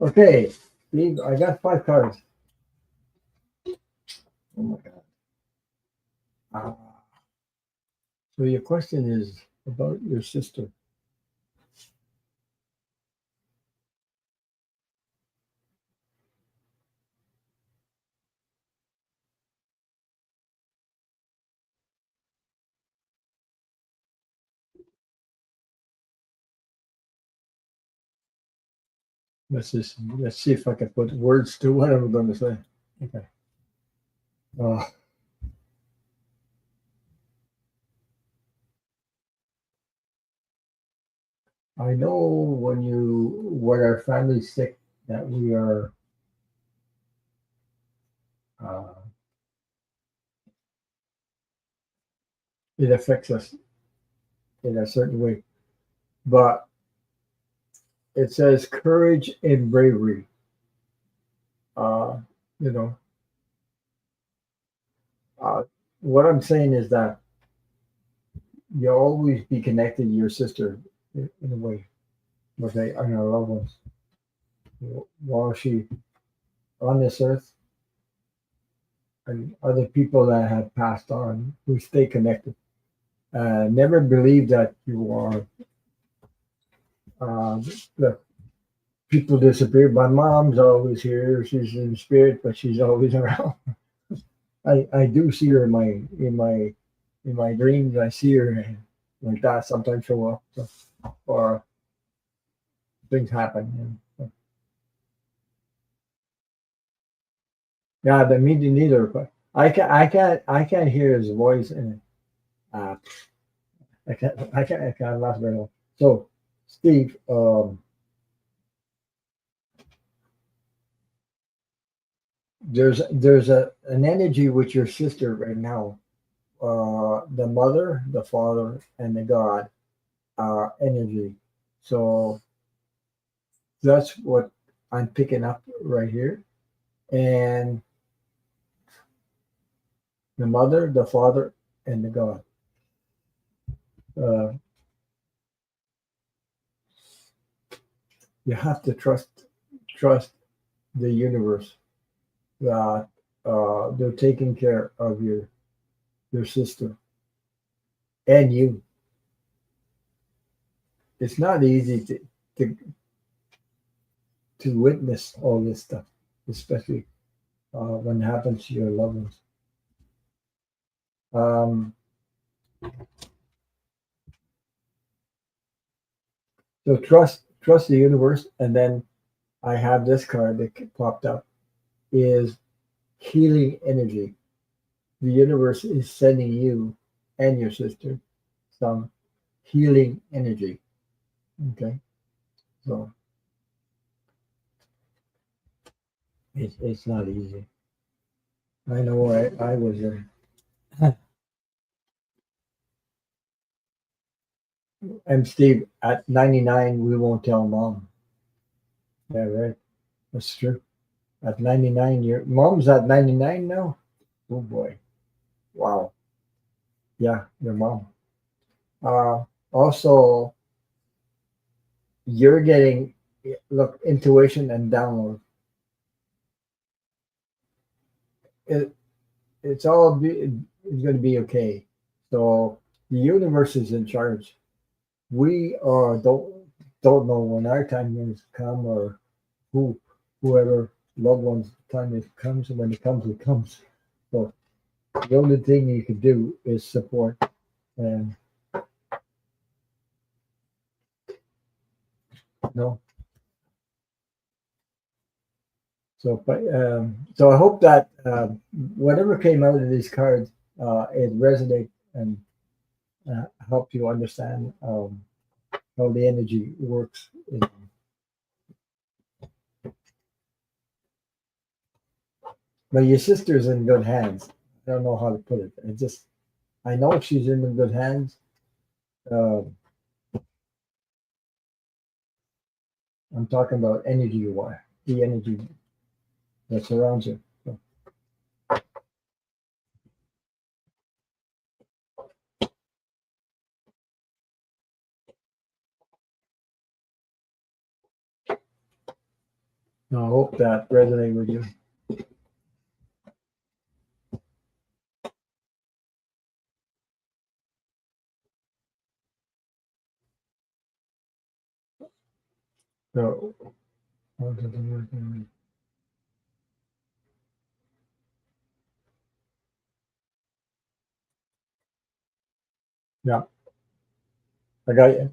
Okay, Steve, I got 5 cards. Oh my God. Uh, so your question is about your sister. Let's see if I can put words to what I'm going to say. Okay. Uh, I know when our family's sick that we are uh, it affects us in a certain way. But it says courage and bravery. Uh, you know, uh, what I'm saying is that you'll always be connected to your sister in a way, okay, and our loved ones. While she on this earth, and other people that have passed on, we stay connected. Never believe that you are uh, the people disappear. My mom's always here. She's in spirit, but she's always around. I do see her in my dreams. I see her like that. Sometimes show up, so, or things happen. Yeah, the me neither. But I can't hear his voice, and uh, I can't last very long. So, Steve, there's an energy with your sister right now. The mother, the father, and the God energy. So that's what I'm picking up right here. And the mother, the father, and the God. Uh, you have to trust the universe that they're taking care of your sister and you. It's not easy to to witness all this stuff, especially when it happens to your loved ones. Um, so trust the universe, and then I have this card that popped up is healing energy. The universe is sending you and your sister some healing energy. Okay, so it's not easy. I know I was there. And Steve, at 99, we won't tell mom. Yeah, right. That's true. At 99, your mom's at 99 now. Oh boy. Wow. Yeah, your mom. Also, you're getting look intuition and download. It it's all it's going to be okay. So the universe is in charge. We don't know when our time is come or who whoever loved one's time it comes, and when it comes, it comes. So the only thing you can do is support and no. So I hope that whatever came out of these cards, it resonates and help you understand how the energy works. But your sister's in good hands. I don't know how to put it. I know she's in good hands. Uh, I'm talking about energy wise, the energy that surrounds her. So, I hope that resonated with you. So, yeah, I got you.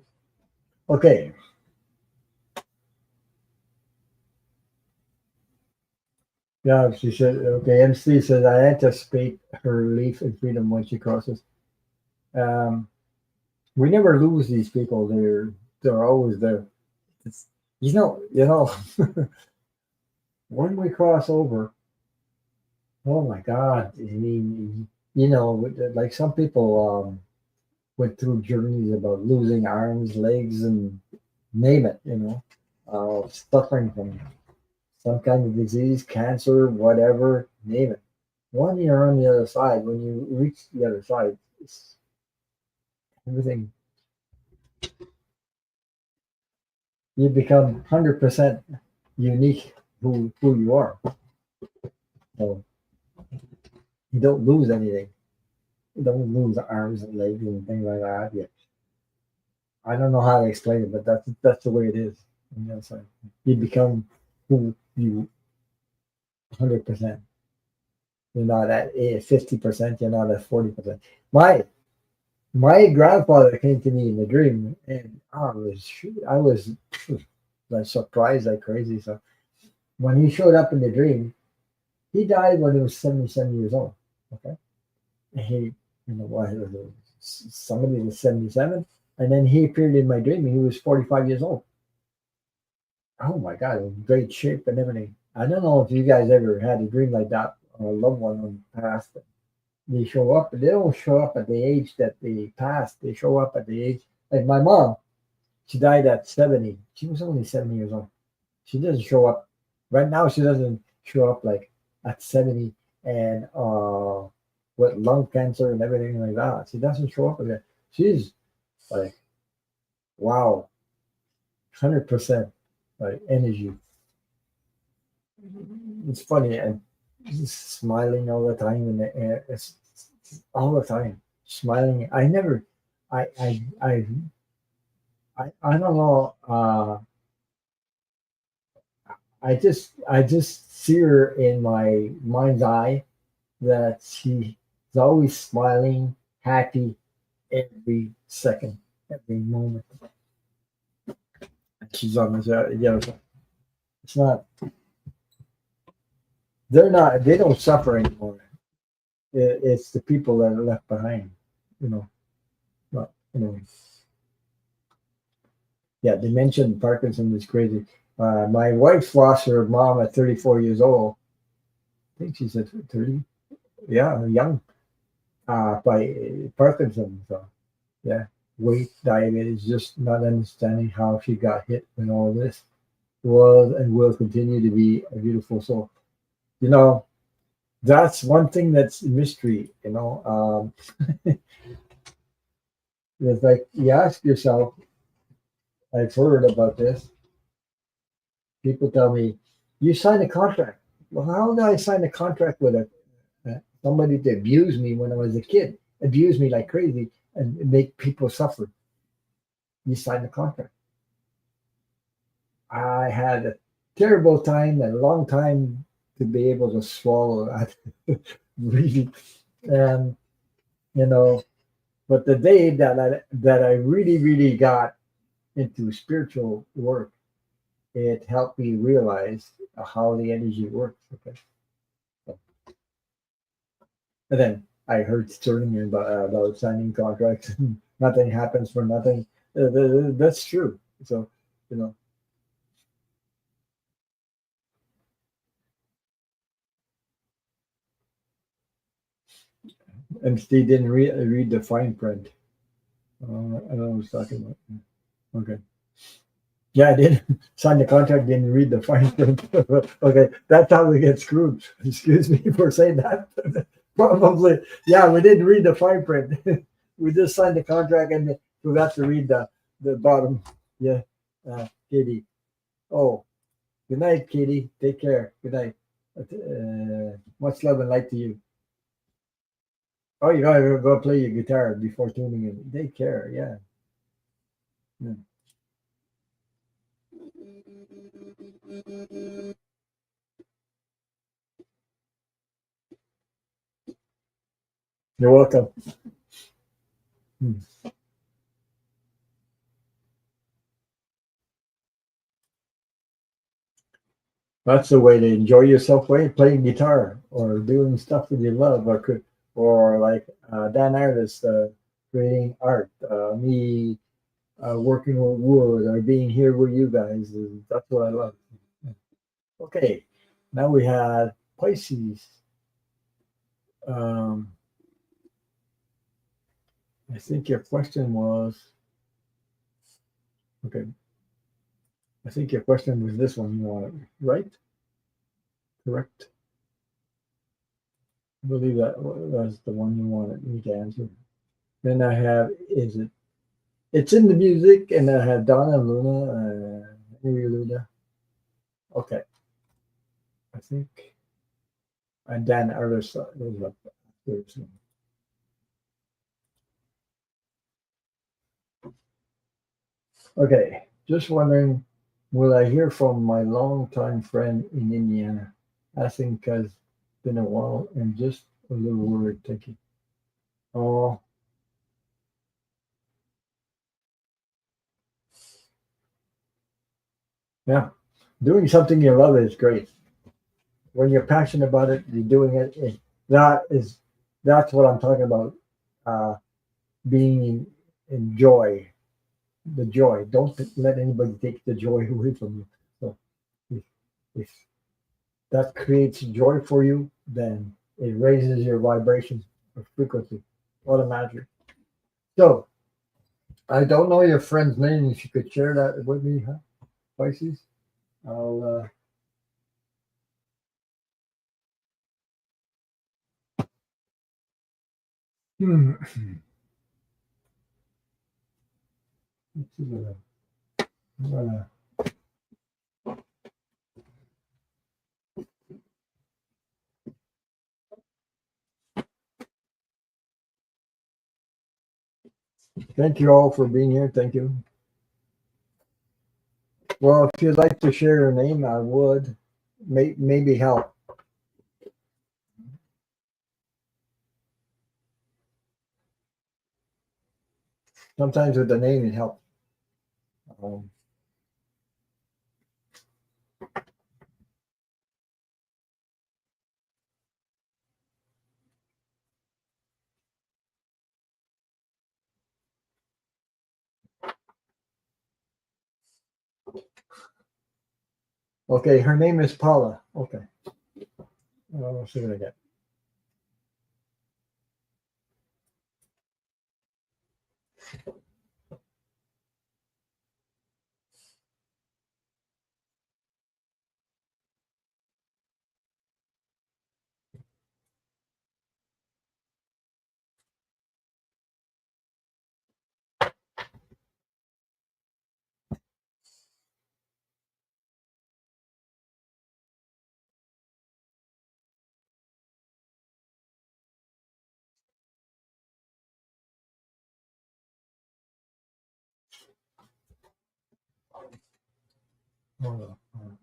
Okay. Yeah, she said, okay, MC says, I anticipate her relief and freedom when she crosses. Um, we never lose these people. They're always there. It's, when we cross over, oh my God. I mean, like some people went through journeys about losing arms, legs, and name it, suffering from some kind of disease, cancer, whatever, name it. When you're on the other side, when you reach the other side, it's everything, you become 100% unique who you are. So you don't lose anything. You don't lose arms and legs and things like that. Yeah. I don't know how to explain it, but that's the way it is on the other side. You become who you 100%. You're not at 50%. You're not at 40%. My my grandfather came to me in a dream, and I was like surprised like crazy. So when he showed up in the dream, he died when he was 77 years old. Okay, and why was it? Somebody was 77, and then he appeared in my dream, and he was 45 years old. Oh my God, in great shape and everything. I don't know if you guys ever had a dream like that or a loved one on the past. They show up, but they don't show up at the age that they passed. They show up at the age like my mom. She died at 70. She was only 70 years old. She doesn't show up right now. She doesn't show up like at 70 and with lung cancer and everything like that. She doesn't show up again. She's like wow, 100% like energy. It's funny and she's smiling all the time and it's all the time smiling. I never, I don't know. I just see her in my mind's eye that she's always smiling, happy every second, every moment. She's on this. It's not. They're not. They don't suffer anymore. It's the people that are left behind. You know. But yeah. They mentioned Parkinson is crazy. My wife lost her mom at 34 years old. I think she's at 30. Yeah, young. By Parkinson. So yeah, weight, diabetes, just not understanding how she got hit with all this was and will continue to be a beautiful soul. You know, that's one thing that's a mystery. It's like you ask yourself, I've heard about this. People tell me, you signed a contract. Well, how did I sign a contract with somebody to abuse me when I was a kid, abuse me like crazy and make people suffer? You signed a contract. I had a terrible time and a long time to be able to swallow that. Really, um, you know. But the day that I really really got into spiritual work, it helped me realize how the energy works. Okay, so, and then I heard Sterling about signing contracts. Nothing happens for nothing. That's true. So you know, and they didn't read the fine print. I don't know what I was talking about. Okay. Yeah, I did sign the contract, didn't read the fine print. Okay, that's how we get screwed. Excuse me for saying that. Probably, yeah, we didn't read the fine print. We just signed the contract and forgot to read the bottom. Yeah, Katie. Oh, Good night, Katie. Take care. Good night. Much love and light to you. Oh, you gotta go play your guitar before tuning in. Take care. Yeah. Yeah. You're welcome. Hmm. That's the way to enjoy yourself, way playing guitar or doing stuff that you love, or like Dan Artist creating art. Me working with wood or being here with you guys. That's what I love. Okay, now we had Pisces. Um, I think your question was okay. I think your question was this one you wanted, right? Correct. I believe that was the one you wanted me to answer. Then I have is it? It's in the music, and I have Donna Luna, Henry Luna. Okay, I think and Dan Artis was up there. Okay, just wondering, will I hear from my longtime friend in Indiana? Asking because been a while and just a little worried. Thank you. Oh, yeah. Doing something you love is great. When you're passionate about it, you're doing it. That is, that's what I'm talking about. Uh, being in joy, the joy. Don't let anybody take the joy away from you. So if, if that creates joy for you, then it raises your vibration or frequency automatically. So I don't know your friend's name. If you could share that with me, huh? Pisces. I'll. Hmm. Let's see what I'm gonna. Thank you all for being here. Thank you. Well, if you'd like to share your name, I would. Maybe help. Sometimes with the name, it helps. Um, okay, her name is Paula. Okay. Let's see what I get. Hold on.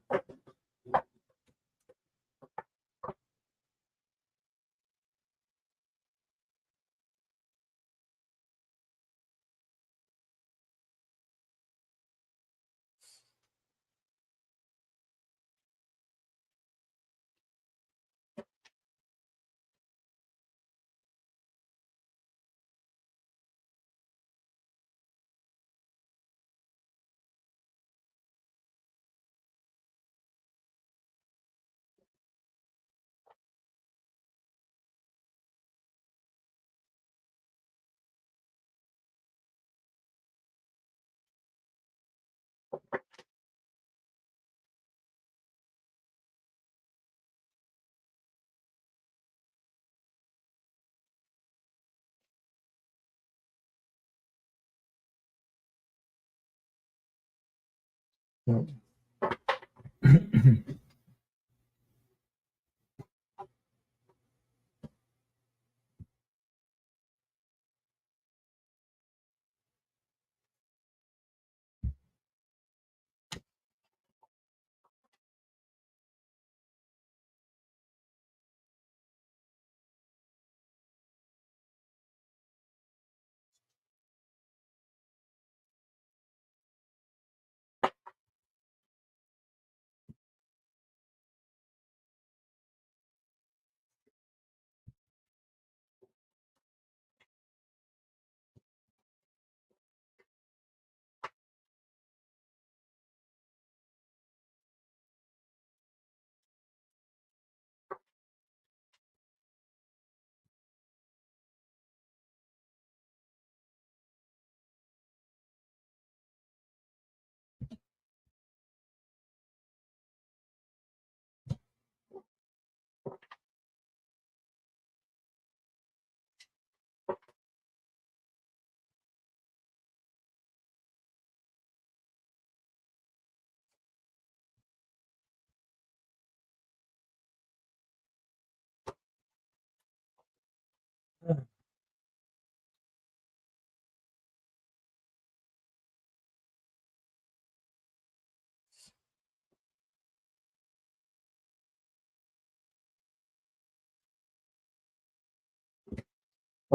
No.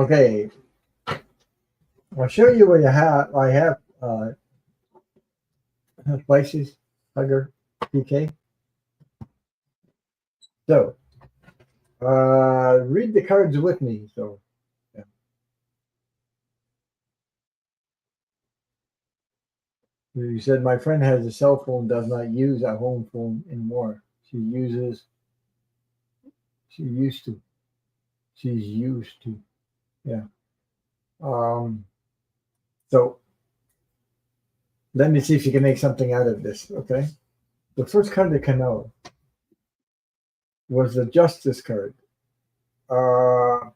Okay, I'll show you what I have Pisces, Hugger, PK. So read the cards with me. So yeah. You said my friend has a cell phone, does not use a home phone anymore. She used to. She's used to. Yeah. Um, so let me see if you can make something out of this. Okay. The first card that came out was the Justice card. Uh,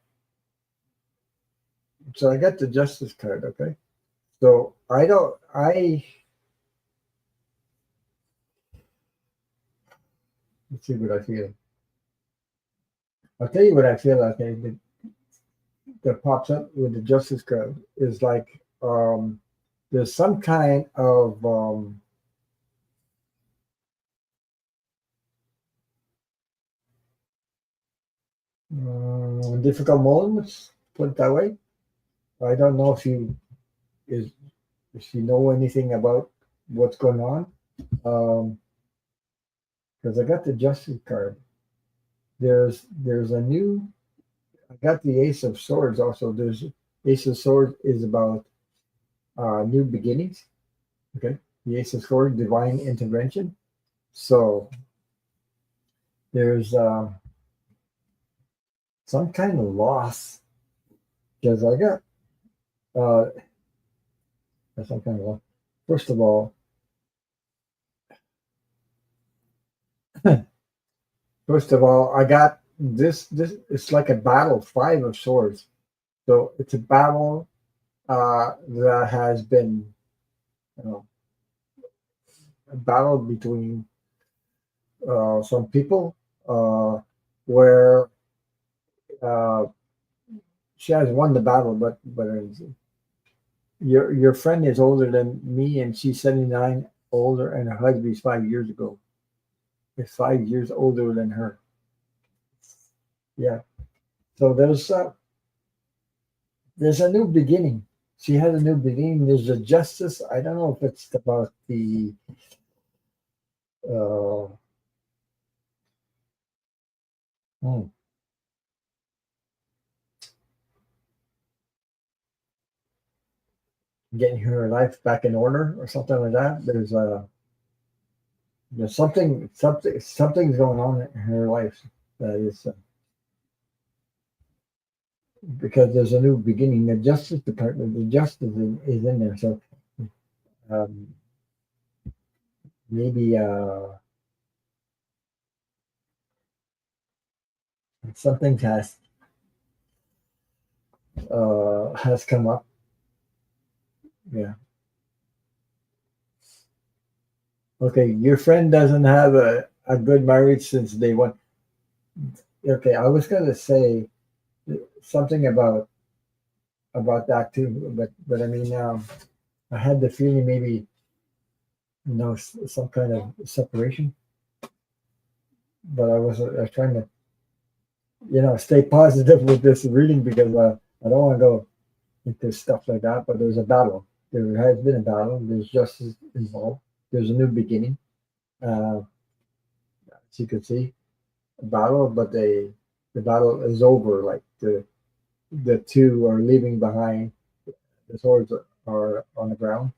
so I got the Justice card. Okay. So I don't. Let's see what I feel. I'll tell you what I feel. Okay, that pops up with the Justice card is like there's some kind of difficult moments. Put it that way. I don't know is if you know anything about what's going on. Because I got the Justice card. There's a new. I got the Ace of Swords also. There's Ace of Swords is about new beginnings. Okay, the Ace of Swords, divine intervention. So there's some kind of loss because I got uh, some kind of loss. First of all, I got this. This it's like a battle, 5 of Swords. So it's a battle that has been, you know, a battle between some people where uh, she has won the battle, but your friend is older than me, and she's 79 older, and her husband's 5 years ago. Is 5 years older than her. Yeah. So there's a new beginning. She has a new beginning. There's a justice. I don't know if it's about the uh, hmm, getting her life back in order or something like that. There's something's going on in her life that is because there's a new beginning. The Justice Department, the justice is in there. So um, maybe something has come up. Yeah. Okay. Your friend doesn't have a good marriage since day one. Okay. I was gonna say something about that too, but I mean, I had the feeling maybe some kind of separation, but I was trying to stay positive with this reading because I don't want to go into stuff like that. But there's a battle. There has been a battle. There's justice involved. There's a new beginning. Uh, as you can see, a battle, but the battle is over. Like the two are leaving behind. The swords are on the ground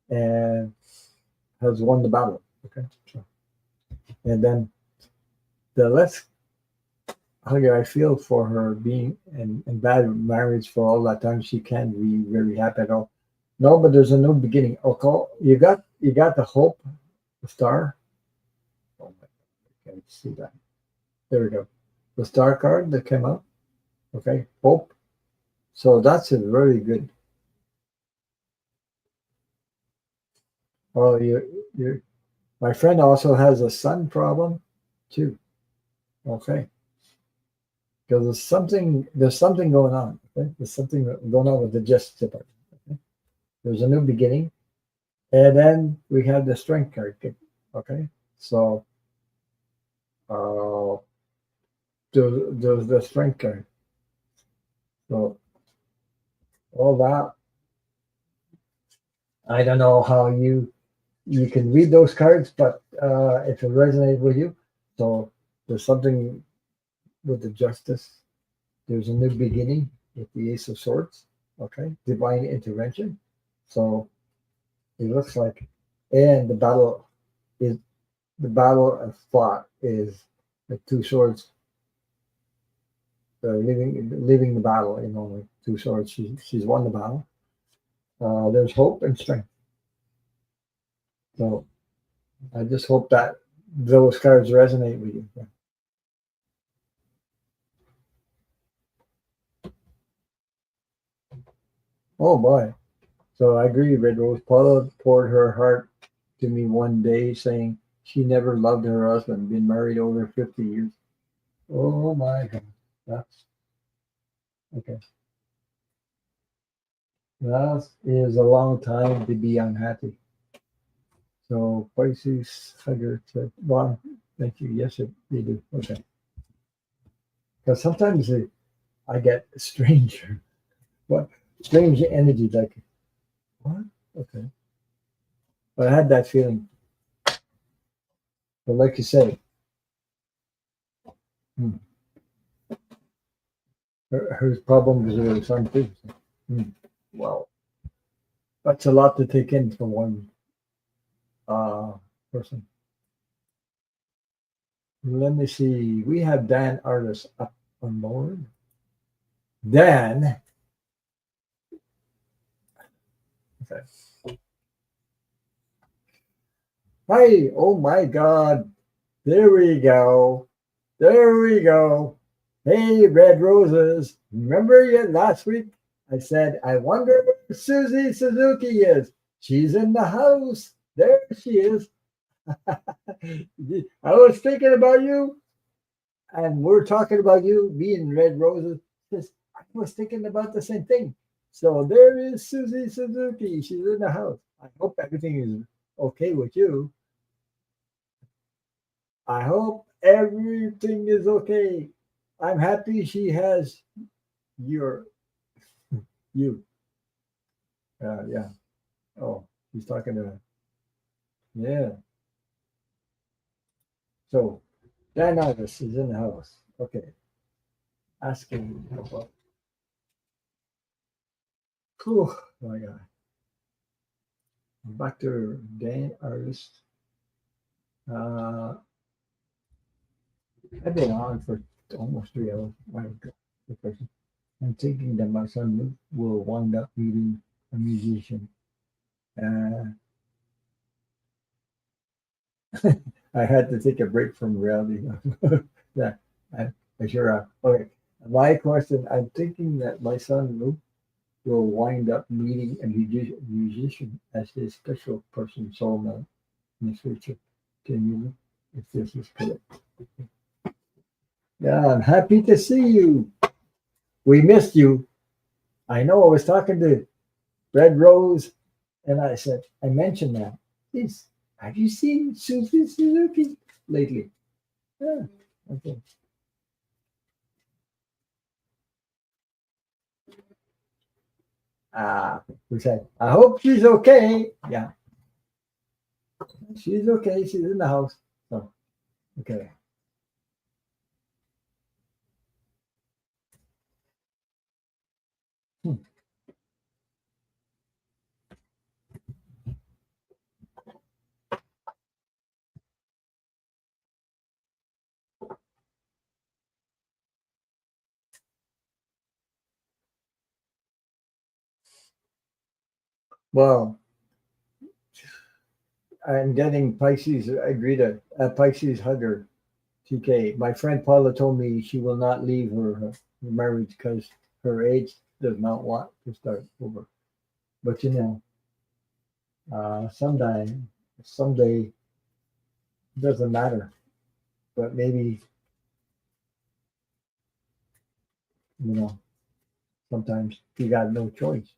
and has won the battle. Okay, so, and then the less how I feel for her being in bad marriage for all that time. She can't be very happy at all. No, but there's a new beginning. Okay, you got the hope, the star. Oh my, I can't see that. There we go. The star card that came out. Okay, hope. So that's a very good. Oh, you. My friend also has a sun problem, too. Okay, because there's something going on. Okay, there's something going on with the justice department. Okay? There's a new beginning. And then we have the strength card. Okay, so there's the strength card. So all that. I don't know how you can read those cards, but if it resonates with you, so there's something with the justice. There's a new beginning with the Ace of Swords. Okay, divine intervention. So it looks like, and is the battle of fought is the two swords leaving the battle. Like two swords. She's won the battle. There's hope and strength. So I just hope that those cards resonate with you. Yeah. Oh boy. So I agree, Red Rose. Paula poured her heart to me one day, saying she never loved her husband, been married over 50 years. Oh my God. That's okay. That is a long time to be unhappy. So Pisces hugger said, well, thank you. Yes, they do. Okay. Because sometimes I get strange, what strange energy, like, what? Okay. But I had that feeling. But like you say, hmm, her problem is with her son too. So, hmm, wow. That's a lot to take in for one uh, person. Let me see. We have Dan Artis up on board. Dan, okay. Hi. Oh my God. There we go. There we go. Hey, Red Roses. Remember yet last week? I said, I wonder where Susie Suzuki is. She's in the house. There she is. I was thinking about you, and we're talking about you, me and Red Roses. I was thinking about the same thing. So there is Susie Suzuki. She's in the house. I hope everything is okay with you. I hope everything is okay. I'm happy she has your you. Yeah. Oh, he's talking to her. Yeah. So Dionysus is in the house. Okay. Asking about. Whew, my God. Back to Dan Artist. Uh, I've been on for almost 3 hours. My God. The person. I'm thinking that my son will wind up meeting a musician. Uh, I had to take a break from reality. Yeah, I sure have. Okay. My question, I'm thinking that my son Luke will wind up meeting a musician as his special person soulmate in the future. Can you, if this is correct? Yeah, I'm happy to see you. We missed you. I know I was talking to Red Rose and I mentioned that. Please, have you seen Susie Suzuki lately? Yeah, okay. We said, I hope she's okay. Yeah, she's okay. She's in the house. So, okay. Hmm. Well, I'm getting Pisces agree to Pisces hugger TK. My friend Paula told me she will not leave her marriage because her age does not want to start over. But someday it doesn't matter. But maybe you know sometimes you got no choice.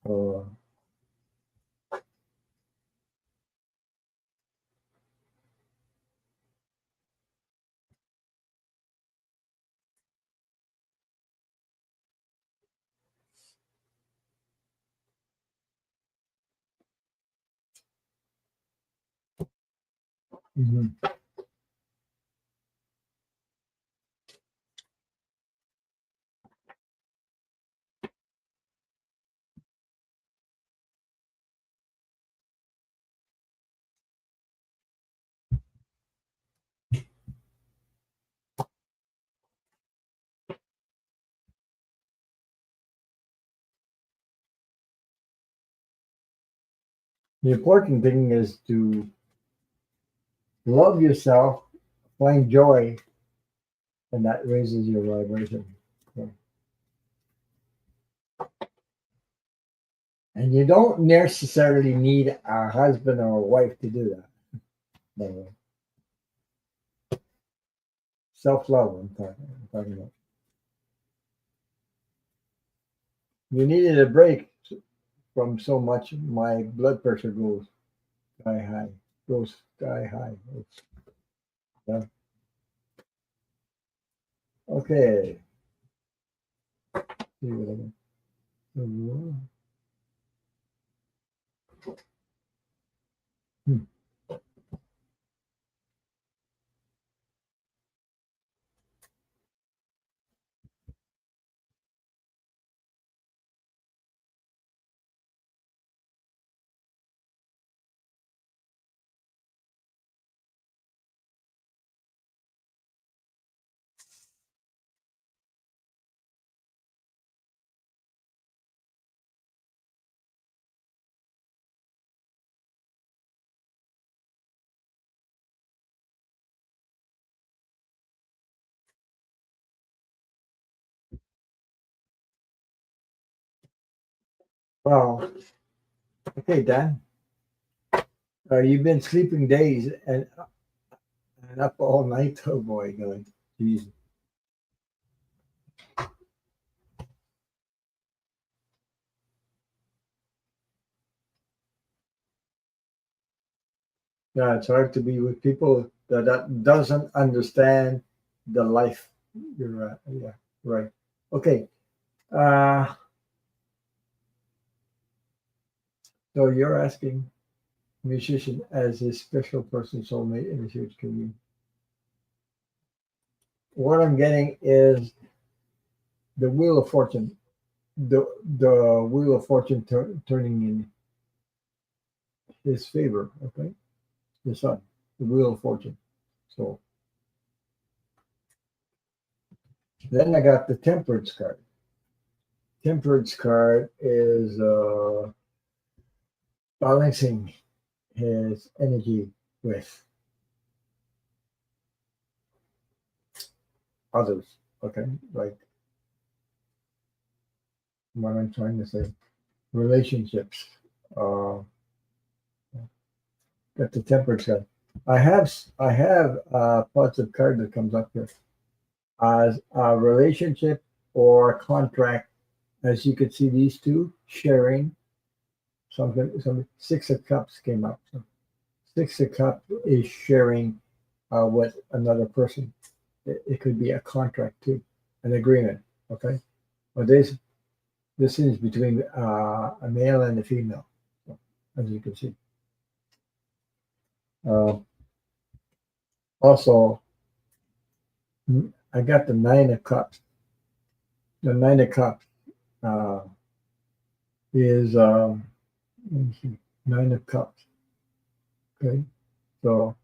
So, Mhm. The important thing is to love yourself, find joy, and that raises your vibration. So- And you don't necessarily need a husband or a wife to do that. By the way, self-love. I'm talking about. You needed a break from so much. My blood pressure goes sky high. Goes sky high. It's, yeah. Okay. See what I can- Hmm. Well, okay, Dan. You've been sleeping days and up all night. Oh boy, going. Jeez. Yeah, it's hard to be with people that doesn't understand the life you're at. Yeah, right. Okay. Uh, so you're asking musician as a special person soulmate in a huge community. What I'm getting is the wheel of fortune. The wheel of fortune turning in his favor. Okay, the sun, the wheel of fortune. So then I got the temperance card. Temperance card is balancing his energy with others. Okay, like what I'm trying to say, relationships. Uh, got the temperance card. I have a positive card that comes up here as a relationship or contract. As you could see, these two sharing something. Some Six of Cups came up. So Six of Cups is sharing with another person. It could be a contract too, an agreement. Okay, but this is between a male and a female, so, as you can see. Uh, Also, I got the Nine of Cups. The Nine of Cups uh, is let me see, Nine of Cups. Okay, so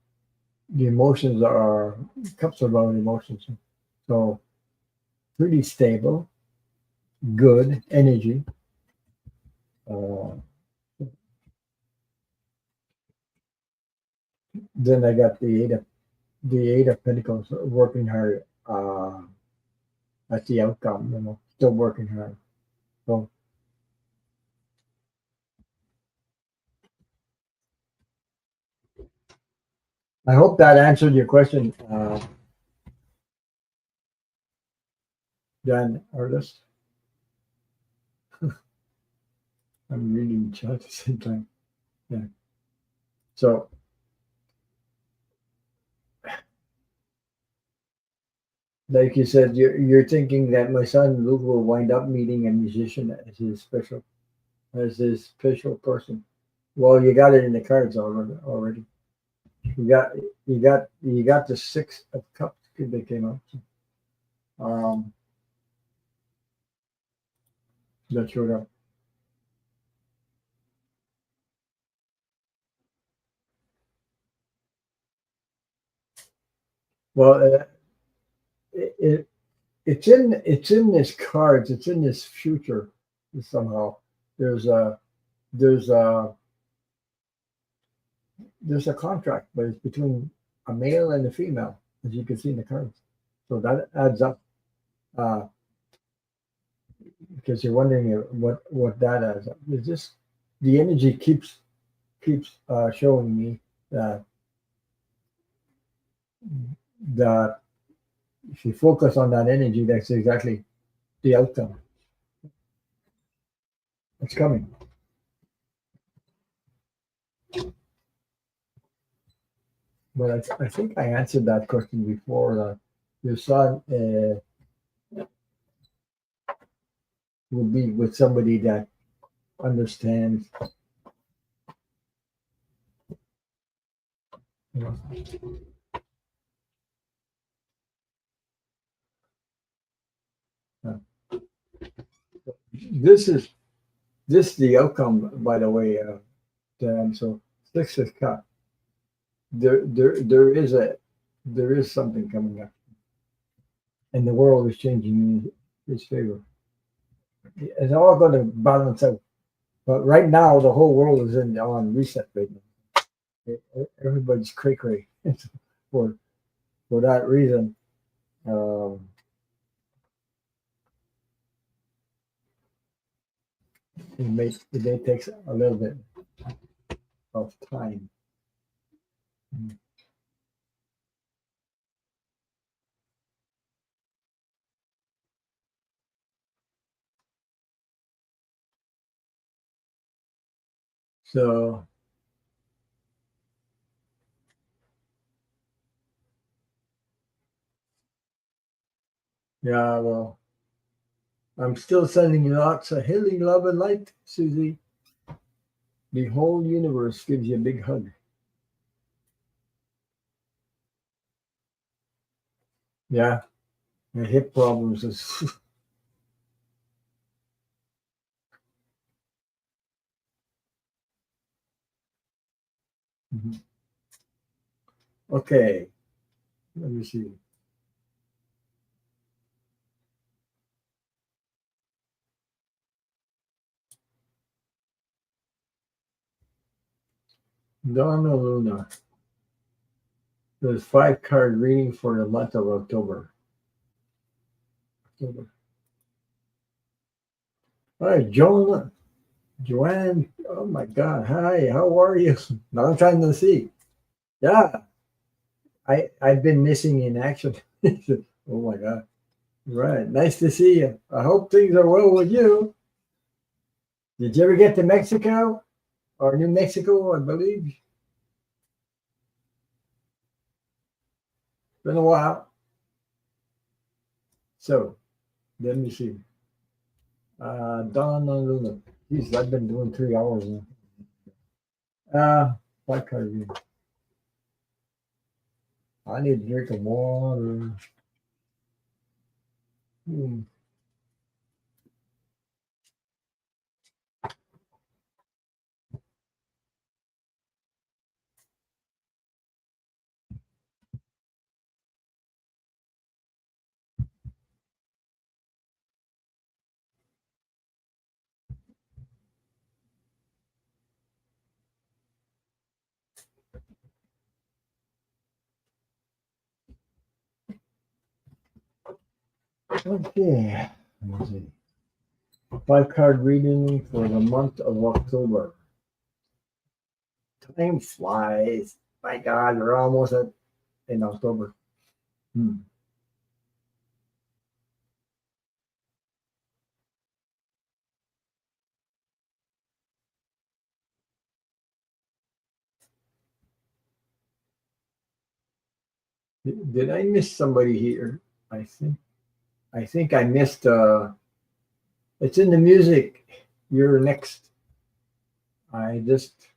the emotions are cups are about emotions. So pretty stable, good energy. Uh, then I got the Eight of Pentacles, working hard. That's the outcome. Still working hard. So I hope that answered your question, Jan Artist. I'm reading the chat at the same time. Yeah. So, like you said, you're thinking that my son Luke will wind up meeting a musician as his special person. Well, you got it in the cards already. You got you got the six of cups that came up. Um, that showed up. Well, it it's in this cards. It's in this future somehow. There's a there's a there's a contract, but it's between a male and a female, as you can see in the cards. So that adds up. Uh, because you're wondering what that adds up. It's just the energy keeps showing me that that if you focus on that energy, that's exactly the outcome. It's coming. But I think I answered that question before. Your son will be with somebody that understands. You know, uh, this is the outcome, by the way. Dan. So six is cut. There is something coming up, and the world is changing in his favor. It's all going to balance out. But right now, the whole world is on reset right now. Everybody's cray cray for that reason. Um, it may take a little bit of time. So yeah, well, I'm still sending you lots of healing love and light, Susie. The whole universe gives you a big hug. Yeah, the hip problems is okay. Let me see. Donna Luna. There's 5 card reading for the month of October. October. Hi, Joanne. Oh my God. Hi, how are you? Long time no see. Yeah, I've been missing in action. Oh my God. Right. Nice to see you. I hope things are well with you. Did you ever get to Mexico or New Mexico? I believe it's been a while. So let me see. Donna Luna. Jeez, I've been doing 3 hours now. What card reading? I need to drink of water. Hmm. Okay. Let me see. 5 card reading for the month of October. Time flies. My God, we're almost in October. Hmm. Did I miss somebody here? I think I missed. It's in the music. You're next. I just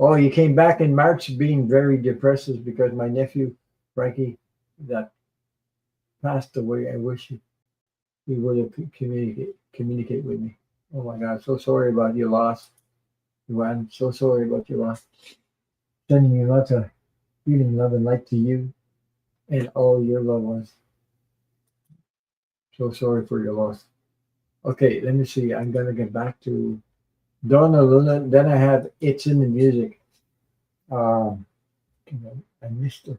Oh, you came back in March being very depressed is because my nephew, Frankie, that passed away. I wish he would have communicate with me. Oh my God, so sorry about your loss. I'm so sorry about your loss. Sending you lots of healing love and light to you and all your loved ones. So sorry for your loss. Okay, let me see. I'm gonna get back to Donna Luna. Then I have It's in the Music. Um, I missed the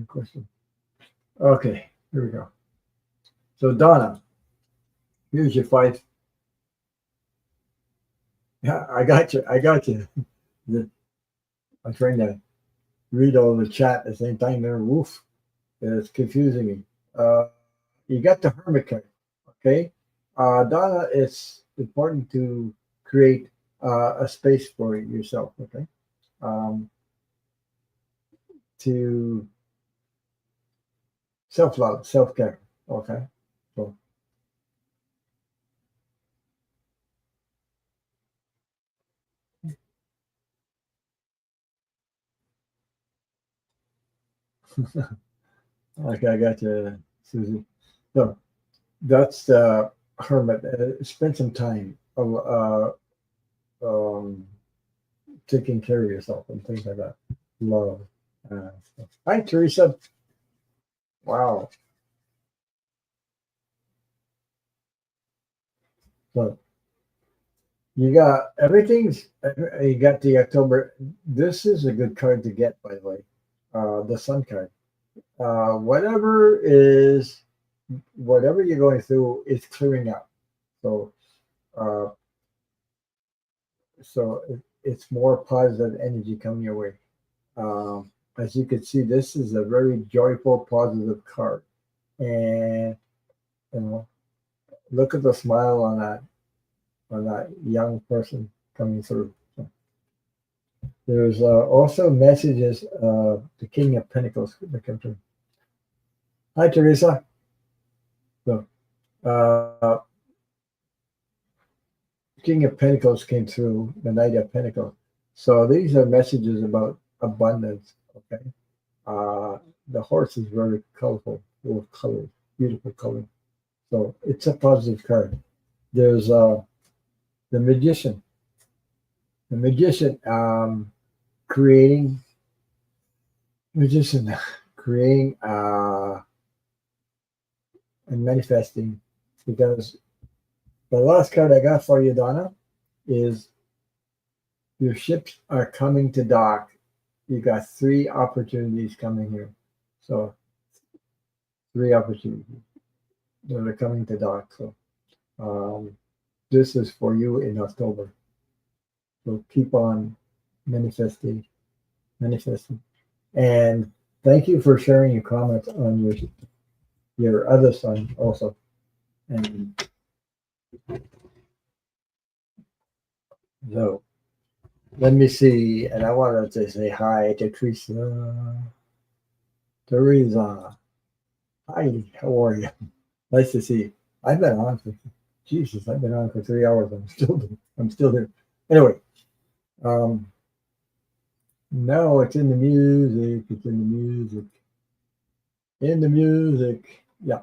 question. Okay, here we go. So Donna, here's your five. Yeah, I got you. I got you. I'm trying to read all the chat at the same time. There, woof, it's confusing me. Uh, you got the Hermit card. Okay, Donna, it's important to create a space for yourself. Okay, um, to self love, self care. Okay, so okay, I got you, Susie. So that's the hermit. Spend some time um, taking care of yourself and things like that. Love. Uh, Hi, Teresa. Wow. So you got everything's. You got the October. This is a good card to get, by the way. The Sun card. Whatever is whatever you're going through is clearing up. So, uh, it's more positive energy coming your way. As you can see, this is a very joyful, positive card, and you know, look at the smile on that young person coming through. So there's also messages of the King of Pentacles that come through. Hi, Teresa. So, uh, King of Pentacles came through, the Knight of Pentacles. So these are messages about abundance. Okay. Uh, the horse is very colorful, full of colors, beautiful color. So it's a positive card. There's the magician. The magician creating magician creating and manifesting because the last card I got for you, Donna, is your ships are coming to dock. You got three opportunities coming here. So three opportunities that are coming to dock. So um, this is for you in October. So keep on manifesting, manifesting. And thank you for sharing your comments on your other son also. And so let me see. And I wanted to say hi to Teresa. Teresa. Hi, how are you? Nice to see you. I've been on for Jesus, I've been on for 3 hours. I'm still here. Anyway, um, no, it's in the music. It's in the music. In the music. Yeah,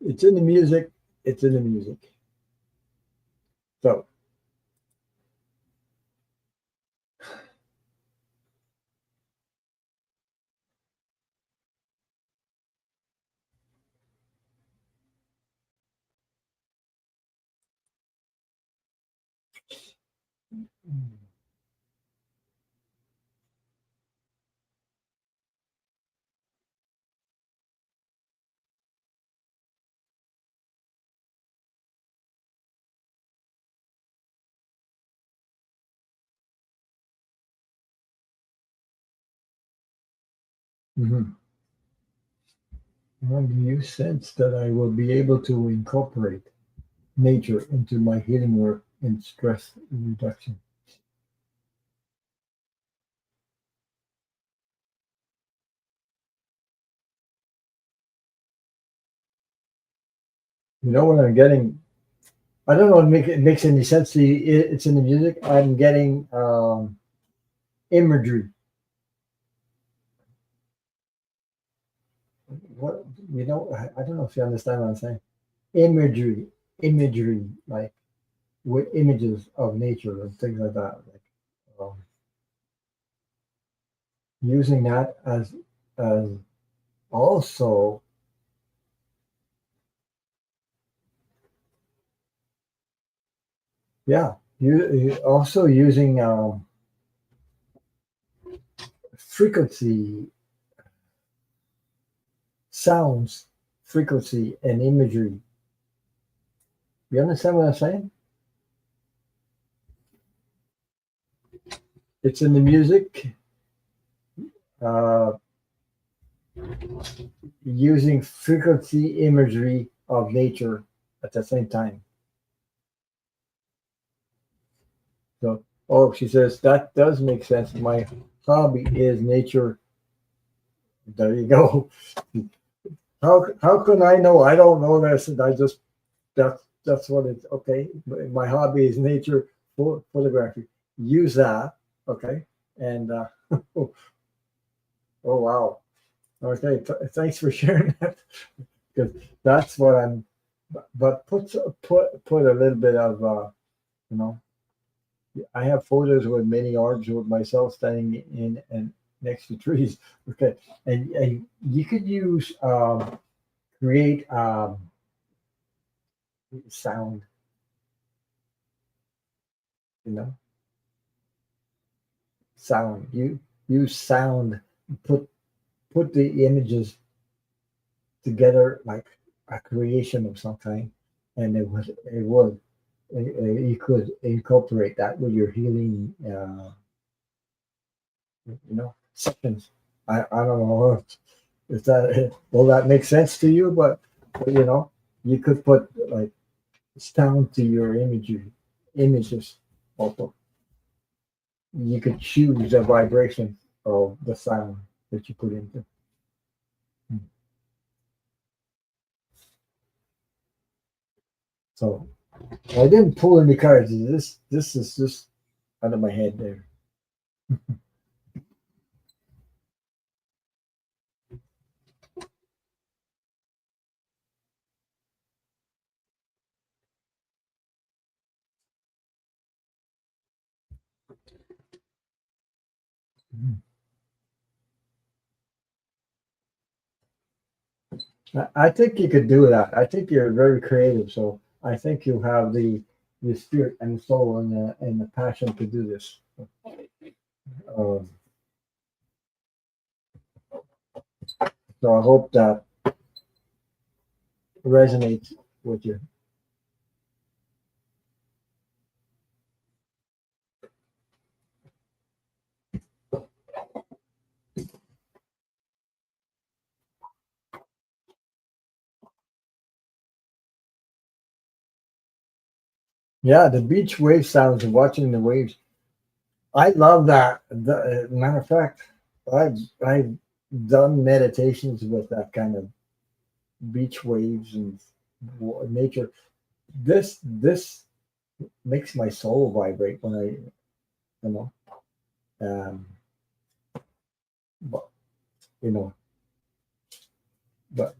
it's in the music. It's in the music. So, mhm. How do you sense that I will be able to incorporate nature into my healing work and stress reduction? You know what I'm getting? I don't know if it makes any sense to you. It's in the music. I'm getting imagery. What I don't know if you understand what I'm saying. Imagery, imagery, like with images of nature and things like that. Like using that as also, yeah. You also using frequency, sounds, frequency, and imagery. You understand what I'm saying? It's in the music, uh, using frequency imagery of nature at the same time. So, oh, she says that does make sense. My hobby is nature. There you go. How can I know? I don't know this. And I just that's what it's okay. My hobby is nature photography. Use that, okay? And oh wow, okay. Thanks for sharing that because that's what I'm. But put a little bit of you know. I have photos with many arms with myself standing in and next to trees. Okay, and you could use create sound, you know, sound. You use sound, put put the images together like a creation of some kind, and it would you could incorporate that with your healing, sessions. I don't know if that will that make sense to you, but you could put like sound to your images also. You could choose the vibration of the sound that you put into. So I didn't pull any cards. This is just out of my head there. I think you could do that. I think you're very creative, so I think you have the spirit and the soul and the passion to do this. Um, so I hope that resonates with you. Yeah, the beach wave sounds and watching the waves. I love that. Matter of fact, I've done meditations with that kind of beach waves and nature. This makes my soul vibrate when you know, um, but you know, but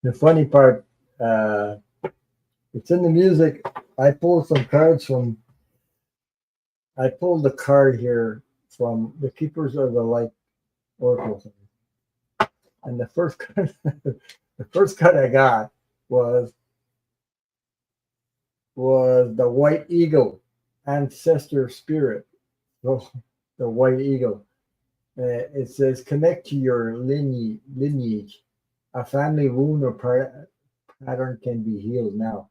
the funny part, uh, it's in the music. I pulled some cards from. I pulled the card here from the Keepers of the Light Oracle, and the first card, the first card I got was was the White Eagle, ancestor spirit. So the White Eagle. It says connect to your lineage. A family wound or pattern can be healed now.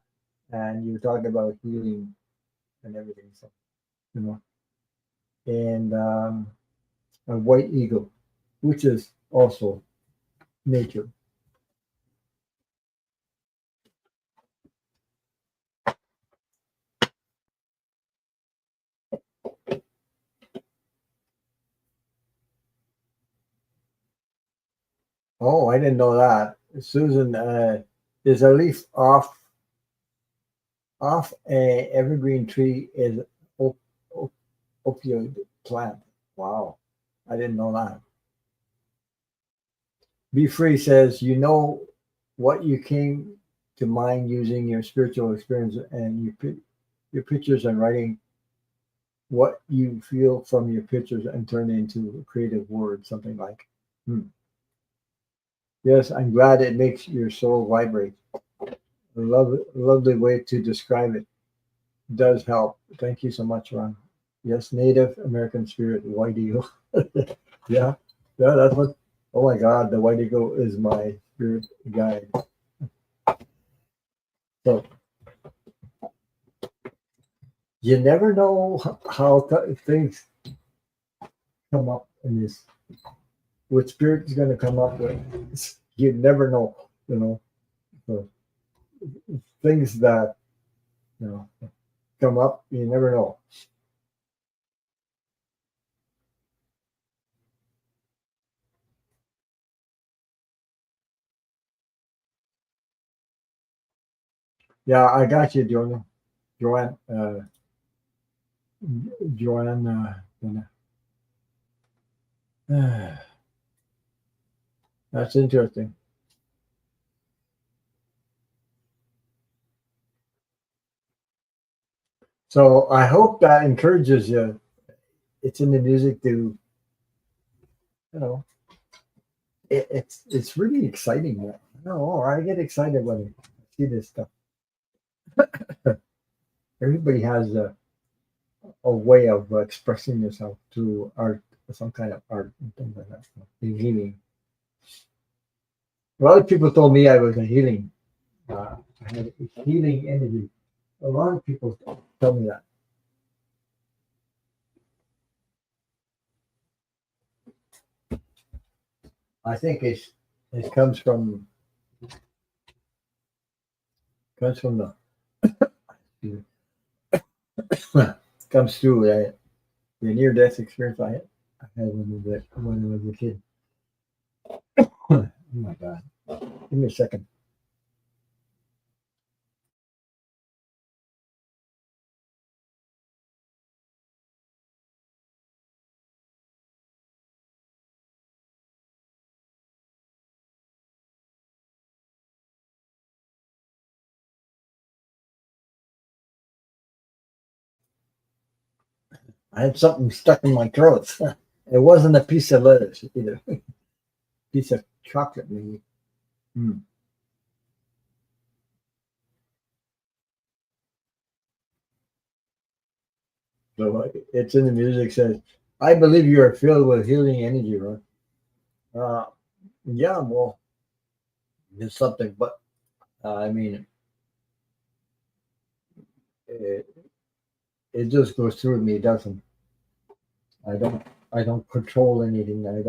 and you were talking about healing and everything. So, you know, and a white eagle, which is also nature. Oh, I didn't know that. Susan, is a leaf off a evergreen tree is op- op- opioid plant. Wow, I didn't know that. Be Free says, you know what you came to mind using your spiritual experience and your pictures and writing what you feel from your pictures and turn into a creative word, something like. Hmm. Yes, I'm glad it makes your soul vibrate. Lovely way to describe it. Does help. Thank you so much, Ron. Yes, Native American spirit, white eagle. Yeah, yeah, that's what. Oh my God, the white eagle is my spirit guide. So you never know how things come up in this. What spirit is going to come up with? You never know. You know, so things that you know come up. You never know. Yeah, I got you, Joanne. Joanne. Joanne. That's interesting. So I hope that encourages you. It's in the music to, you know, it's really exciting. I don't know. I get excited when I see this stuff. Everybody has a way of expressing yourself through art, some kind of art, and things like that. So, healing. A lot of people told me I was a healing. I had a healing energy. A lot of people tell me that. I think it comes from the comes through the near death experience I had when I was a kid. Oh my God! Give me a second. I had something stuck in my throat. It wasn't a piece of lettuce either. Piece of chocolate maybe. Mm. So it's in the music says, "I believe you are filled with healing energy, right?" Uh, yeah, well, it's something, but I mean, it, it just goes through me. It doesn't. I don't. I don't control anything. I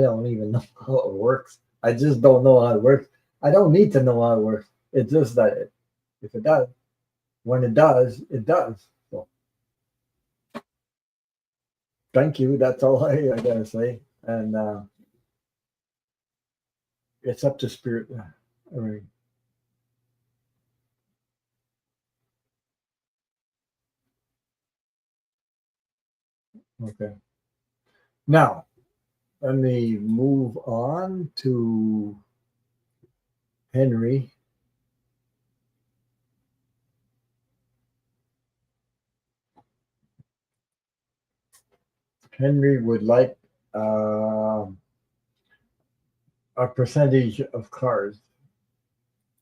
don't even know how it works. I just don't know how it works. I don't need to know how it works. It's just that if it does, when it does, it does. So thank you. That's all I gotta say. And it's up to spirit. I mean, okay. Now let me move on to Henry. Henry would like uh, a percentage of cars,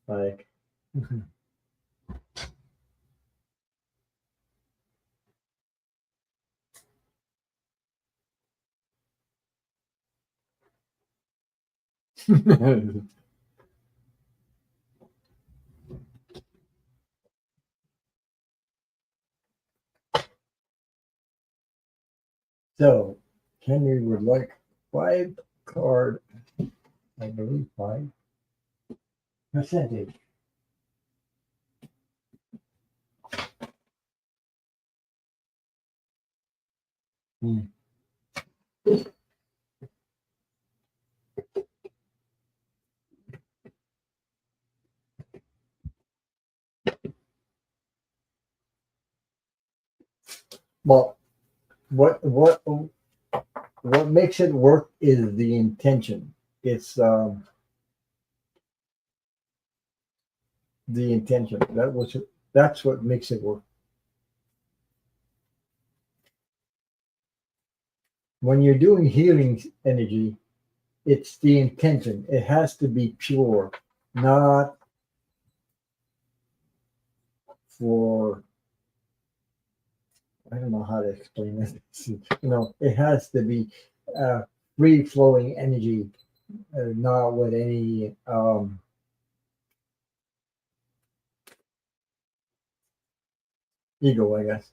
like. So Henry would like 5 card, I believe 5%. Hmm. Well, what makes it work is the intention. It's the intention. That's what makes it work. When you're doing healing energy, it's the intention. It has to be pure, not for I don't know how to explain this. It has to be uh, free flowing energy, not with any ego, I guess.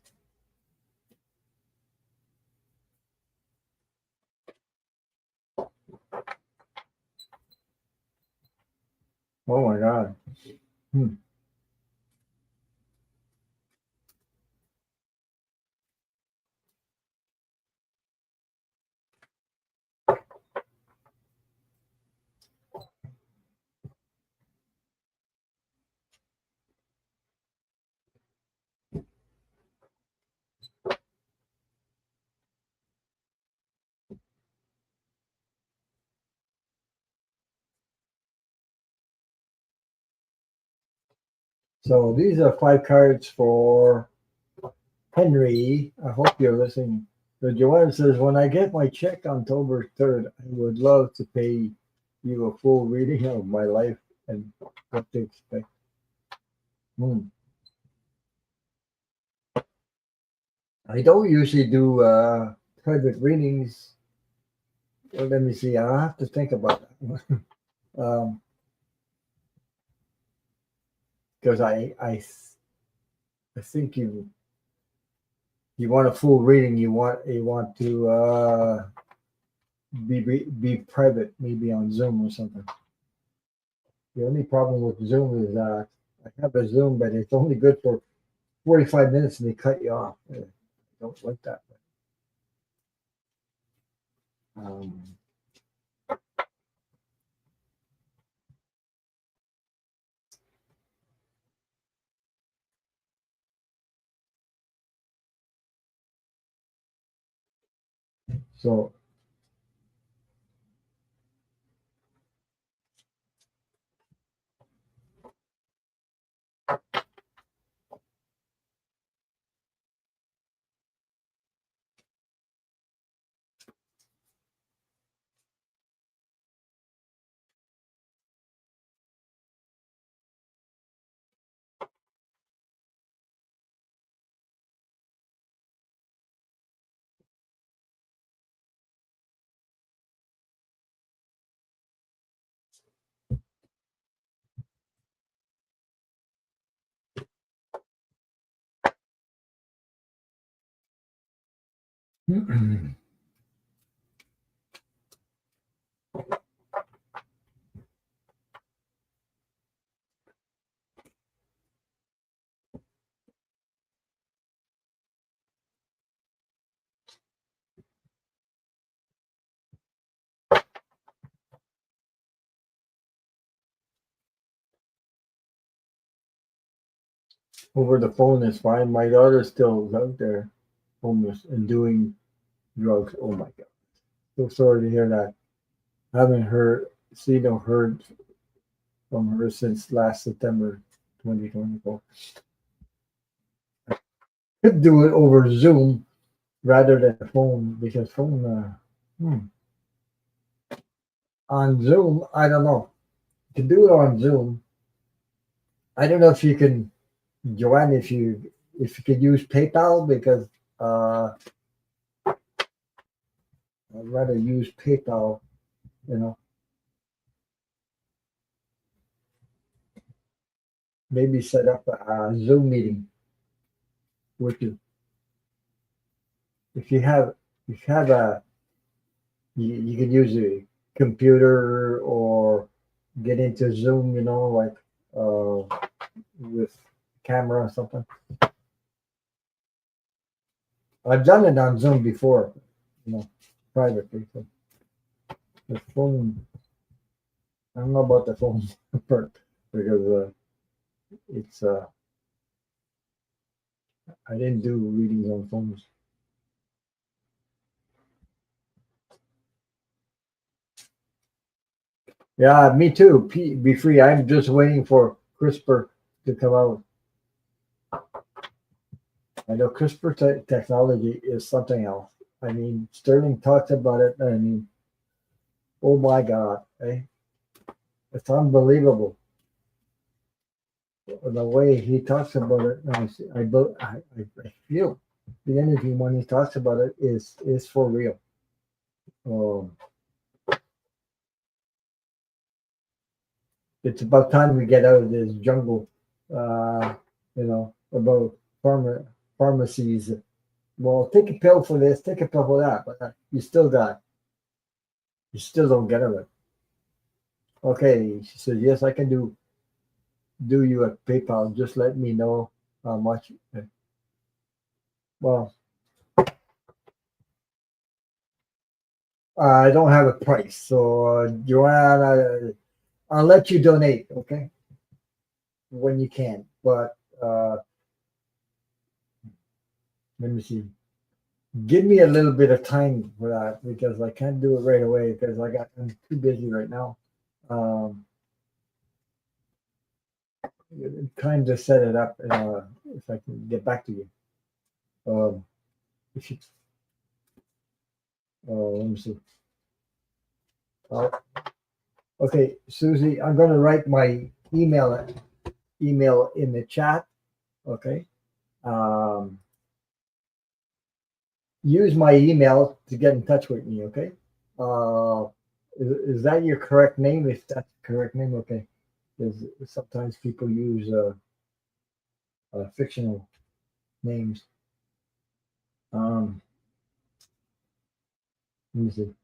Oh my God. Hmm. So these are 5 cards for Henry. I hope you're listening. So Joanne says, when I get my check on October 3rd, I would love to pay you a full reading of my life and what to expect. Hmm. I don't usually do private readings. Well, let me see. I'll have to think about that. um, because I think you want a full reading. You want to be private, maybe on Zoom or something. The only problem with Zoom is I have a Zoom, but it's only good for 45 minutes and they cut you off. I don't like that. Um, so over the phone is fine. My daughter's still out there, homeless and doing drugs. Oh my God. So sorry to hear that. Haven't seen or heard from her since last September 2024. Could do it over Zoom rather than the phone because phone on Zoom, I don't know. To do it on Zoom, I don't know if you can, Joanne, if you could use PayPal because uh, I'd rather use PayPal. You know, maybe set up a Zoom meeting with you if you have. you have a you can use a computer or get into Zoom, like with camera or something. I've done it on Zoom before, privately. So the phone, I don't know about the phone part because it's I didn't do readings on phones. Yeah, me too. Be free. I'm just waiting for CRISPR to come out. I know CRISPR technology is something else. I mean, Sterling talks about it. I mean, oh my God, it's unbelievable the way he talks about it. I feel the energy when he talks about it is for real. Um, it's about time we get out of this jungle. About pharmacies. Well, take a pill for this, take a pill for that, but you still don't get it. Okay, she said, yes, I can do you at PayPal. Just let me know how much. Well, I don't have a price, so Joanna, I'll let you donate, okay, when you can. But let me see. Give me a little bit of time for that because I can't do it right away because I'm too busy right now. Um, Time to set it up, and if I can get back to you. Um, if you, Let me see. Uh, okay, Susie, I'm going to write my email in the chat. Okay. Um, Use my email to get in touch with me. Okay. Uh, is that your correct name? If that's the correct name, okay. Because sometimes people use fictional names. Um, Let me see.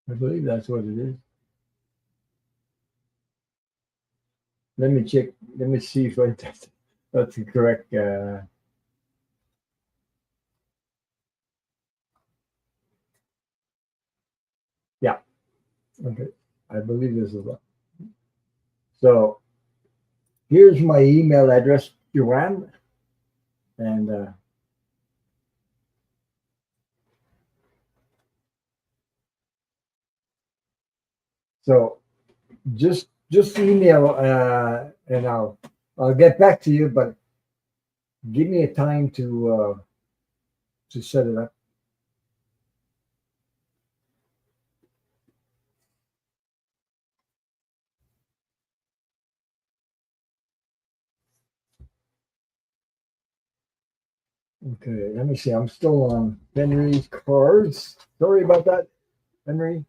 I believe that's what it is. Let me check. Let me see if that's the correct. Yeah. Okay. I believe this is one. So here's my email address, Joanne, and so just email, and I'll get back to you. But give me a time to set it up. Okay. Let me see. I'm still on Henry's cards. Sorry about that, Henry.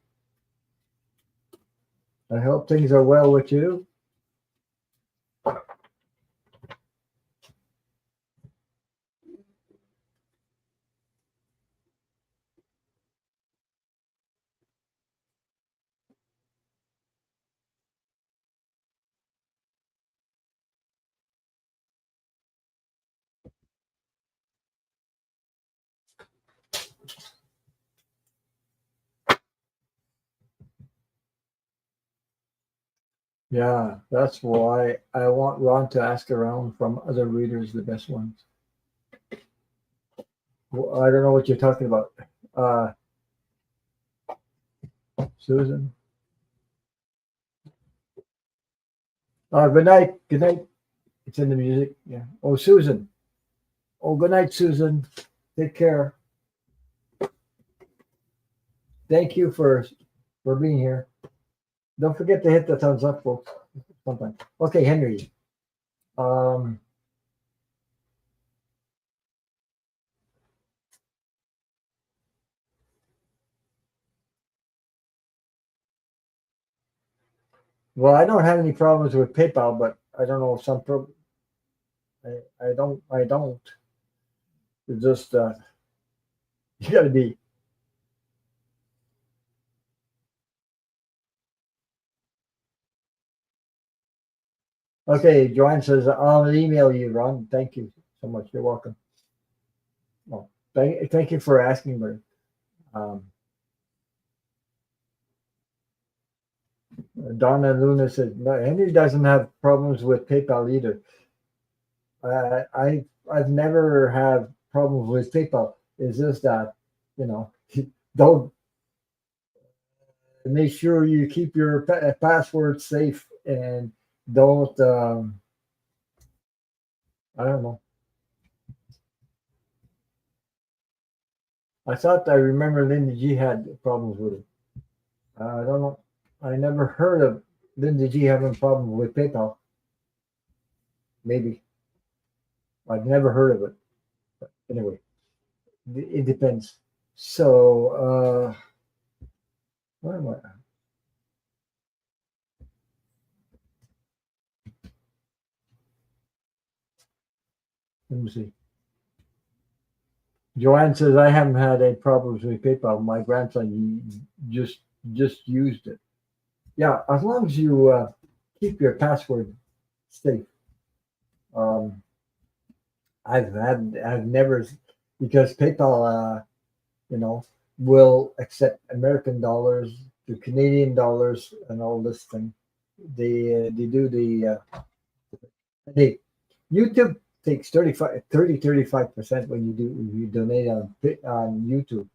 I hope things are well with you. Yeah, that's why I want Ron to ask around from other readers the best ones. Well, I don't know what you're talking about, uh, Susan. Good night. Good night. It's in the music. Yeah. Oh, Susan. Oh, good night, Susan. Take care. Thank you for being here. Don't forget to hit the thumbs up, folks. Sometimes. Okay, Henry. Um, Well, I don't have any problems with PayPal, but I don't know if some I don't. It's just you got to be okay. Joanne says I'll email you, Ron. Thank you so much. You're welcome. Well, thank you for asking, but um, Donna Luna said no, Henry doesn't have problems with PayPal either. I've never had problems with PayPal. It's just that you know don't make sure you keep your password safe and don't I don't know. I thought I remember Linda G had problems with it. I don't know. I never heard of Linda G having problems with PayPal. Maybe I've never heard of it. But anyway, it depends. So what am I? Let me see. Joanne says I haven't had any problems with PayPal. My grandson just just used it. Yeah, as long as you keep your password safe. Um, I've never because PayPal you know will accept American dollars to Canadian dollars and all this thing. They do they YouTube takes 35% when you donate on YouTube,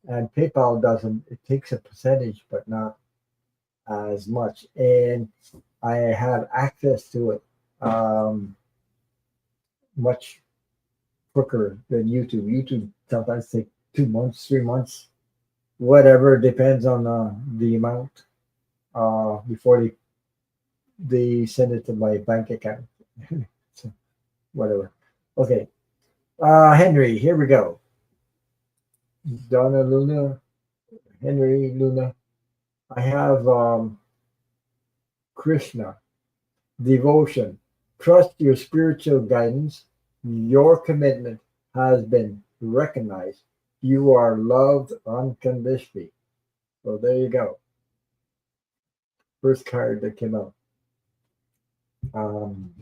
and PayPal doesn't. It takes a percentage, but not as much. And I have access to it much quicker than YouTube. YouTube sometimes take 2 months, 3 months, whatever. Depends on the amount before they send it to my bank account. So whatever. Okay, Henry. Here we go. Donna Luna, Henry Luna. I have Krishna. Devotion. Trust your spiritual guidance. Your commitment has been recognized. You are loved unconditionally. So there you go. First card that came out. Um,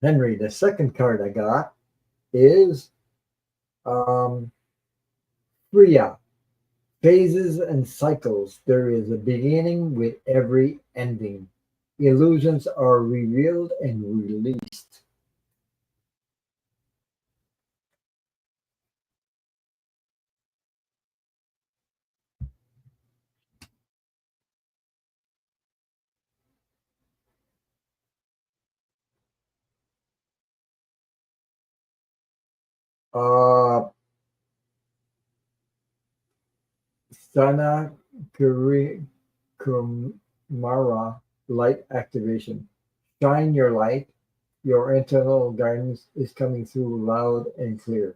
Henry, the second card I got is um, Priya. Phases and cycles. There is a beginning with every ending. Illusions are revealed and released. Uh, Sana Kumara light activation. Shine your light. Your internal guidance is coming through loud and clear.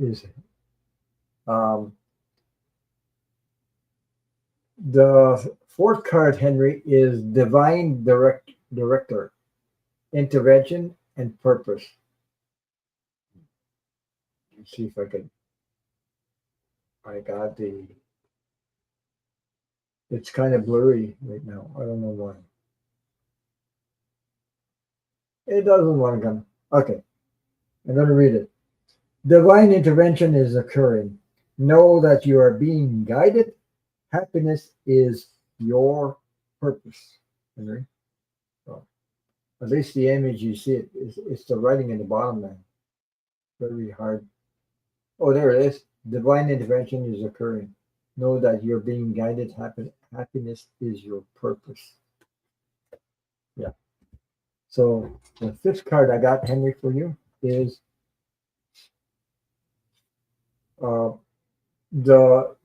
Is um, the fourth card, Henry, is divine director, intervention, and purpose. Let's see if I can. I got the. It's kind of blurry right now. I don't know why. It doesn't want to come. Okay, I'm going to read it. Divine intervention is occurring. Know that you are being guided. Happiness is your purpose. Henry. So, at least the image you see it's the writing in the bottom there. Very hard. Oh, there it is. Divine intervention is occurring. Know that you're being guided. Happiness is your purpose. Yeah. So the fifth card I got, Henry, for you is uh, the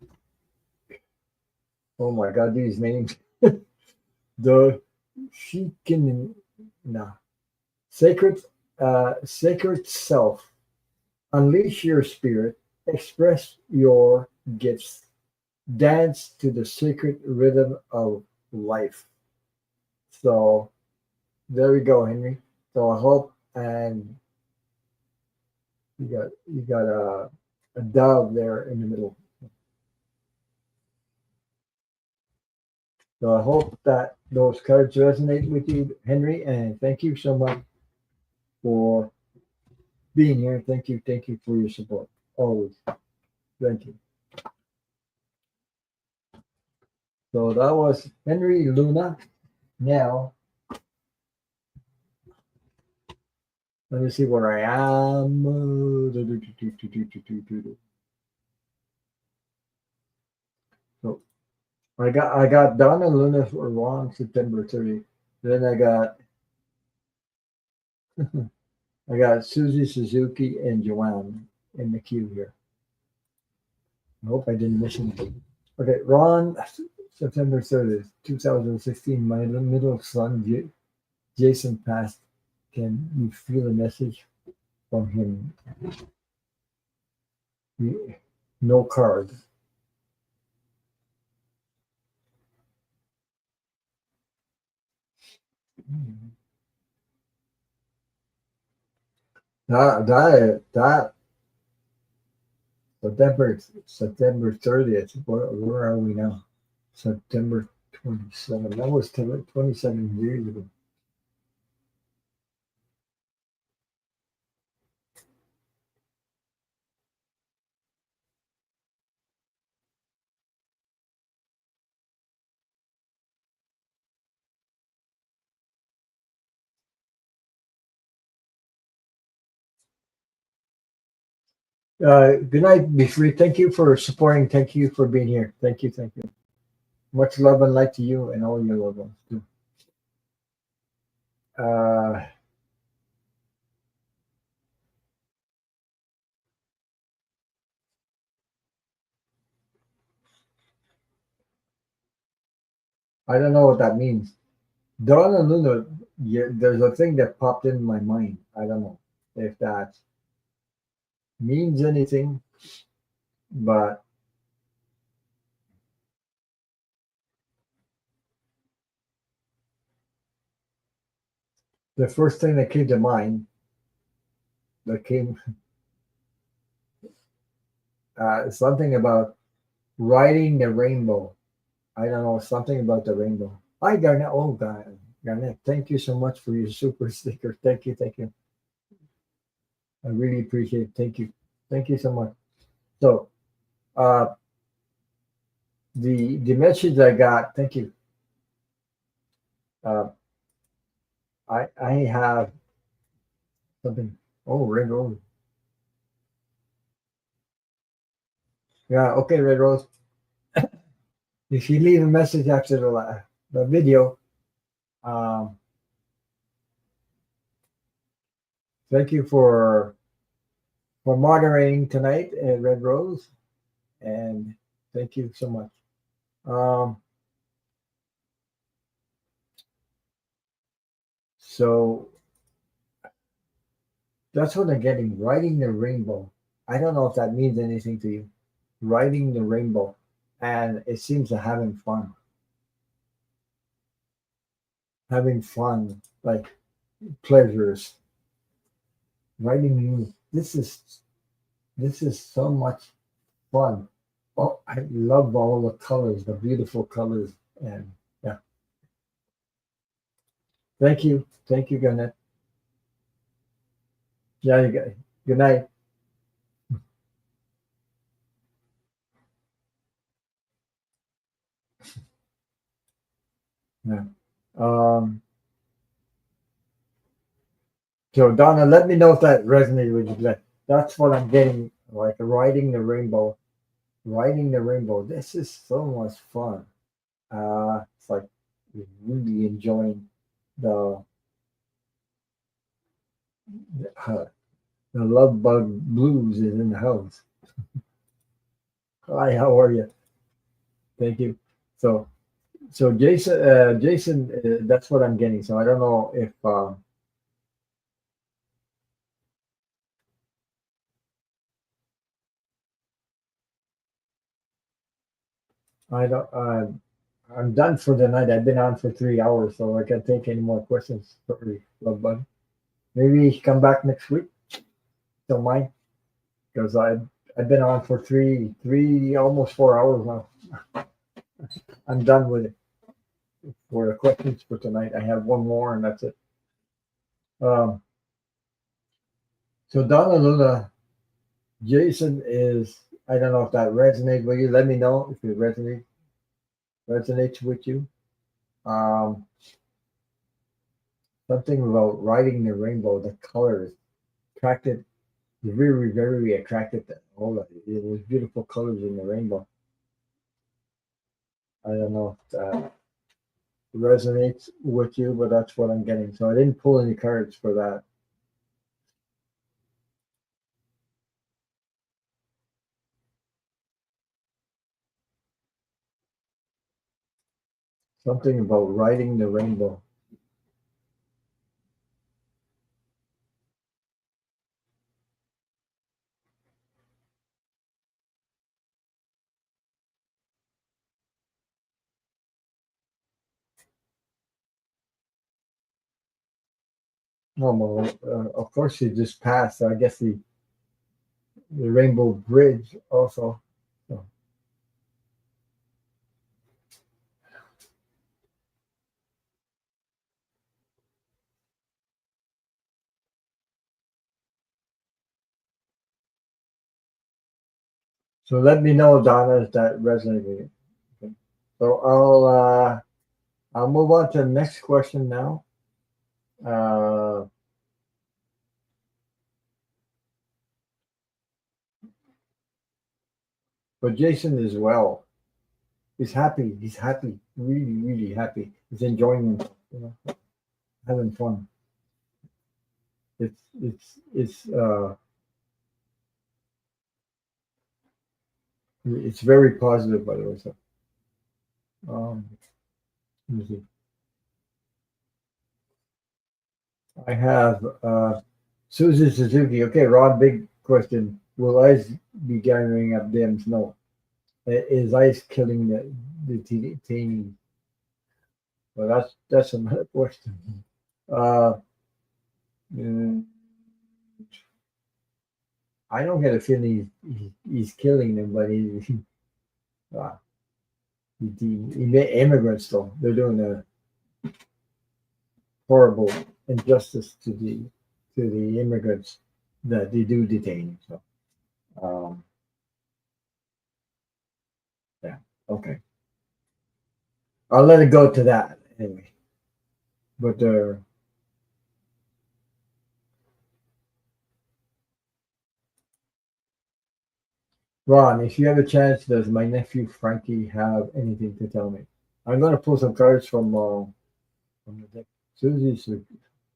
oh my God, these names. The Shekinah, sacred, sacred self. Unleash your spirit, express your gifts, dance to the sacred rhythm of life. So there we go, Henry. So I hope, and you got a dove there in the middle. So I hope that those cards resonate with you, Henry, and thank you so much for being here. Thank you for your support. Always. Thank you. So that was Henry Luna. Now, let me see where I am. So I got Donna Luna for Ron September 30th. Then I got Susie Suzuki and Joanne in the queue here. I hope I didn't miss anything. Okay, Ron, September 30th, 2016. My middle son, Jason, passed. Can you feel a message from him? No card. That September 30th. Where are we now? September 27th. That was 27 years ago. Good night, Be Free. Thank you for supporting. Thank you for being here. Thank you. Thank you. Much love and light to you and all your loved ones too. Uh, I don't know what that means. Donna Luna, yeah, there's a thing that popped in my mind. I don't know if that means anything, but the first thing that came to mind that came something about riding the rainbow. I don't know, something about the rainbow. Hi, Garnet. Oh, God. Garnet, thank you so much for your super sticker. Thank you. Thank you. I really appreciate it. Thank you. Thank you so much. So, uh, the message I got, thank you. Uh, I have something. Oh, Red Rose. Yeah, okay, Red Rose. If you leave a message after the video, um, thank you for moderating tonight, Red Rose, and thank you so much. Um, so that's what I'm getting. Riding the rainbow. I don't know if that means anything to you. Riding the rainbow, and it seems to having fun, like pleasures. Riding. This is so much fun. Oh, I love all the colors, the beautiful colors, and yeah. Thank you, Garnet. Yeah, you got. Good night. Yeah. Um. So Donna, let me know if that resonated with you. That's what I'm getting. Like riding the rainbow. Riding the rainbow. This is so much fun. It's like really enjoying the uh, the love bug blues is in the house. Hi, how are you? Thank you. So Jason, that's what I'm getting. So I don't know if I don't. I'm done for the night. I've been on for 3 hours, so I can't take any more questions. Sorry, love bud. Maybe come back next week. Don't mind, because I've been on for three almost 4 hours now. I'm done with it for the questions for tonight. I have one more, and that's it. Um, so Donna Luna, Jason is. I don't know if that resonates with you. Let me know if it resonates with you. Um, Something about riding the rainbow. The colors attracted, very, very attracted to all of it. It was beautiful colors in the rainbow. I don't know if that resonates with you, but that's what I'm getting. So I didn't pull any cards for that. Something about riding the rainbow. No, well, of course, he just passed. So I guess the Rainbow Bridge also. So, so let me know, Donna, if that resonated with you. Okay. So I'll move on to the next question now. Uh, but Jason as well. He's happy. He's happy. Really, really happy. He's enjoying himself, having fun. It's very positive, by the way. So um, let me see. I have Susie Suzuki. Okay, Ron, big question. Will ice be gathering up dams? No. Is ice killing the teeny? Well, that's another question. Uh, mm, I don't get a feeling he's killing them, but uh, immigrants though they're doing a horrible injustice to the immigrants that they do detain. So um, yeah, okay, I'll let it go to that anyway. But Ron, if you have a chance, does my nephew Frankie have anything to tell me? I'm gonna pull some cards from the deck. Susie's.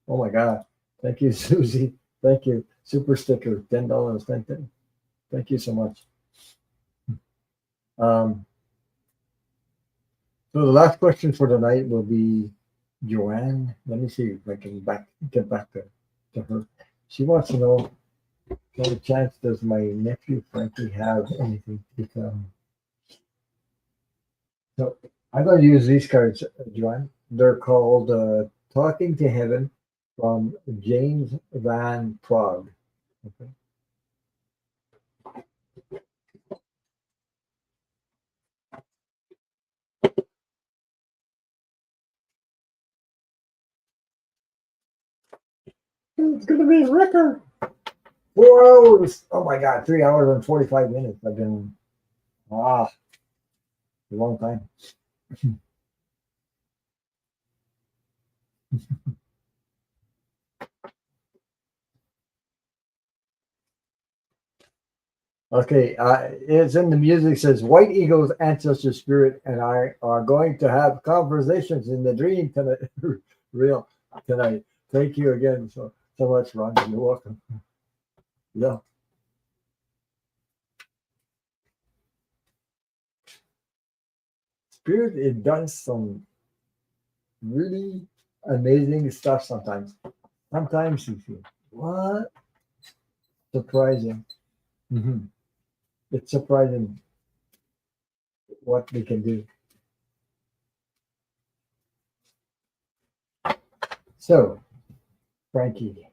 Oh my God! Thank you, Susie. Thank you. Super sticker, $10. Thank you so much. Um, so the last question for tonight will be Joanne. Let me see if I can get back to her. She wants to know, what chance does my nephew Frankie have anything to tell me? So I'm going to use these cards, Joanne. They're called Talking to Heaven from James Van Prague. Okay. It's going to be a record. 4 hours. Oh my God, 3 hours and 45 minutes. I've been, ah, a long time. Okay, it's in the music says White Eagle's ancestor spirit and I are going to have conversations in the dream tonight. Real tonight. Thank you again so much, Ron. You're welcome. Yeah, spirit it does some really amazing stuff sometimes. Sometimes you feel what surprising. Hmm. It's surprising what we can do. So, Frankie,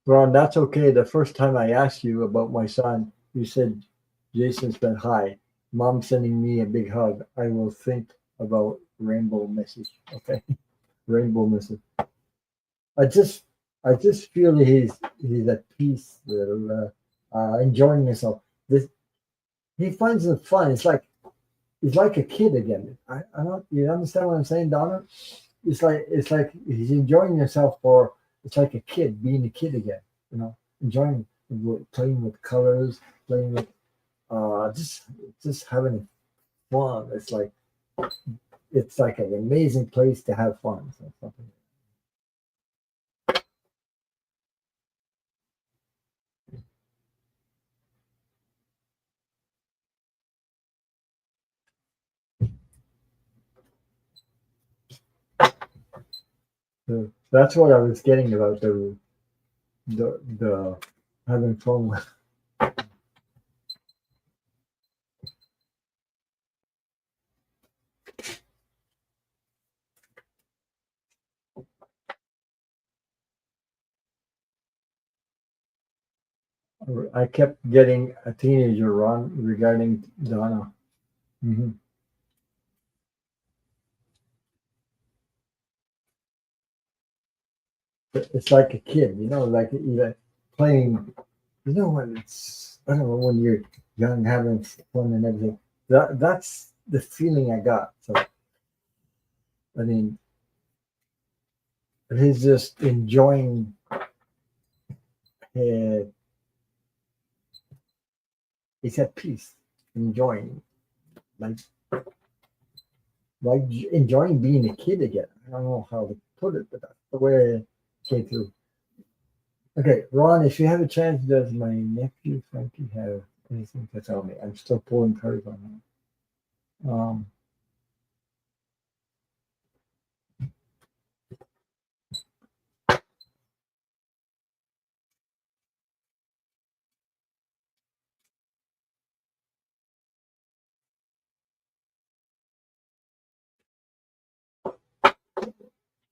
Ron, that's okay. The first time I asked you about my son, you said Jason's been high. Mom sending me a big hug. I will think about rainbow message. Okay, rainbow message. I just, I just feel he's at peace, enjoying himself. This he finds it fun. It's like he's like a kid again. I don't. You understand what I'm saying, Donna? It's like he's enjoying himself for. It's like a kid being a kid again. Enjoying playing with colors, playing with just having fun. It's like an amazing place to have fun. So something. So that's what I was getting about the having fun with. I kept getting a teenager on regarding Donna. Hmm. It's like a kid, like even playing. When it's I don't know when you're young, having fun and everything. That's the feeling I got. So I mean, he's just enjoying. Uh, he's at peace, enjoying like like enjoying being a kid again. I don't know how to put it, but that's the way it came through. Okay, Ron, if you have a chance, does my nephew Frankie have anything to tell me? I'm still pulling cards on that.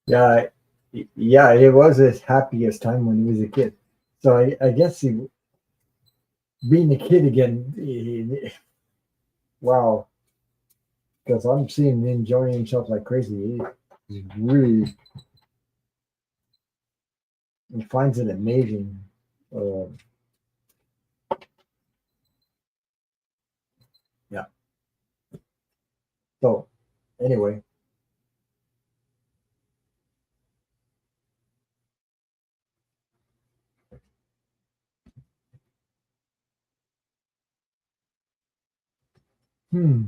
Yeah, yeah, it was his happiest time when he was a kid. So I guess being a kid again, wow, because I'm seeing him enjoying himself like crazy. He's really, he finds it amazing. Uh, yeah. So anyway, hmm.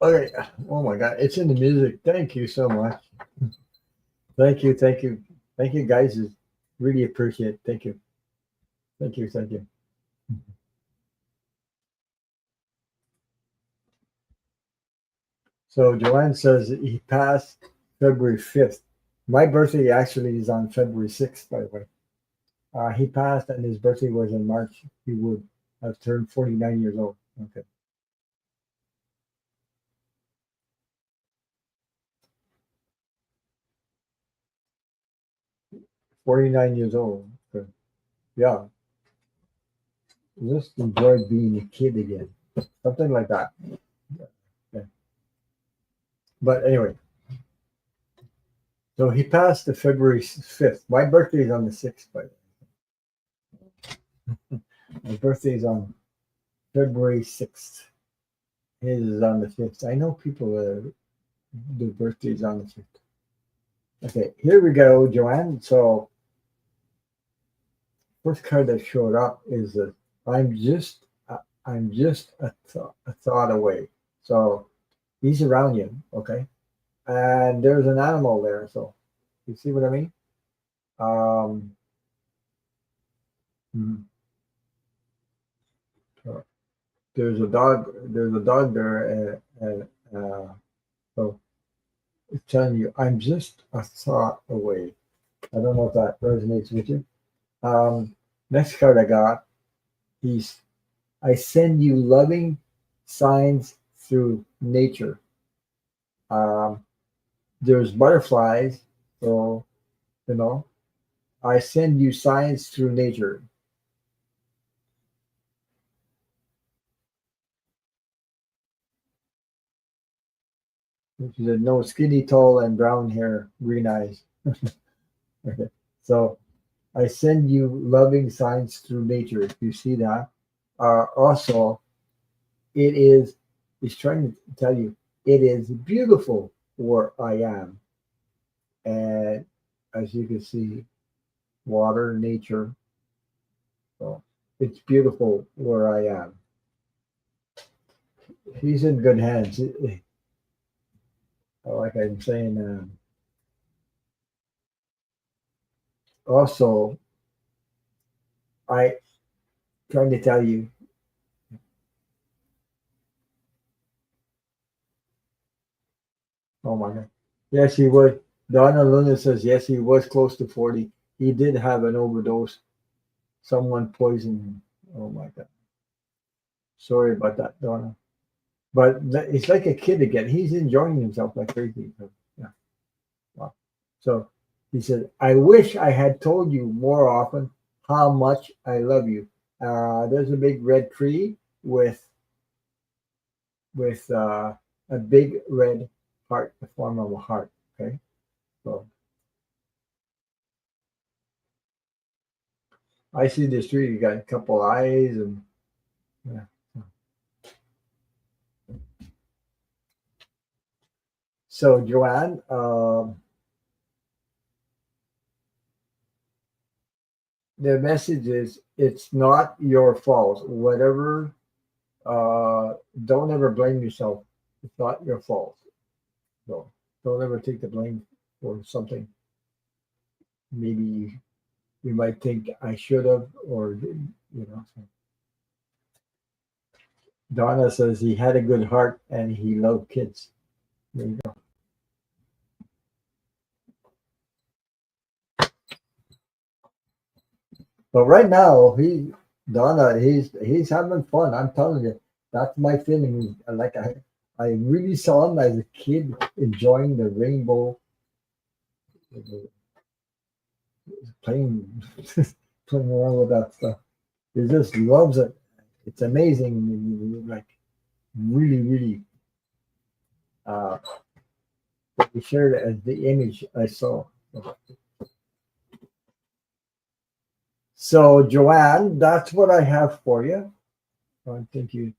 Okay. Oh my God, it's in the music. Thank you so much. Thank you, guys. Really appreciate it. Thank you. So Joanne says he passed February 5th. My birthday actually is on February 6th, by the way. He passed, and his birthday was in March. He would have turned 49 years old. Okay, 49 years old. Okay. Yeah, just enjoy being a kid again, something like that. Yeah. But anyway, so he passed the February 5th. My birthday is on the 6th, by the way. My birthday is on. February 6th. His is on the 5th. I know people do birthdays on the 5th. Okay, here we go, Joanne. So first card that showed up is that I'm just I'm just a thought away. So he's around you, okay? And there's an animal there. So you see what I mean? Um, mhm. So there's a dog. There's a dog there, so it's telling you I'm just a thought away. I don't know if that resonates with you. Um, Next card I got. He's I send you loving signs through nature. Um, there's butterflies, so you know I send you signs through nature. She said, no, skinny, tall, and brown hair, green eyes. Okay. So I send you loving signs through nature. If you see that, also it is. He's trying to tell you it is beautiful where I am, and as you can see, water, nature. So it's beautiful where I am. He's in good hands. Like I'm saying. Also, I trying to tell you. Oh my God. Yes, he was. Donna Luna says yes, he was close to 40. He did have an overdose. Someone poisoned him. Oh my God. Sorry about that, Donna. But it's like a kid again. He's enjoying himself like crazy. So, yeah. Wow. So he said, I wish I had told you more often how much I love you. There's a big red tree with a big red heart, the form of a heart. Okay. So I see this tree. You got a couple eyes and yeah. So Joanne, the message is it's not your fault. Whatever, don't ever blame yourself. It's not your fault. So don't ever take the blame for something. Maybe you might think I should have or didn't, you know. So Donna says he had a good heart and he loved kids. There you go. But right now, Donna, he's having fun. I'm telling you, that's my feeling. Like I really saw him as a kid enjoying the rainbow, uh, playing playing around with that stuff. He just loves it. It's amazing. Like really, really. Uh, he shared it as the image I saw. So Joanne, that's what I have for you. Thank you,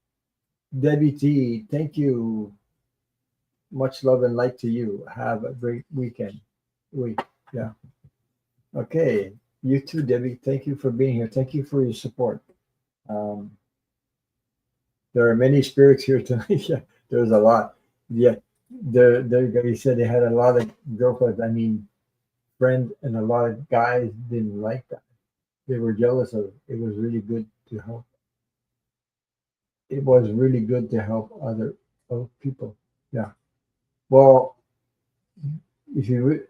Debbie T. Thank you. Much love and light to you. Have a great weekend. Week. Yeah. Okay. You too, Debbie. Thank you for being here. Thank you for your support. Um, there are many spirits here tonight. Yeah, there's a lot. Yeah. He said they had a lot of girlfriends. I mean, friends, and a lot of guys didn't like that. They were jealous of it. It was really good to help. It was really good to help other people. Yeah. Well, if you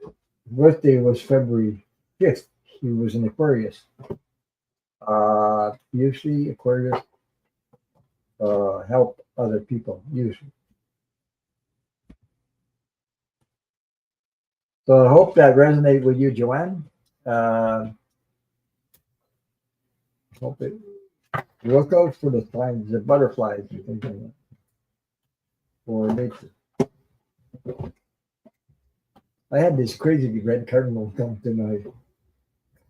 birthday was February 5th, he was an Aquarius. Usually Aquarius help other people. Usually, so I hope that resonated with you, Joanne. Uh, Hope it. Look out for the signs, the butterflies, and things like that for nature. I had this crazy red cardinal come to my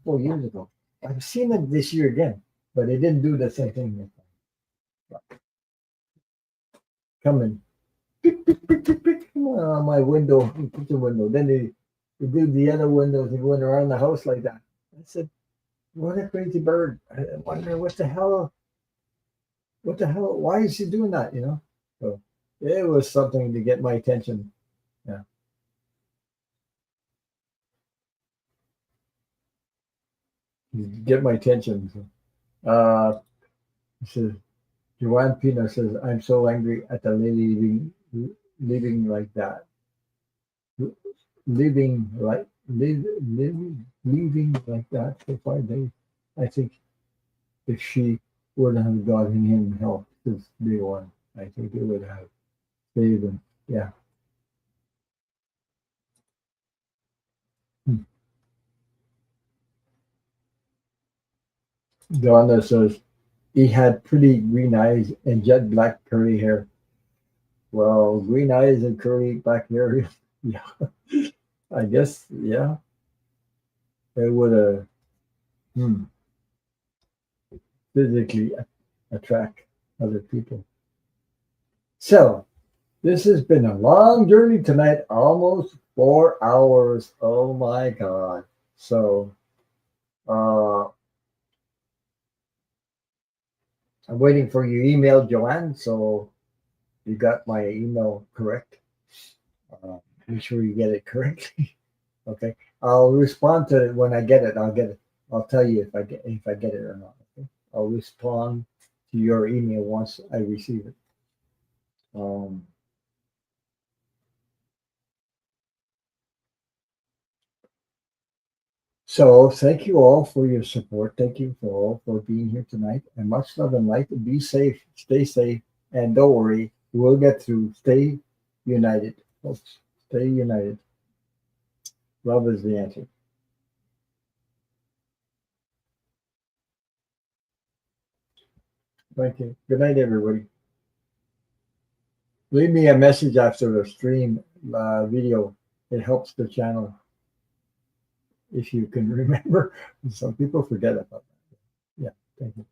4 years ago. I've seen it this year again, but it didn't do the same thing. coming on my window, kitchen window. Then they do the other windows and going around the house like that. I said, "What a crazy bird! I wonder what the hell? What the hell? Why is she doing that?" So it was something to get my attention. Yeah, get my attention. So, he says, Joanne Pino says, "I'm so angry at the lady leaving like that, leaving like that for 5 days. I think if she would have gotten him help since day one, I think it would have saved him." Yeah. Hmm. Donna says he had pretty green eyes and jet black curly hair. Well, green eyes and curly black hair. Yeah, I guess. Yeah, it would have physically attract other people. So this has been a long journey tonight, almost 4 hours. Oh my God. So uh, I'm waiting for your email, Joanne. So you got my email correct. Make sure you get it correctly. Okay. I'll respond to it when I get it. I'll get it. I'll tell you if I get it or not. Okay. I'll respond to your email once I receive it. Um, So thank you all for your support. Thank you for all for being here tonight. And much love and light. Be safe, stay safe, and don't worry, we'll get through. Stay united, folks. Stay united. Love is the answer. Thank you. Good night, everybody. Leave me a message after the stream video. It helps the channel if you can remember. Some people forget about that. Yeah, thank you.